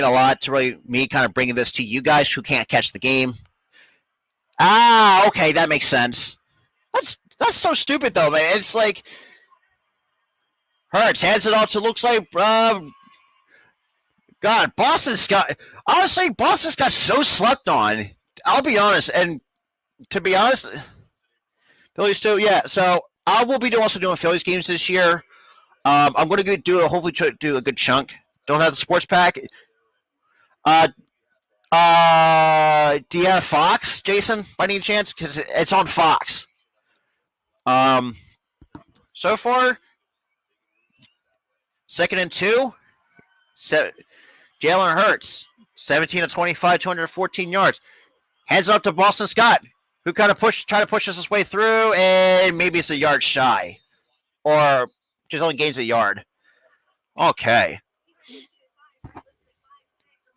a lot to really me kind of bringing this to you guys who can't catch the game. Ah, okay, that makes sense. That's so stupid though, man. It's like Hurts hands it off to looks like God, Boston's got so slept on. I'll be honest, and to be honest, Phillies too. Yeah, so I will be also doing Phillies games this year. I'm going to hopefully do a good chunk. Don't have the sports pack. Do you have Fox, Jason, by any chance? Because it's on Fox. So far, 2nd and 2. Jalen Hurts, 17 of 25, 214 yards. Hands up to Boston Scott, who kind of try to push his way through, and maybe it's a yard shy, or just only gains a yard. Okay.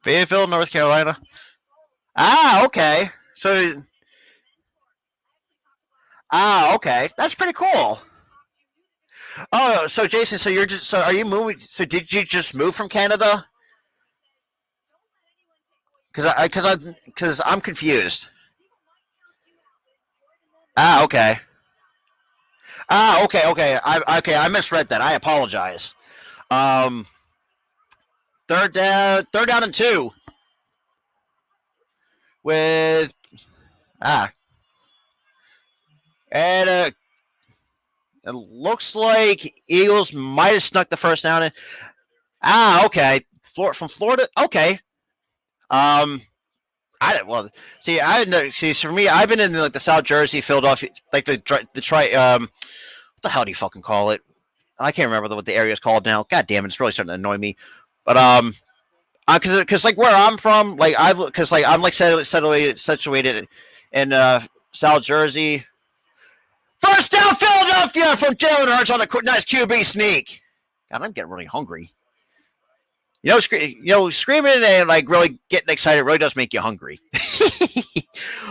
Fayetteville, North Carolina. Ah, okay. Okay. That's pretty cool. Oh, so Jason, are you moving? So did you just move from Canada? Because I'm confused. Ah, okay. Okay. I misread that. I apologize. Um, third down and 2 with and it looks like Eagles might have snuck the first down in. Okay. From Florida. Okay. I didn't. Well, see, I didn't know. See, for me, I've been in like the South Jersey, Philadelphia, like the Detroit. What the hell do you fucking call it? I can't remember what the area is called now. God damn it, it's really starting to annoy me. But because like where I'm from, like I'm like situated in South Jersey. First down, Philadelphia from Jalen Hurts on a nice QB sneak. God, I'm getting really hungry. Screaming and like really getting excited really does make you hungry.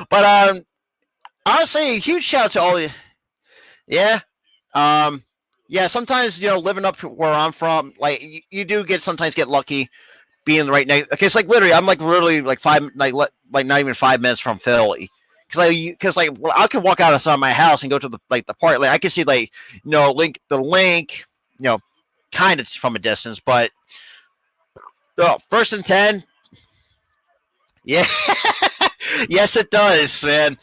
But honestly, a huge shout out to all. Yeah, yeah. Sometimes living up where I'm from, like you do sometimes get lucky being in the right neighborhood. Okay, it's like literally, I'm like literally like not even 5 minutes from Philly. Because I can walk outside my house and go to the park. Like I can see the link, kind of from a distance, but first and 10. Yeah, yes it does, man.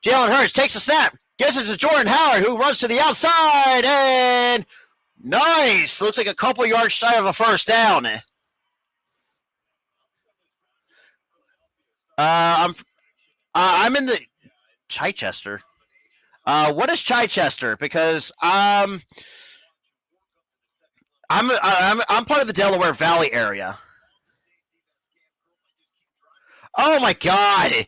Jalen Hurts takes a snap, gives it to Jordan Howard, who runs to the outside, and nice. Looks like a couple yards shy of a first down. I'm in the Chichester. What is Chichester? Because I'm part of the Delaware Valley area. Oh my God!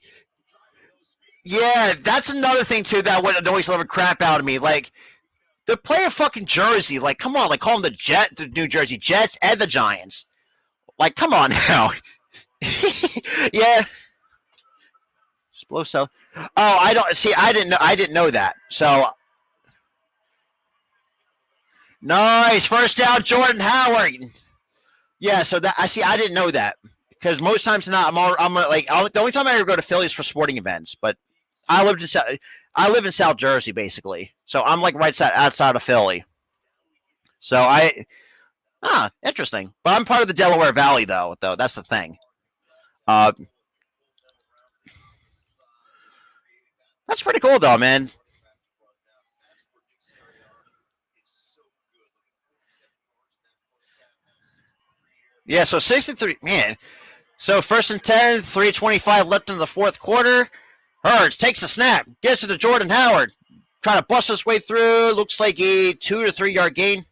Yeah, that's another thing too that would always love a crap out of me. Like they're playing fucking Jersey. Like come on, like call them the New Jersey Jets and the Giants. Like come on now. Yeah. Blow so. Oh, I don't see. I didn't know that. So nice first down, Jordan Howard. Yeah. So that I see. I didn't know that because most times not. The only time I ever go to Philly is for sporting events. But I live in South Jersey basically. So I'm like right outside of Philly. So interesting. But I'm part of the Delaware Valley though. That's the thing. That's pretty cool though, man. Yeah, so 63, man. So first and 10, 3:25 left in the fourth quarter. Hurts takes a snap, gets it to Jordan Howard. Trying to bust his way through. Looks like a 2 to 3 yard gain.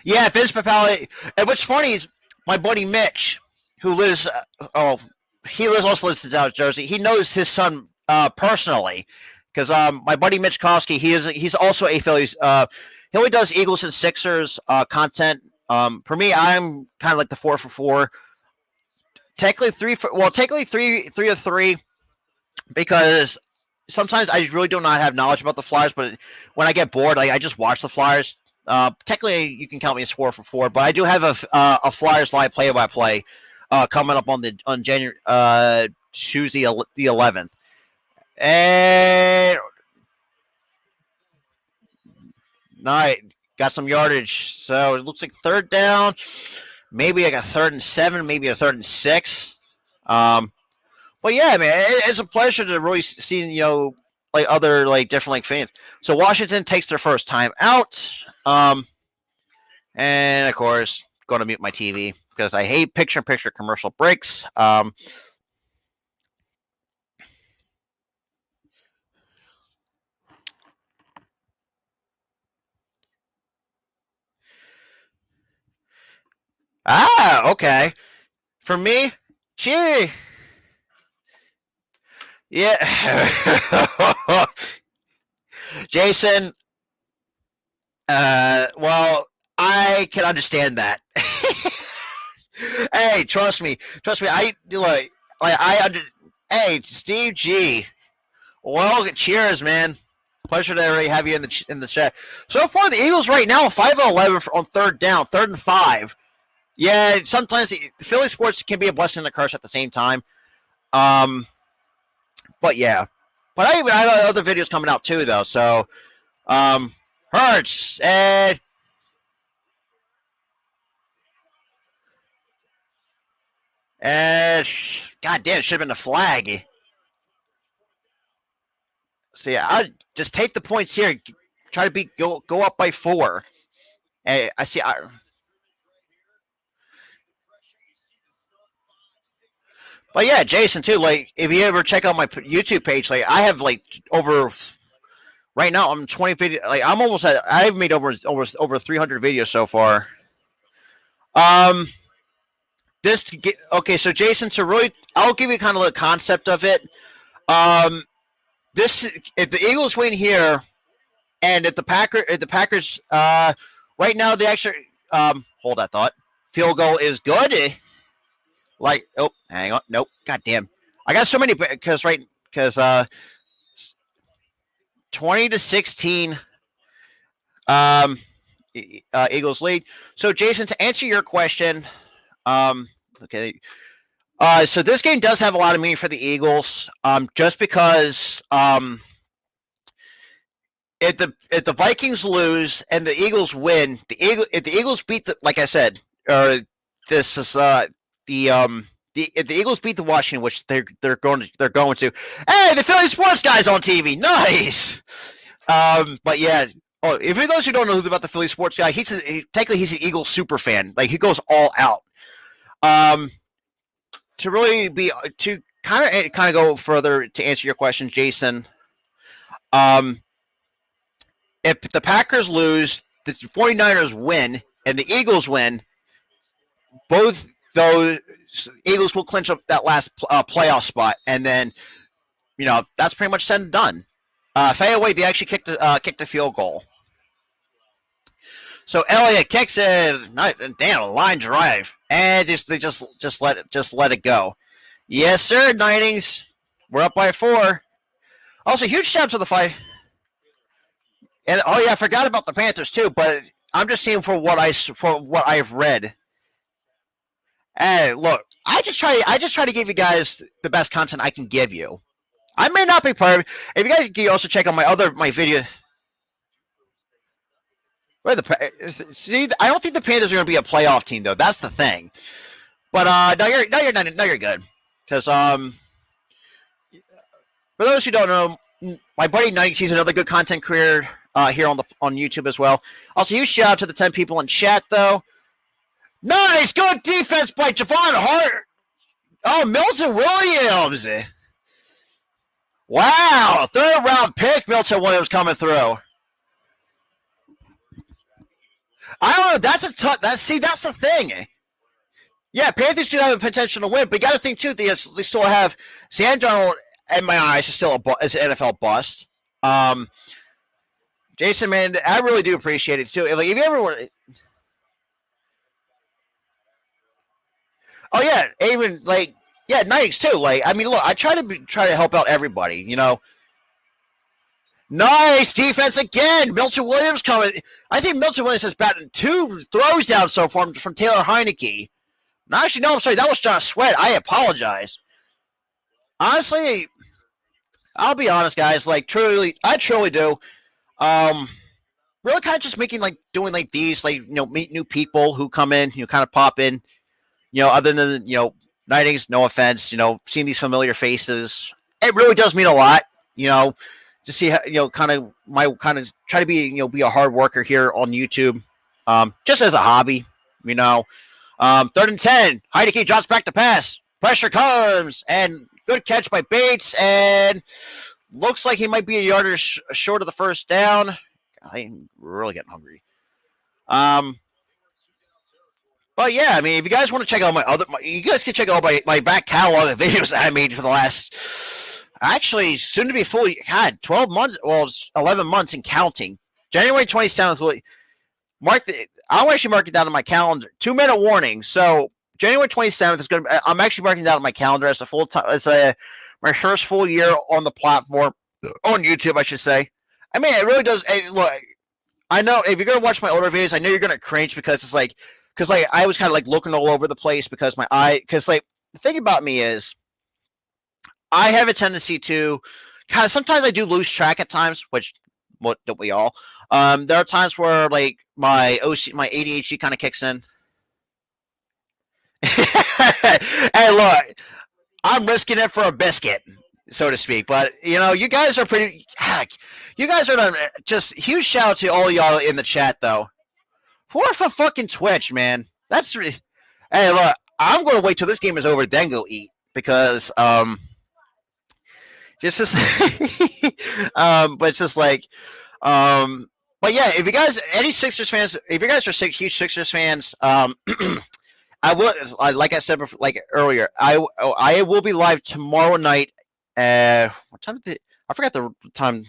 Yeah, Vince Papale. And what's funny is my buddy Mitch, who lives, also lives in South Jersey. He knows his son personally because my buddy Mitch Kosky, he's also a Phillies. He only does Eagles and Sixers content. For me, I'm kind of like the 4 for 4. Technically three of three because sometimes I really do not have knowledge about the Flyers, but when I get bored, I just watch the Flyers. Technically, you can count me as 4 for 4, but I do have a Flyers live play-by-play coming up on January Tuesday the 11th, and night got some yardage. So it looks like third down, maybe like a 3rd and 7, maybe a 3rd and 6. But yeah, man, it's a pleasure to really see other different fans. So Washington takes their first time out, and of course going to mute my TV because I hate picture-in-picture commercial breaks. Okay. For me, gee. Yeah. Jason, well, I can understand that. Hey, trust me. Hey, Steve G. Well, cheers, man. Pleasure to already have you in the chat. So far, the Eagles right now 5-11 on third down, 3rd and 5. Yeah, sometimes the Philly sports can be a blessing and a curse at the same time. But yeah, but I have other videos coming out too, though. So, Hurts and God damn, it should have been a flag. So yeah, I just take the points here. Try to go up by 4. Hey, I see. But yeah, Jason too. Like, if you ever check out my YouTube page, like I have over. Right now, I'm 20 video. Like I'm almost at. I've made over 300 videos so far. Okay. So Jason, to really I'll give you kind of the concept of it. Um, this if the Eagles win here, and if the Packers, right now they actually, hold that thought. Field goal is good. Like, oh, hang on, nope, goddamn, I got so many because 20-16, Eagles lead. So, Jason, to answer your question, okay. So this game does have a lot of meaning for the Eagles, just because if the Vikings lose and the Eagles win, if the Eagles beat like I said, this is if the Eagles beat the Washington, which they're going to, hey, the Philly sports guy's on TV, nice. But yeah. Oh, if for those who don't know about the Philly sports guy, technically he's an Eagles super fan. Like, he goes all out. To really be to kind of go further to answer your question, Jason. If the Packers lose, the 49ers win, and the Eagles win, both those Eagles will clinch up that last playoff spot, and then that's pretty much said and done. Fadeaway, they actually kicked a field goal. So Elliott kicks it. Damn, a line drive, and they just let it go. Yes, sir, Ninings. We're up by 4. Also, huge shout out to the fight. And oh yeah, I forgot about the Panthers too. But I'm just saying for what I've read. Hey, look, I just try to give you guys the best content I can give you. I may not be perfect. If you guys can also check out my video. See, I don't think the Panthers are going to be a playoff team though. That's the thing. But no, you're good. Because for those who don't know, my buddy Nikes, he's another good content creator here on YouTube as well. Also, huge shout out to the 10 people in chat though. Nice, good defense by Javon Hart. Oh, Milton Williams. Wow, 3rd round pick, Milton Williams coming through. I don't know. That's a tough. That's the thing. Yeah, Panthers do have a potential to win, but you got to think too. They still have Sam Darnold. In my eyes, is still an NFL bust. Jason, man, I really do appreciate it too. Like, if you ever want. Oh yeah, even like Nikes too. Like, I mean, look, I try to help out everybody. Nice defense again. Milton Williams coming. I think Milton Williams has batted 2 throws down so far from Taylor Heinicke. No, actually, no, I'm sorry. That was Josh Sweat. I apologize. Honestly, I'll be honest, guys. Like, I truly do. Really kind of just doing these, meet new people who come in, kind of pop in, other than, Nightings, no offense, seeing these familiar faces. It really does mean a lot, to see how, kind of try to be a hard worker here on YouTube, just as a hobby, 3rd and 10. Heinicke drops back to pass. Pressure comes, and good catch by Bates, and looks like he might be a yard short of the first down. I'm really getting hungry. But yeah, I mean, if you guys want to check out you guys can check out my back catalog of videos that I made for the last, actually, soon to be fully, 12 months, well, 11 months and counting. January 27th, I'll actually mark it down on my calendar. 2-minute warning. So January 27th is going to be, I'm actually marking that on my calendar as my first full year on the platform, on YouTube, I should say. I mean, it really does. Look, I know if you're going to watch my older videos, I know you're going to cringe because it's because I was kind of looking all over the place because the thing about me is I have a tendency to sometimes I do lose track at times, which what don't we all? There are times where my ADHD kind of kicks in. Hey, look, I'm risking it for a biscuit, so to speak. But you guys are pretty. Heck, you guys are just huge shout out to all y'all in the chat though. For fucking Twitch, man. That's hey, look, I'm going to wait till this game is over, then go eat because but it's just but yeah, if you guys any Sixers fans, if you guys are huge Sixers fans, I will, like I said before, like earlier, I will be live tomorrow night. What time did I forgot the time.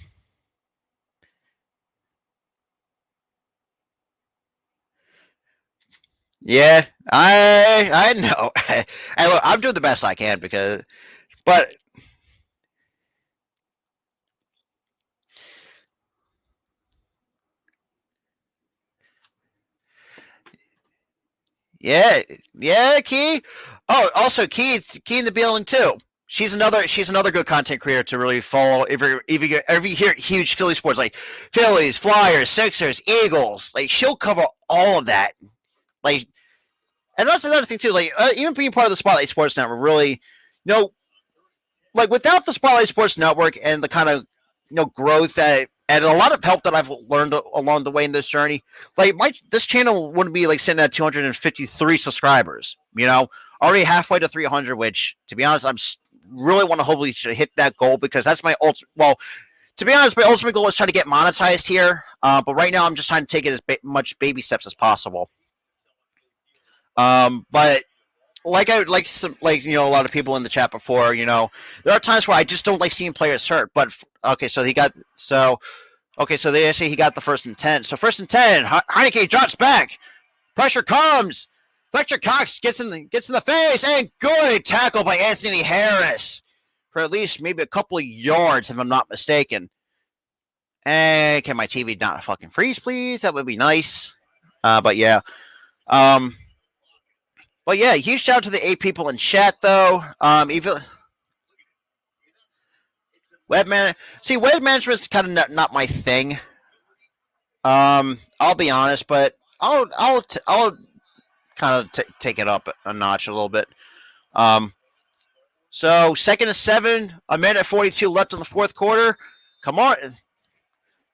Yeah, I know. I'm doing the best I can but yeah, yeah, Key. Oh, also Key in the building too. She's another good content creator to really follow. If you hear huge Philly sports like Phillies, Flyers, Sixers, Eagles, like she'll cover all of that. Like, and that's another thing too. Like, even being part of the Spotlight Sports Network, really, like without the Spotlight Sports Network and the kind of growth that and a lot of help that I've learned along the way in this journey, like this channel wouldn't be like sitting at 253 subscribers. Already halfway to 300. Which, to be honest, really want to hopefully hit that goal because that's my ultimate. Well, to be honest, my ultimate goal is trying to get monetized here. But right now, I'm just trying to take it as much baby steps as possible. But a lot of people in the chat before, there are times where I just don't like seeing players hurt. But okay, so they say he got the 1st and 10. So 1st and 10, Heinicke drops back, pressure comes, Fletcher Cox gets in the face, and good tackle by Anthony Harris for at least maybe a couple of yards, if I'm not mistaken. And can my TV not fucking freeze, please? That would be nice. But yeah. But yeah, huge shout out to the 8 people in chat though. Even web management is kind of not my thing. I'll be honest, but I'll kind of take it up a notch a little bit. So 2nd and 7, a minute 42 left in the 4th quarter. Come on.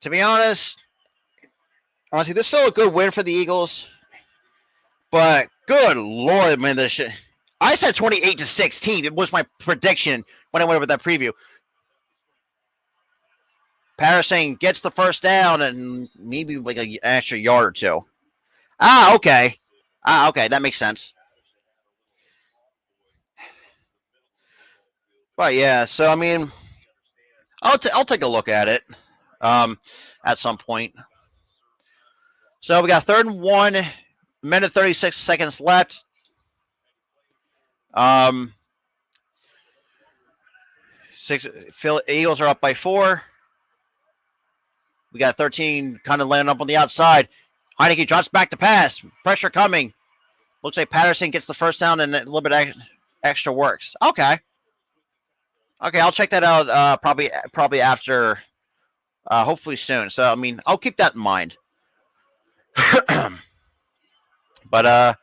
To be honest, honestly, this is still a good win for the Eagles. But good Lord, man, this shit. I said 28-16. It was my prediction when I went over that preview. Patterson gets the 1st down and maybe like an extra yard or two. Okay. Okay, that makes sense. But yeah, so I mean, I'll take a look at it at some point. So we got 3rd and 1, minute 36 seconds left. Eagles are up by 4. We got 13 kind of landing up on the outside. Heinicke drops back to pass. Pressure coming. Looks like Patterson gets the 1st down and a little bit extra works. Okay, I'll check that out probably after, hopefully soon. So, I mean, I'll keep that in mind. But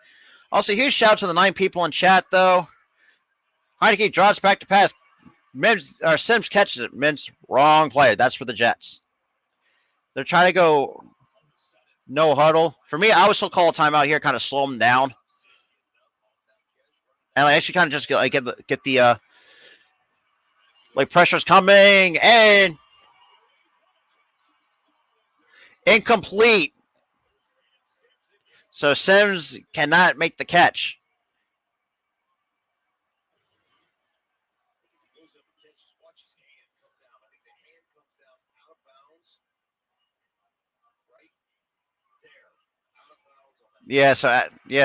also, huge shout out to the 9 people in chat, though. Heinicke drops back to pass. Sims catches it. Mims, wrong player. That's for the Jets. They're trying to go no huddle. For me, I would still call a timeout here, kind of slow them down. And I actually kind of just get the pressure's coming and incomplete. So Sims cannot make the catch.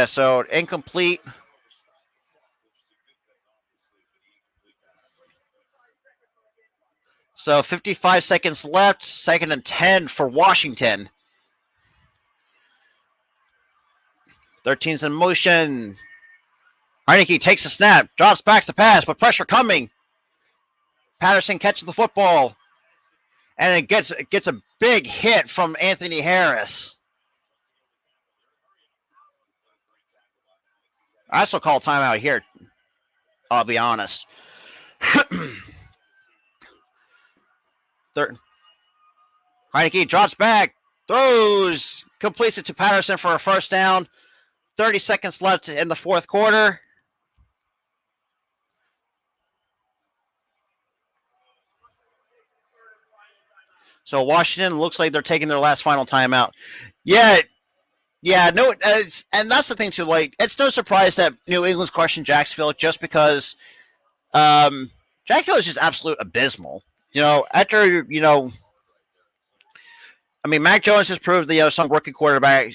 So incomplete. So 55 seconds left. 2nd and 10 for Washington. 13's in motion. Heinicke takes a snap, drops back to pass, but pressure coming. Patterson catches the football, and it gets a big hit from Anthony Harris. I still call timeout here. I'll be honest. Heinicke drops back, throws, completes it to Patterson for a 1st down. 30 seconds left in the 4th quarter. So Washington looks like they're taking their last final timeout. Yeah, Yeah, no, and that's the thing too. Like, it's no surprise that New England's crushing Jacksonville just because Jacksonville is just absolute abysmal. After I mean, Mac Jones has proved that some rookie quarterback,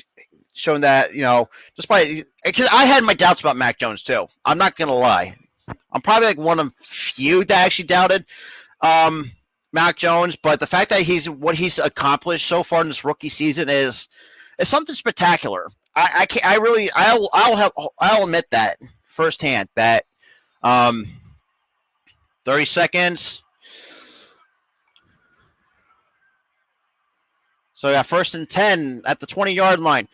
showing that despite because I had my doubts about Mac Jones too. I'm not gonna lie. I'm probably like one of few that actually doubted Mac Jones, but the fact that he's accomplished so far in this rookie season is something spectacular. I can't. I really. I'll admit that firsthand. That 30 seconds. So yeah, 1st and 10 at the 20-yard line.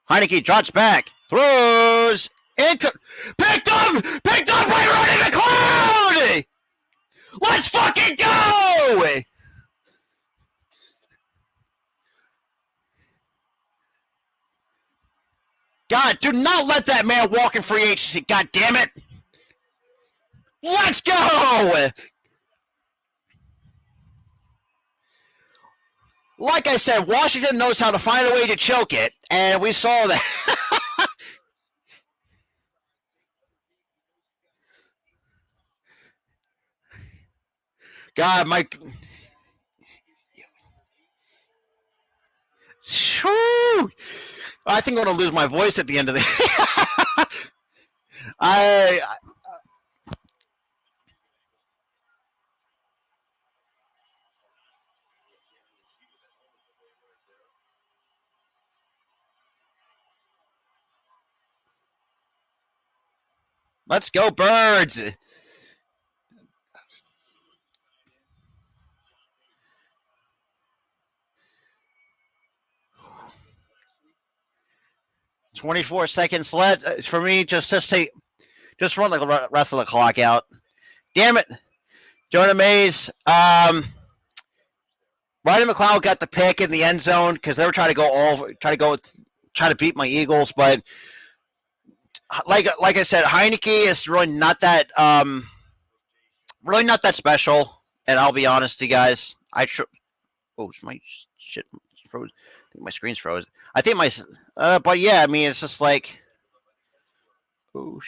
Heinicke drops back, throws, picked up by Rodney McLeod. Let's fucking go! God, do not let that man walk in free agency. God damn it! Let's go! Like I said, Washington knows how to find a way to choke it, and we saw that. God, Mike. I think I'm going to lose my voice at the end of the. I. Let's go, Birds! 24 seconds left for me. Just run the rest of the clock out. Damn it, Jonah Mays. Rodney McLeod got the pick in the end zone because they were trying to beat my Eagles, but like I said, Heinicke is really not that special. And I'll be honest to you guys, my shit froze. I think my screen's froze. I think but yeah, I mean, it's just like, hang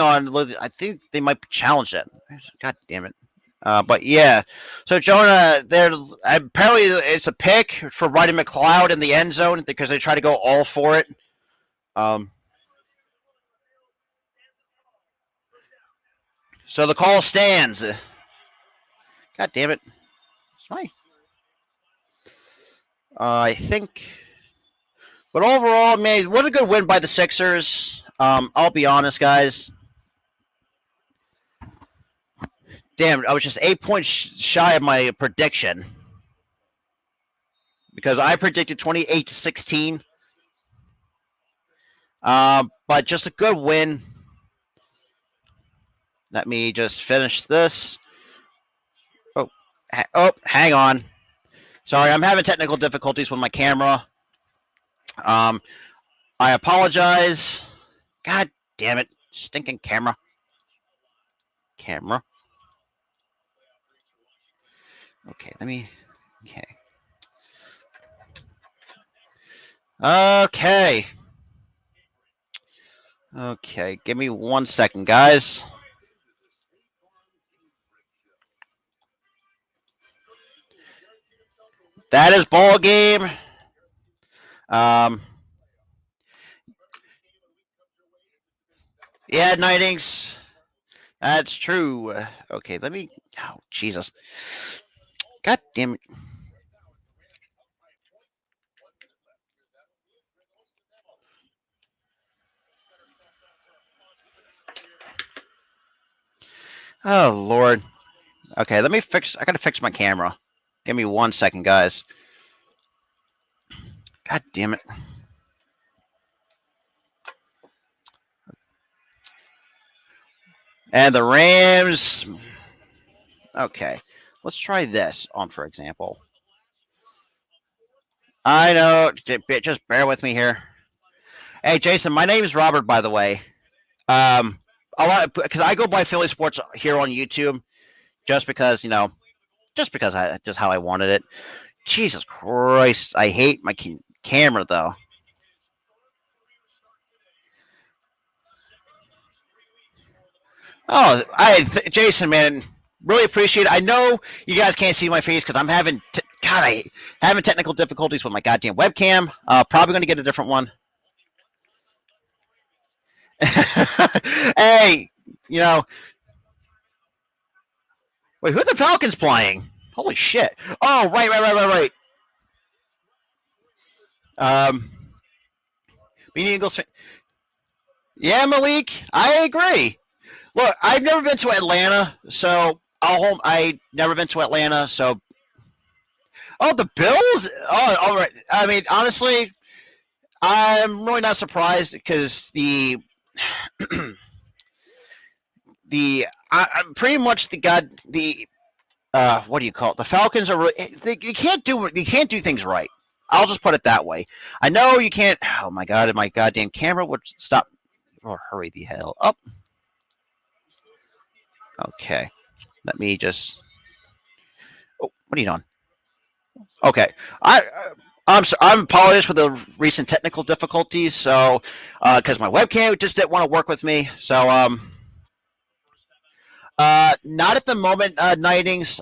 on. I think they might challenge it. God damn it. But yeah, so Jonah, there apparently it's a pick for Rodney McLeod in the end zone because they try to go all for it. So the call stands. God damn it. It's I think. But overall, man, what a good win by the Sixers. I'll be honest, guys. Damn, I was just 8 points shy of my prediction. Because I predicted 28-16. But just a good win. Let me just finish this. Hang on. Sorry, I'm having technical difficulties with my camera. I apologize. God damn it. Stinking camera. Okay, Okay, give me 1 second, guys. That is ball game. Yeah, Nightings. That's true. Okay, let me. Oh, Jesus. God damn it. Oh, Lord. Okay, let me fix. I gotta fix my camera. Give me 1 second, guys. God damn it. And the Rams. Okay, let's try this on, for example. I know. Just bear with me here. Hey, Jason, my name is Robert, by the way. A lot because I go by Philly Sports here on YouTube, just because just how I wanted it. Jesus Christ! I hate my camera though. Oh, Jason, man, really appreciate it. I know you guys can't see my face because I'm having I having technical difficulties with my goddamn webcam. Probably going to get a different one. Hey, you know, wait, who are the Falcons playing? Holy shit! Oh, right. Being Eagles. Yeah, Malik, I agree. Look, I've never been to Atlanta, so I never been to Atlanta, so. Oh, the Bills. Oh, all right. I mean, honestly, I'm really not surprised because pretty much the what do you call it? The Falcons are you can't do things right. I'll just put it that way. I know you can't. Oh my god, my goddamn camera would stop. Oh, hurry the hell up. Okay, let me just. Oh, what are you doing? Okay, I'm apologize for the recent technical difficulties. So, because my webcam just didn't want to work with me. So, not at the moment, Nightings.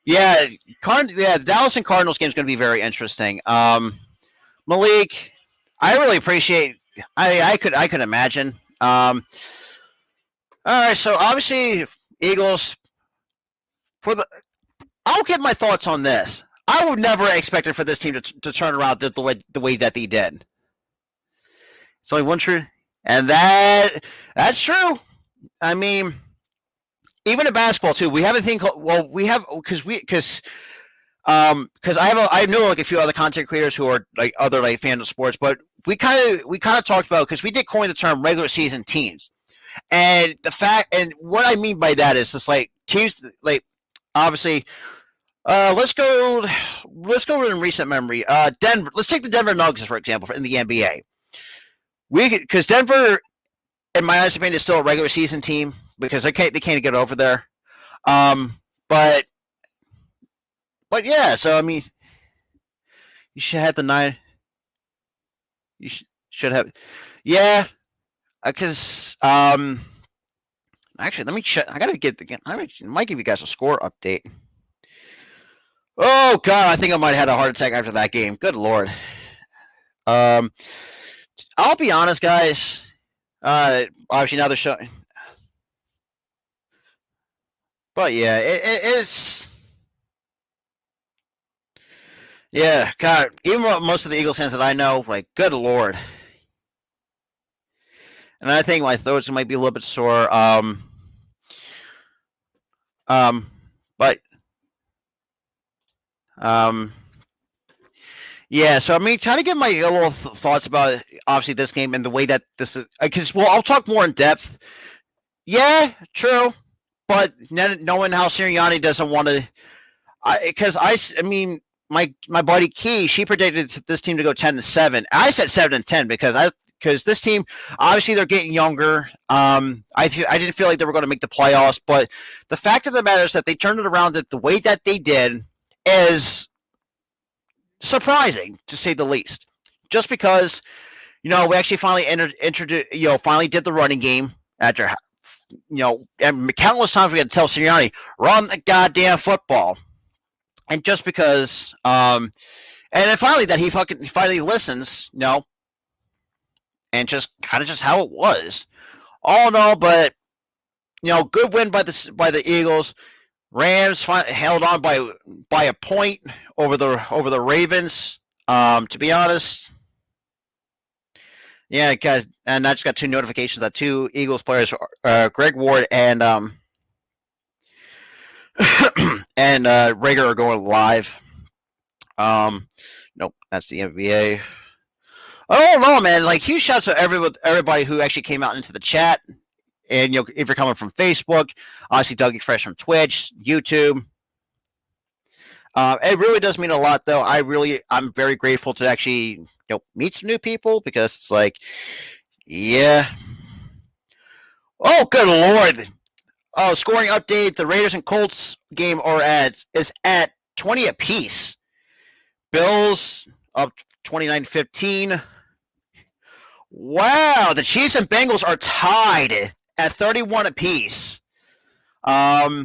Yeah, the Dallas and Cardinals game is going to be very interesting. Malik, I really appreciate. I could imagine. All right, so obviously Eagles for the. I'll give my thoughts on this. I would never expect it for this team to turn around the way that they did. It's only one true, and that's true. I mean, even in basketball too, we have a thing called. Well, we have because I know like a few other content creators who are like other like fans of sports, but we kind of talked about because we did coin the term regular season teams, and what I mean by that is just like teams like obviously. Let's go in recent memory. Denver. Let's take the Denver Nuggets for example in the NBA. Because Denver, in my opinion, is still a regular season team because they can't get over there. But yeah. So I mean, you should have the 9. You should have, yeah. Because actually, let me check. I gotta get the. I might give you guys a score update. Oh god, I think I might have had a heart attack after that game. Good lord. I'll be honest, guys. Obviously now they're showing, but yeah, it's yeah. God, even most of the Eagles fans that I know, like, good lord. And I think my throats might be a little bit sore. But yeah, so I mean, trying to get my little thoughts about obviously this game and the way that this is because I'll talk more in depth. Yeah, true, but knowing how Sirianni doesn't want to, because I mean my buddy Key, she predicted this team to go 10-7. I said 7-10 because this team obviously they're getting younger. I didn't feel like they were going to make the playoffs, but the fact of the matter is that they turned it around the way that they did is surprising to say the least. Just because we actually finally introduced, finally did the running game after, and countless times we had to tell Sirianni, run the goddamn football. And just because, and then finally that he finally listens, and just kind of just how it was. All in all, but good win by the Eagles. Rams held on by a point over the Ravens. To be honest, yeah, and I just got 2 notifications that 2 Eagles players, Greg Ward and and Rager are going live. Nope, that's the NBA. I don't know, man. Like, huge shout out to everybody who actually came out into the chat. And if you're coming from Facebook, obviously Dougie Fresh from Twitch, YouTube. It really does mean a lot, though. I'm very grateful to actually meet some new people because it's like, yeah. Oh, good lord! Oh, scoring update: the Raiders and Colts game is at 20 apiece. Bills up 29-15. Wow, the Chiefs and Bengals are tied at 31 apiece. Honestly,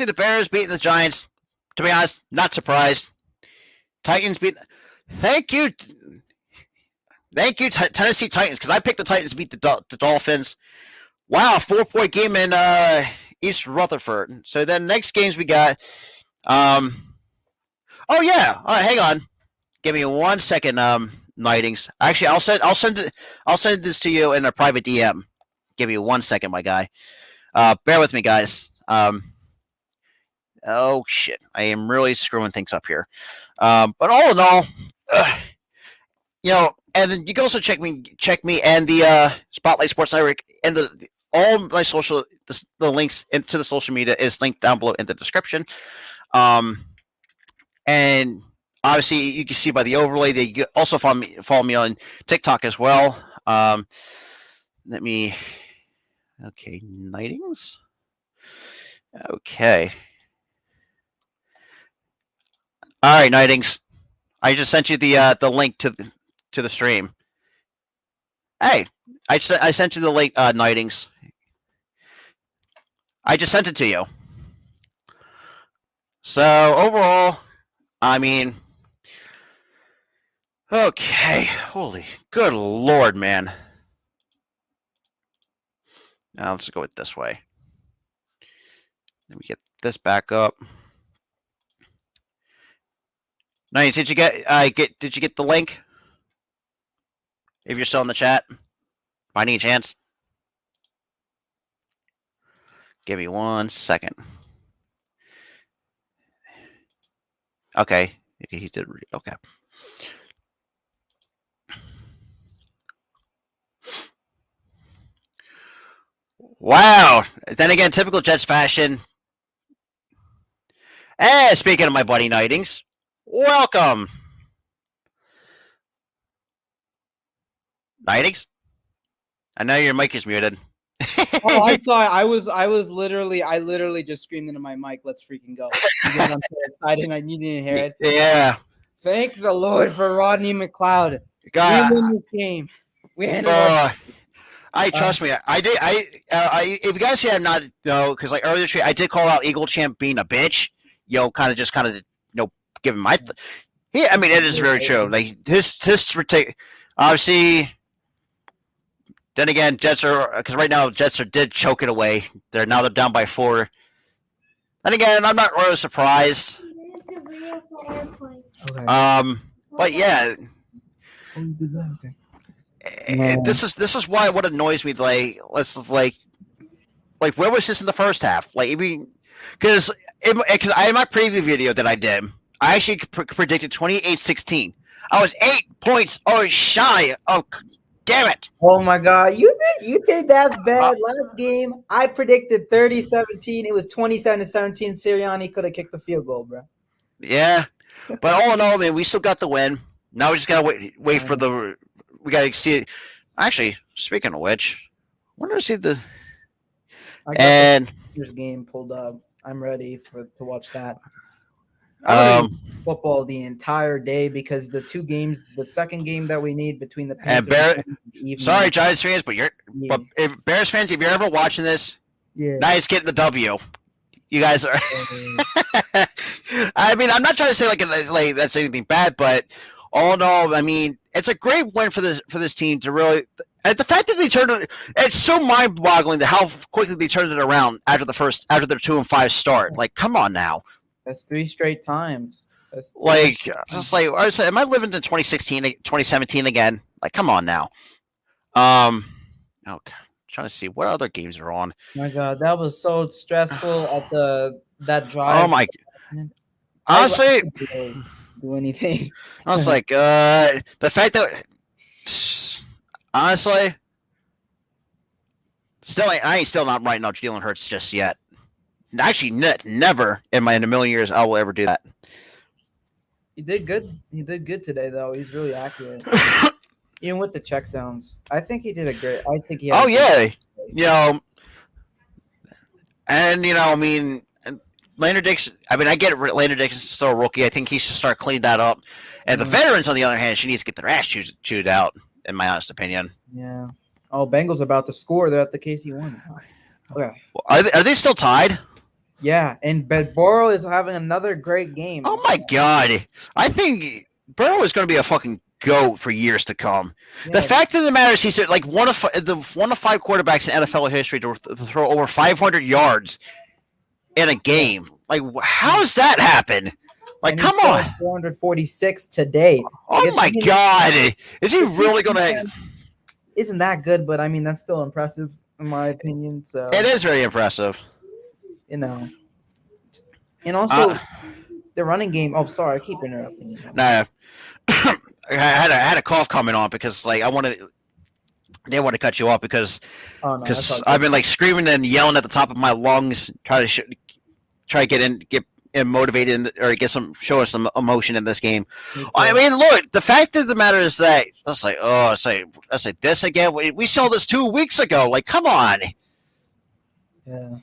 the Bears beating the Giants. To be honest, not surprised. Titans beat. Thank you, Tennessee Titans, because I picked the Titans to beat the Dolphins. Wow, 4-point game in East Rutherford. So then next games we got. Oh yeah. All right, hang on. Give me 1 second, Nightings. Actually, I'll send this to you in a private DM. Give me 1 second, my guy. Bear with me, guys. Oh shit, I am really screwing things up here. But all in all, and then you can also check me and the Spotlight Sports Network and all my social. The links into the social media is linked down below in the description. And obviously, you can see by the overlay that you can also follow me on TikTok as well. Okay, Nightings. Okay. All right, Nightings. I just sent you the link to the stream. Hey, I sent you the link, Nightings. I just sent it to you. So overall, I mean, okay, holy, good lord, man. Now let's go it this way. Let me get this back up. Nice. Did you get the link? If you're still in the chat, by any chance, give me 1 second. Okay, he did. Okay. Wow. Then again, typical Jets fashion. Hey, speaking of my buddy Nightings, welcome. Nightings? I know your mic is muted. Oh, I saw it. I literally just screamed into my mic, "Let's freaking go!" Because I'm so excited. And you didn't hear it. Yeah. Thank the Lord for Rodney McLeod. God, we win this game. We handled I trust me. I did. If you guys have not know, because like earlier, I did call out Eagle Champ being a bitch. Kind of give him my. Yeah, I mean it is very true. Like his obviously. Then again, Jets are because right now Jets did choke it away. They're down by 4. Then again, I'm not really surprised. Okay. But yeah. This is why what annoys me. Like where was this in the first half? Like because in my preview video that I did, I actually predicted 28-16. I was 8 points shy of. Damn it! Oh my God! You think that's bad? Last game, I predicted 30-17. It was 27-17. Sirianni could have kicked the field goal, bro. Yeah, but all in all, man, we still got the win. Now we just gotta wait for the. We gotta see it. Actually, speaking of which, I wonder to see the. I got the game pulled up. I'm ready to watch that. Football the entire day because the second game that we need between the Panthers and sorry, Giants fans, but if Bears fans, if you're ever watching this, nice getting the W. You guys are. I mean, I'm not trying to say like that's anything bad, but all in all, I mean, it's a great win for this team to really. And the fact that they turned it's so mind-boggling that how quickly they turned it around after their 2-5 start. Like, come on now. That's 3 straight times. Just like I said, am I living in 2017 again? Like, come on now. Okay, trying to see what other games are on. My God, that was so stressful at that drive. Oh my! Honestly, do anything. I was like, the fact that honestly, I ain't still not writing out Jalen Hurts just yet. Actually, never in a million years I will ever do that. He did good. He did good today, though. He's really accurate, even with the checkdowns. I think he did a great. I think he. Oh yeah, And I mean, Landon Dixon. I mean, I get it. Landon Dixon's still a rookie. I think he should start cleaning that up. And the veterans, on the other hand, should need to get their ass chewed out, in my honest opinion. Yeah. Oh, Bengals about to score. They're at the KC1. Okay. Are they still tied? Yeah, and Burrow is having another great game. Oh my god! I think Burrow is going to be a fucking GOAT for years to come. Yeah. The fact of the matter is, he's like one of 5 quarterbacks in NFL history to throw over 500 yards in a game. Like, how does that happen? Like, come on! 446 today. Oh my god! Is he really going to? Isn't that good? But I mean, that's still impressive in my opinion. So it is very impressive. And also the running game. Oh, sorry, I keep interrupting you. No, I had a cough coming on because like didn't want to cut you off because I've been like screaming and yelling at the top of my lungs, try to get in motivated or show us some emotion in this game. I mean, look, the fact of the matter is that it's like this again. We saw this 2 weeks ago. Like, come on. Yeah.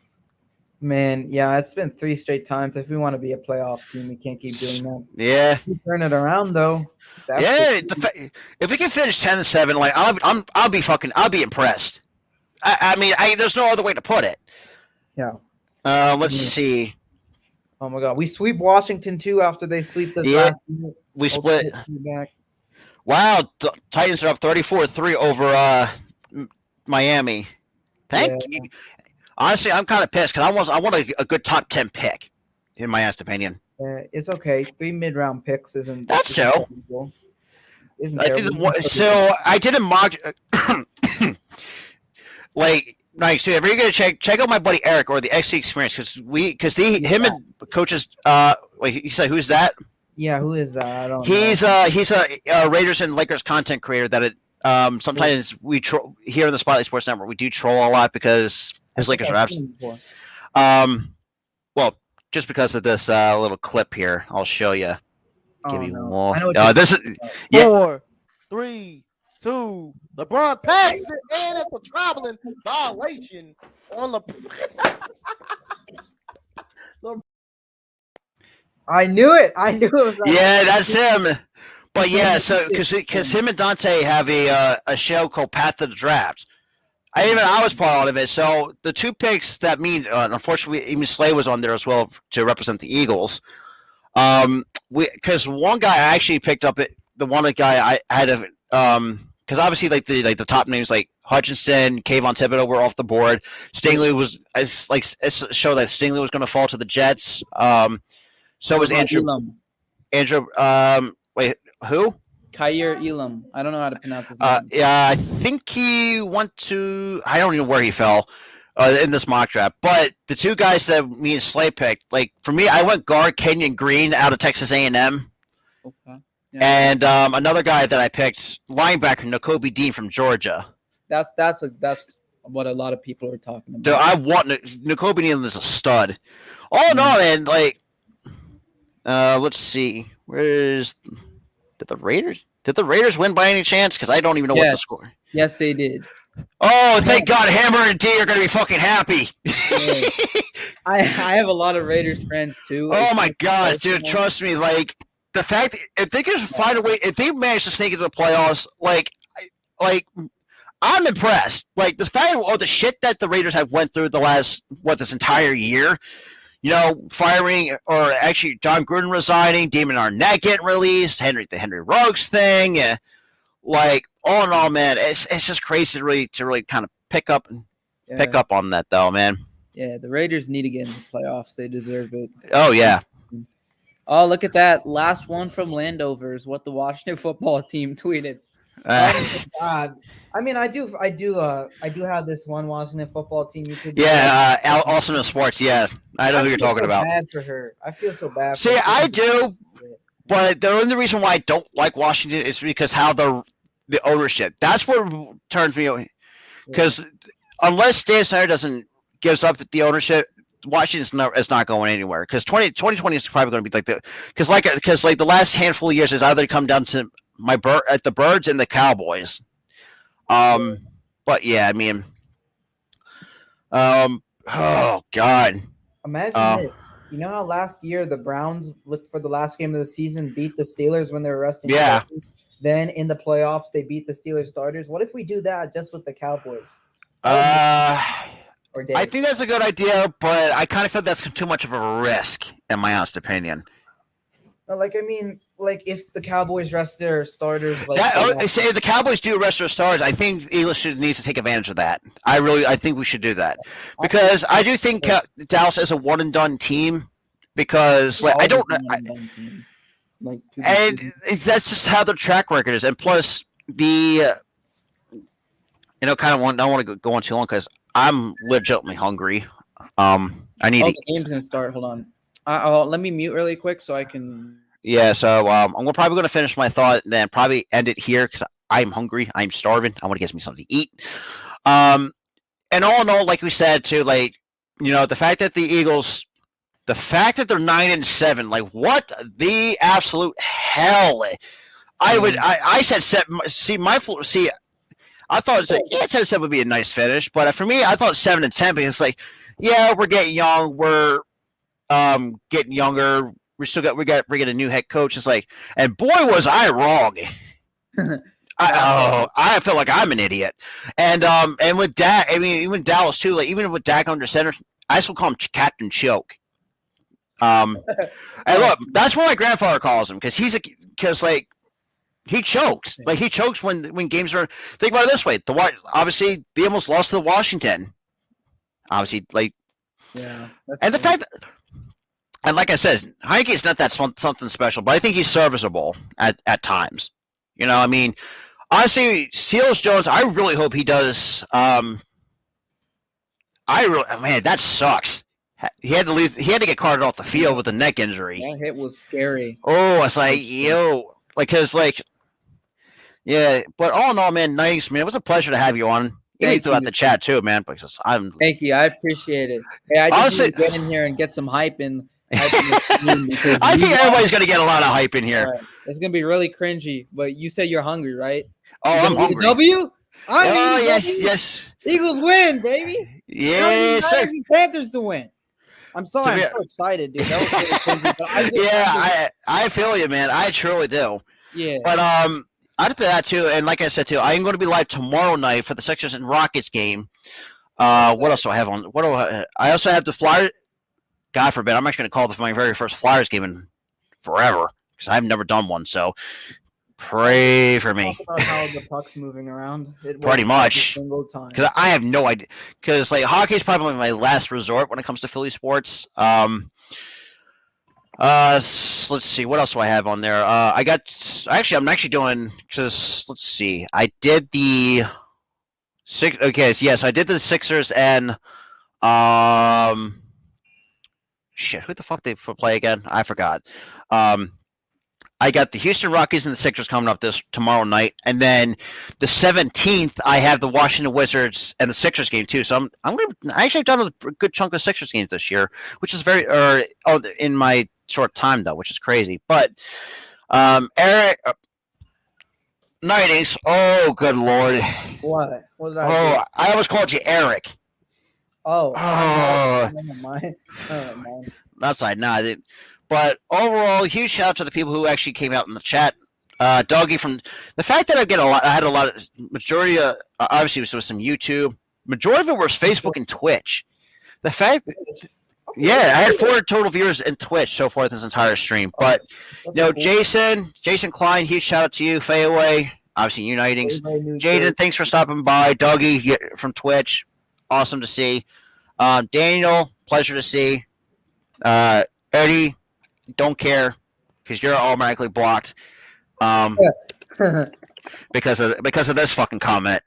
Man, yeah, it's been 3 straight times. If we want to be a playoff team, we can't keep doing that. Yeah, turn it around though. If we can finish 10-7, like I'll be impressed. I mean, there's no other way to put it. Yeah. Let's see. Oh my God, we sweep Washington too after they sweep us last minute. We split. Wow, Titans are up 34-3 over Miami. Thank you. Honestly, I'm kind of pissed because I want a good top 10 pick, in my honest opinion. It's okay. 3 mid-round picks isn't. That's so. So I did a mock. So if you're gonna check out my buddy Eric or the XC Experience him and coaches. Wait, you said who's that? Yeah, who is that? I don't know. He's a Raiders and Lakers content creator that sometimes we here in the Spotlight Sports Network we do troll a lot because his Lakers are absent. Well, just because of this little clip here, I'll show you. Give me more. This is 4, 3, 2. LeBron passes it, and it's a traveling violation on the. I knew it. It was yeah, that's him. But yeah, so because him and Dante have a show called Path of the Draft. I was part of it. So the 2 picks that mean, unfortunately, even Slay was on there as well to represent the Eagles. Because one guy I actually picked up the one guy I had because obviously like the top names like Hutchinson, Kayvon Thibodeau were off the board. Stingley was it's a show that Stingley was going to fall to the Jets. So was Andrew. Andrew. Wait, who? Kaiir Elam. I don't know how to pronounce his name. Yeah, I think he went to. I don't even know where he fell in this mock draft. But the 2 guys that me and Slay picked, like for me, I went guard Kenyon Green out of Texas A&M. Okay. Yeah. And another guy that I picked, linebacker Nakobe Dean from Georgia. That's what a lot of people are talking about. Dude, I want Nakobe Dean is a stud. Oh no, man! Like, let's see, did the Raiders win by any chance? Because I don't even know what the score. Yes, they did. Oh, thank God! Hammer and D are going to be fucking happy. Yeah. I have a lot of Raiders friends too. Oh my God, dude! Trust me, like the fact if they can find a way, if they manage to sneak into the playoffs, like I'm impressed. Like the fact of all the shit that the Raiders have went through this entire year. Firing or actually John Gruden resigning, Damon Arnett getting released, the Henry Ruggs thing, like all in all, man, it's just crazy to really kind of pick up on that though, man. Yeah, the Raiders need to get in the playoffs. They deserve it. Oh yeah. Oh, look at that last one from Landover is what the Washington football team tweeted. Oh God. I mean, I do have this one Washington football team. You could Awesome in Sports. Yeah, I know who you're talking about. Bad for her. I feel so bad. See, I do, but the only reason why I don't like Washington is because how the ownership. That's what turns me on. Because unless Dan Snyder doesn't gives up the ownership, Washington's not going anywhere. Because 2020 is probably going to be like because the last handful of years has either come down to the Birds and the Cowboys. But yeah, I mean, Oh God. Imagine this. You know how last year the Browns looked for the last game of the season, beat the Steelers when they were resting. Yeah. Kobe? Then in the playoffs, they beat the Steelers starters. What if we do that just with the Cowboys? Or I Dave? think that's a good idea, but I kind of feel that's too much of a risk, in my honest opinion. Like, I mean, like if the Cowboys rest their starters, like I say if the Cowboys do rest their stars, I think the Eagles needs to take advantage of that. I think we should do that because I do think Dallas is a one and done team because like I don't, like and that's just how their track record is, and plus the kind of don't want to go on too long because I'm legitimately hungry. I need Oh, to. the game's gonna start. Hold on. Let me mute really quick so I can. Yeah, so I'm probably going to finish my thought and then probably end it here because I'm hungry. I'm starving. I want to get me something to eat. And all in all, like we said too, like the fact that the Eagles, the fact that they're 9-7, like what the absolute hell? I said seven. I thought it's like 10-7 would be a nice finish, but for me, I thought 7-10 because like, yeah, we're getting young, we're getting younger. We get a new head coach. It's like, and boy was I wrong. I feel like I'm an idiot. And with Dak, I mean, even Dallas too. Like even with Dak under center, I still call him Captain Choke. And look, that's what my grandfather calls him because like he chokes. Like he chokes when games are. Think about it this way: obviously they almost lost to Washington. Obviously, like and the fact that. And like I said, Heineke's not that something special, but I think he's serviceable at times. I mean, honestly, Seals Jones, I really hope he does. Man, that sucks. He had to leave. He had to get carted off the field with a neck injury. That hit was scary. Oh, it's like yeah. But all in all, man, nice, man. It was a pleasure to have you on. Even throughout the chat too, man. Because Thank you. I appreciate it. Hey, I just need to get in here and get some hype in. I think everybody's gonna get a lot of hype in here. Right. It's gonna be really cringy. But you said you're hungry, right? Oh, I'm hungry. W? Yes. Eagles win, baby. Yes, sir. Panthers to win. I'm sorry. I'm so excited, dude. That was really cringy, but I feel you, man. I truly do. Yeah. But after that too, and like I said too, I am going to be live tomorrow night for the Sixers and Rockets game. What else do I have on? I also have the Flyers. God forbid, I'm actually going to call this my very first Flyers game in forever because I've never done one. So pray for me. Talk about how the puck's moving around. Pretty much. Time. Because I have no idea. Because like hockey is probably my last resort when it comes to Philly sports. Let's see. What else do I have on there? I'm actually doing because let's see. I did the six. Okay, so yes, I did the Sixers and shit. Who the fuck they play again? I forgot. I got the Houston Rockets and the Sixers coming up tomorrow night, and then the 17th I have the Washington Wizards and the Sixers game too. So I actually done a good chunk of Sixers games this year, which is in my short time though, which is crazy. But Eric, Nighties. Oh, good lord. What? What did I do? I almost called you Eric. Oh. Never mind. Man. That's like nah. But overall, huge shout out to the people who actually came out in the chat. Doggy from the fact that I had a lot of majority of obviously it was some YouTube. Majority of it was Facebook and Twitch. The fact I had 4 total viewers in Twitch so far this entire stream. But Jason Klein, huge shout out to you. Fayaway, obviously Unitings. Jaden, thanks for stopping by. Doggy from Twitch, awesome to see. Daniel, pleasure to see. Eddie, don't care because you're automatically blocked. Because of this fucking comment.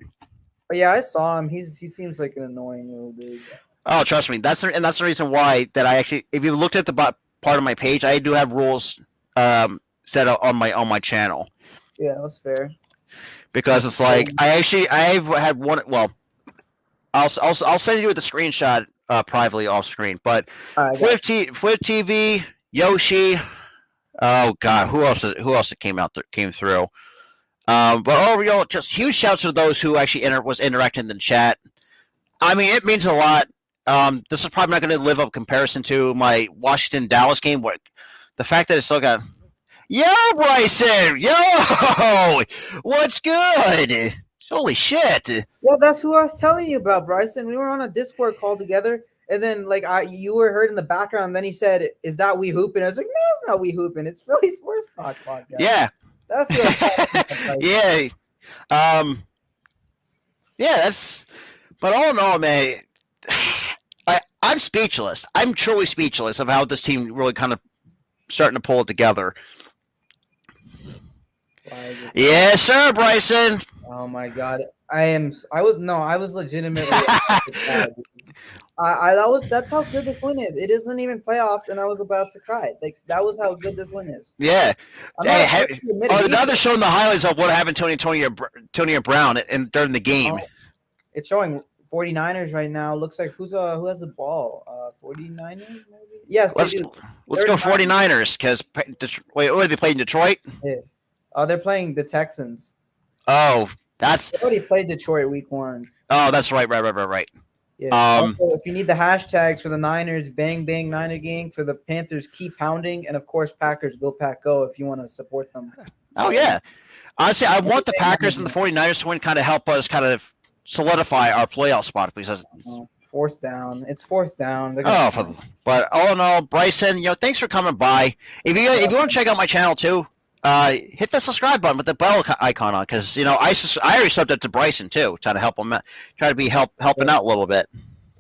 But yeah, I saw him. He seems like an annoying little dude. Oh, trust me. That's the reason why that I actually, if you looked at the part of my page, I do have rules set up on my channel. Yeah, that's fair. Because it's like I've had one. Well, I'll send you with the screenshot privately off screen. But Flip TV, Yoshi. Oh God, who else came through? But overall, just huge shouts to those who actually was interacting in the chat. I mean, it means a lot. this is probably not going to live up comparison to my Washington Dallas game. What the fact that it's still got, yo, Bryson, yo, what's good? Holy shit! Yeah, that's who I was telling you about, Bryson. We were on a Discord call together, and then you were heard in the background. And then he said, "Is that We Hoopin'?" I was like, "No, it's not We Hoopin'. It's Philly Sports Talk podcast." Yeah, that's what. yeah, yeah. That's. But all in all, man, I'm speechless. I'm truly speechless of how this team really kind of starting to pull it together. Yes, sir, Bryson. Oh my God, I was legitimately. That's how good this win is. It isn't even playoffs, and I was about to cry. Like that was how good this win is. Yeah. Another It. showing the highlights of what happened to Antonio Brown during the game. It's showing 49ers right now. Looks like who has the ball? 49ers maybe. Yes, Let's go 49ers because wait, are they playing Detroit? Yeah. They're playing the Texans. Oh, they already played Detroit week 1. Oh, that's right. Yeah. Also, if you need the hashtags for the Niners, bang bang Niner gang. For the Panthers, keep pounding, and of course Packers, go Pack go if you want to support them. Oh yeah. Honestly, I want the Packers and the 49ers to win, kind of help us kind of solidify our playoff spot because fourth down. It's fourth down. But all in all, Bryson, thanks for coming by. If you want to check out my channel too, hit the subscribe button with the bell icon on because I already subbed up to Bryson too, trying to help him out, helping out a little bit.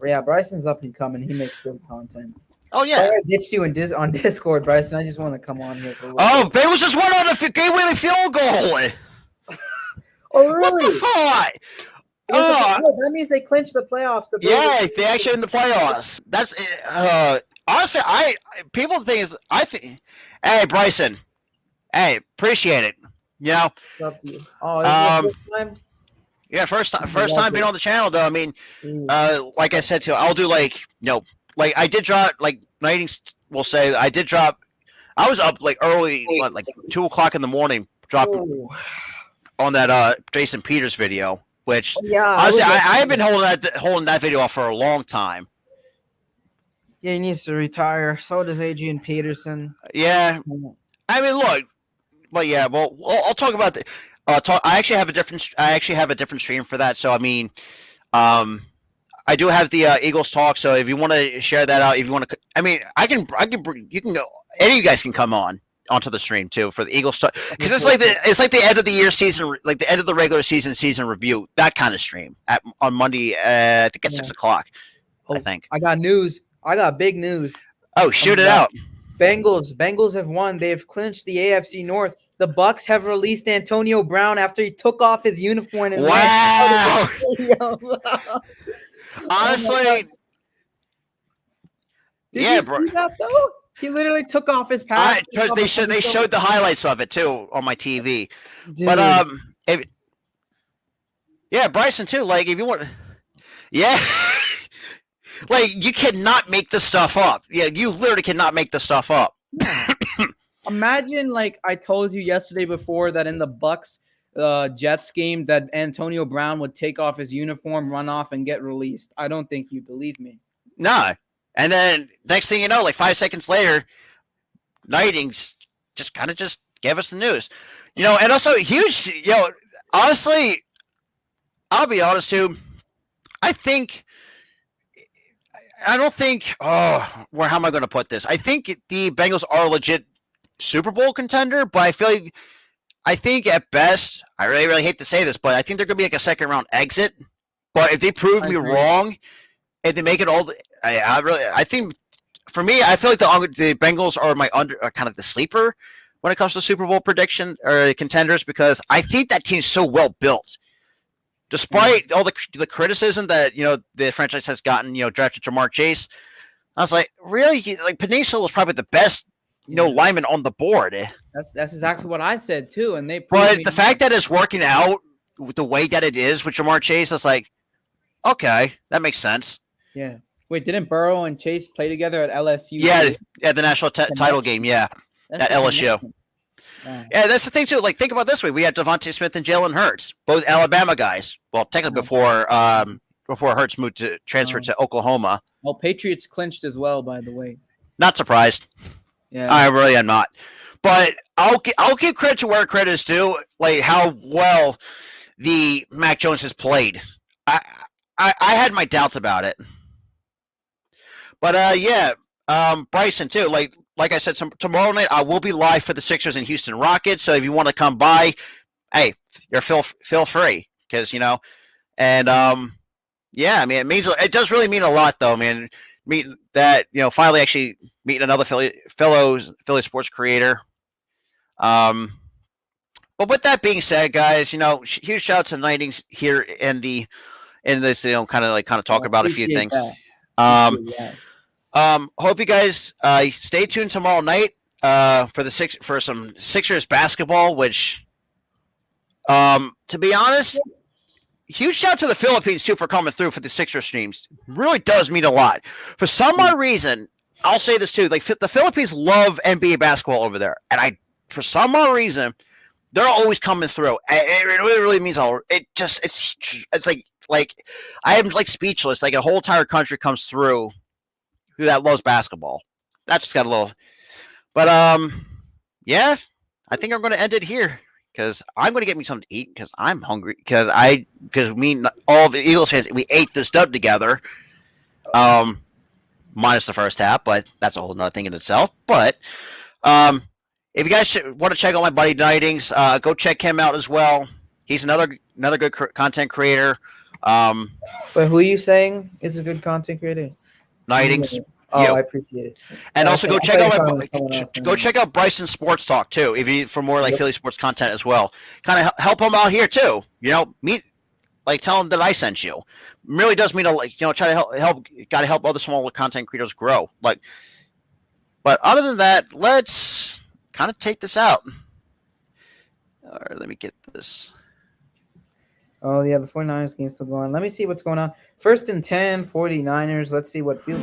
Yeah, Bryson's up and coming. He makes good content. Oh yeah, I ditched you on Discord, Bryson. I just want to come on here. Bengals just won on a game-winning field goal. Oh really? What the fuck? That means they clinched the playoffs. Yeah, they actually in the playoffs. That's honestly, people think hey Bryson, hey, appreciate it. It's up to you. Oh, is it first time? Yeah, first time being on the channel though. I mean, like I said to you, I'll do like I did drop will say I did drop. I was up like early, like 2:00 in the morning, dropping on that Jason Peters video. Which honestly, I have been holding that video off for a long time. Yeah, he needs to retire. So does Adrian Peterson. Yeah, I mean, look, but yeah, well, I'll talk about the. I actually have a different stream for that. So I mean, I do have the Eagles talk. So if you want to share that out, if you want to, I mean, you can go. Any of you guys can come onto the stream too for the Eagles stuff because it's like the end of the year season, like the end of the regular season review, that kind of stream on Monday. I think at 6:00. I think I got news. I got big news. Oh, shoot it out! Bengals have won. They have clinched the AFC North. The Bucks have released Antonio Brown after he took off his uniform. And wow! Honestly, Did you see that though? He literally took off his pants. They showed the highlights of it too on my TV. Dude. But yeah, Bryson too. Like if you want, yeah, like you cannot make this stuff up. Yeah, you literally cannot make this stuff up. Imagine, like I told you yesterday before, that in the Bucks Jets game, that Antonio Brown would take off his uniform, run off, and get released. I don't think you believe me. No. And then next thing you know, like 5 seconds later, Nightings just gave us the news. And also huge, honestly, I'll be honest too. How am I going to put this? I think the Bengals are a legit Super Bowl contender, but I think at best, I really, really hate to say this, but I think they're going to be like a second round exit. But if they prove me wrong, if they make it all, I think for me, I feel like the Bengals are kind of the sleeper when it comes to Super Bowl prediction or contenders because I think that team's so well built. Despite all the criticism that the franchise has gotten, drafted Jamar Chase, I was like, really, like Peninsula was probably the best, lineman on the board. That's exactly what I said too, and they. But the fact that it's working out with the way that it is with Jamar Chase, it's like, okay, that makes sense. Yeah. Wait, didn't Burrow and Chase play together at LSU? Yeah, at the national title game. Yeah, at LSU. Yeah, that's the thing too. Like, think about it this way: we had Devontae Smith and Jalen Hurts, both Alabama guys. Well, technically before Hurts transferred to Oklahoma. Well, Patriots clinched as well, by the way. Not surprised. Yeah. I really am not. But I'll give credit to where credit is due, like how well the Mac Jones has played. I had my doubts about it. But yeah, Bryson too. Like I said, tomorrow night I will be live for the Sixers and Houston Rockets. So if you want to come by, hey, you're feel free because and yeah, I mean it does really mean a lot though, man. Meeting that finally actually meeting another Philly sports creator. But with that being said, guys, huge shout out to Nightings here in this kind of talk about a few Appreciate things. that. Hope you guys stay tuned tomorrow night for some Sixers basketball, which to be honest, huge shout out to the Philippines too for coming through for the Sixers streams. Really does mean a lot. For some odd reason, I'll say this too, like the Philippines love NBA basketball over there, and for some odd reason they're always coming through. It really means all. It's like I am like speechless. Like a whole entire country comes through who that loves basketball. That just got a little, but yeah, I think I'm going to end it here because I'm going to get me something to eat because I'm hungry because me all of the Eagles fans we ate this dub together, minus the first half, but that's a whole nother thing in itself. But if you guys want to check out my buddy Nightings, go check him out as well. He's another good content creator. But who are you saying is a good content creator? Nightings. Oh, Yeah. I appreciate it. And also go check out check out Bryson Sports Talk too, if you for more like Philly sports content as well. Kind of help him out here too. Tell him that I sent you. Really does mean try to help. Got to help other smaller content creators grow. But other than that, let's kind of take this out. All right, let me get this. Oh, yeah, the 49ers game's still going on. Let me see what's going on. 1st and 10, 49ers. Let's see what feels.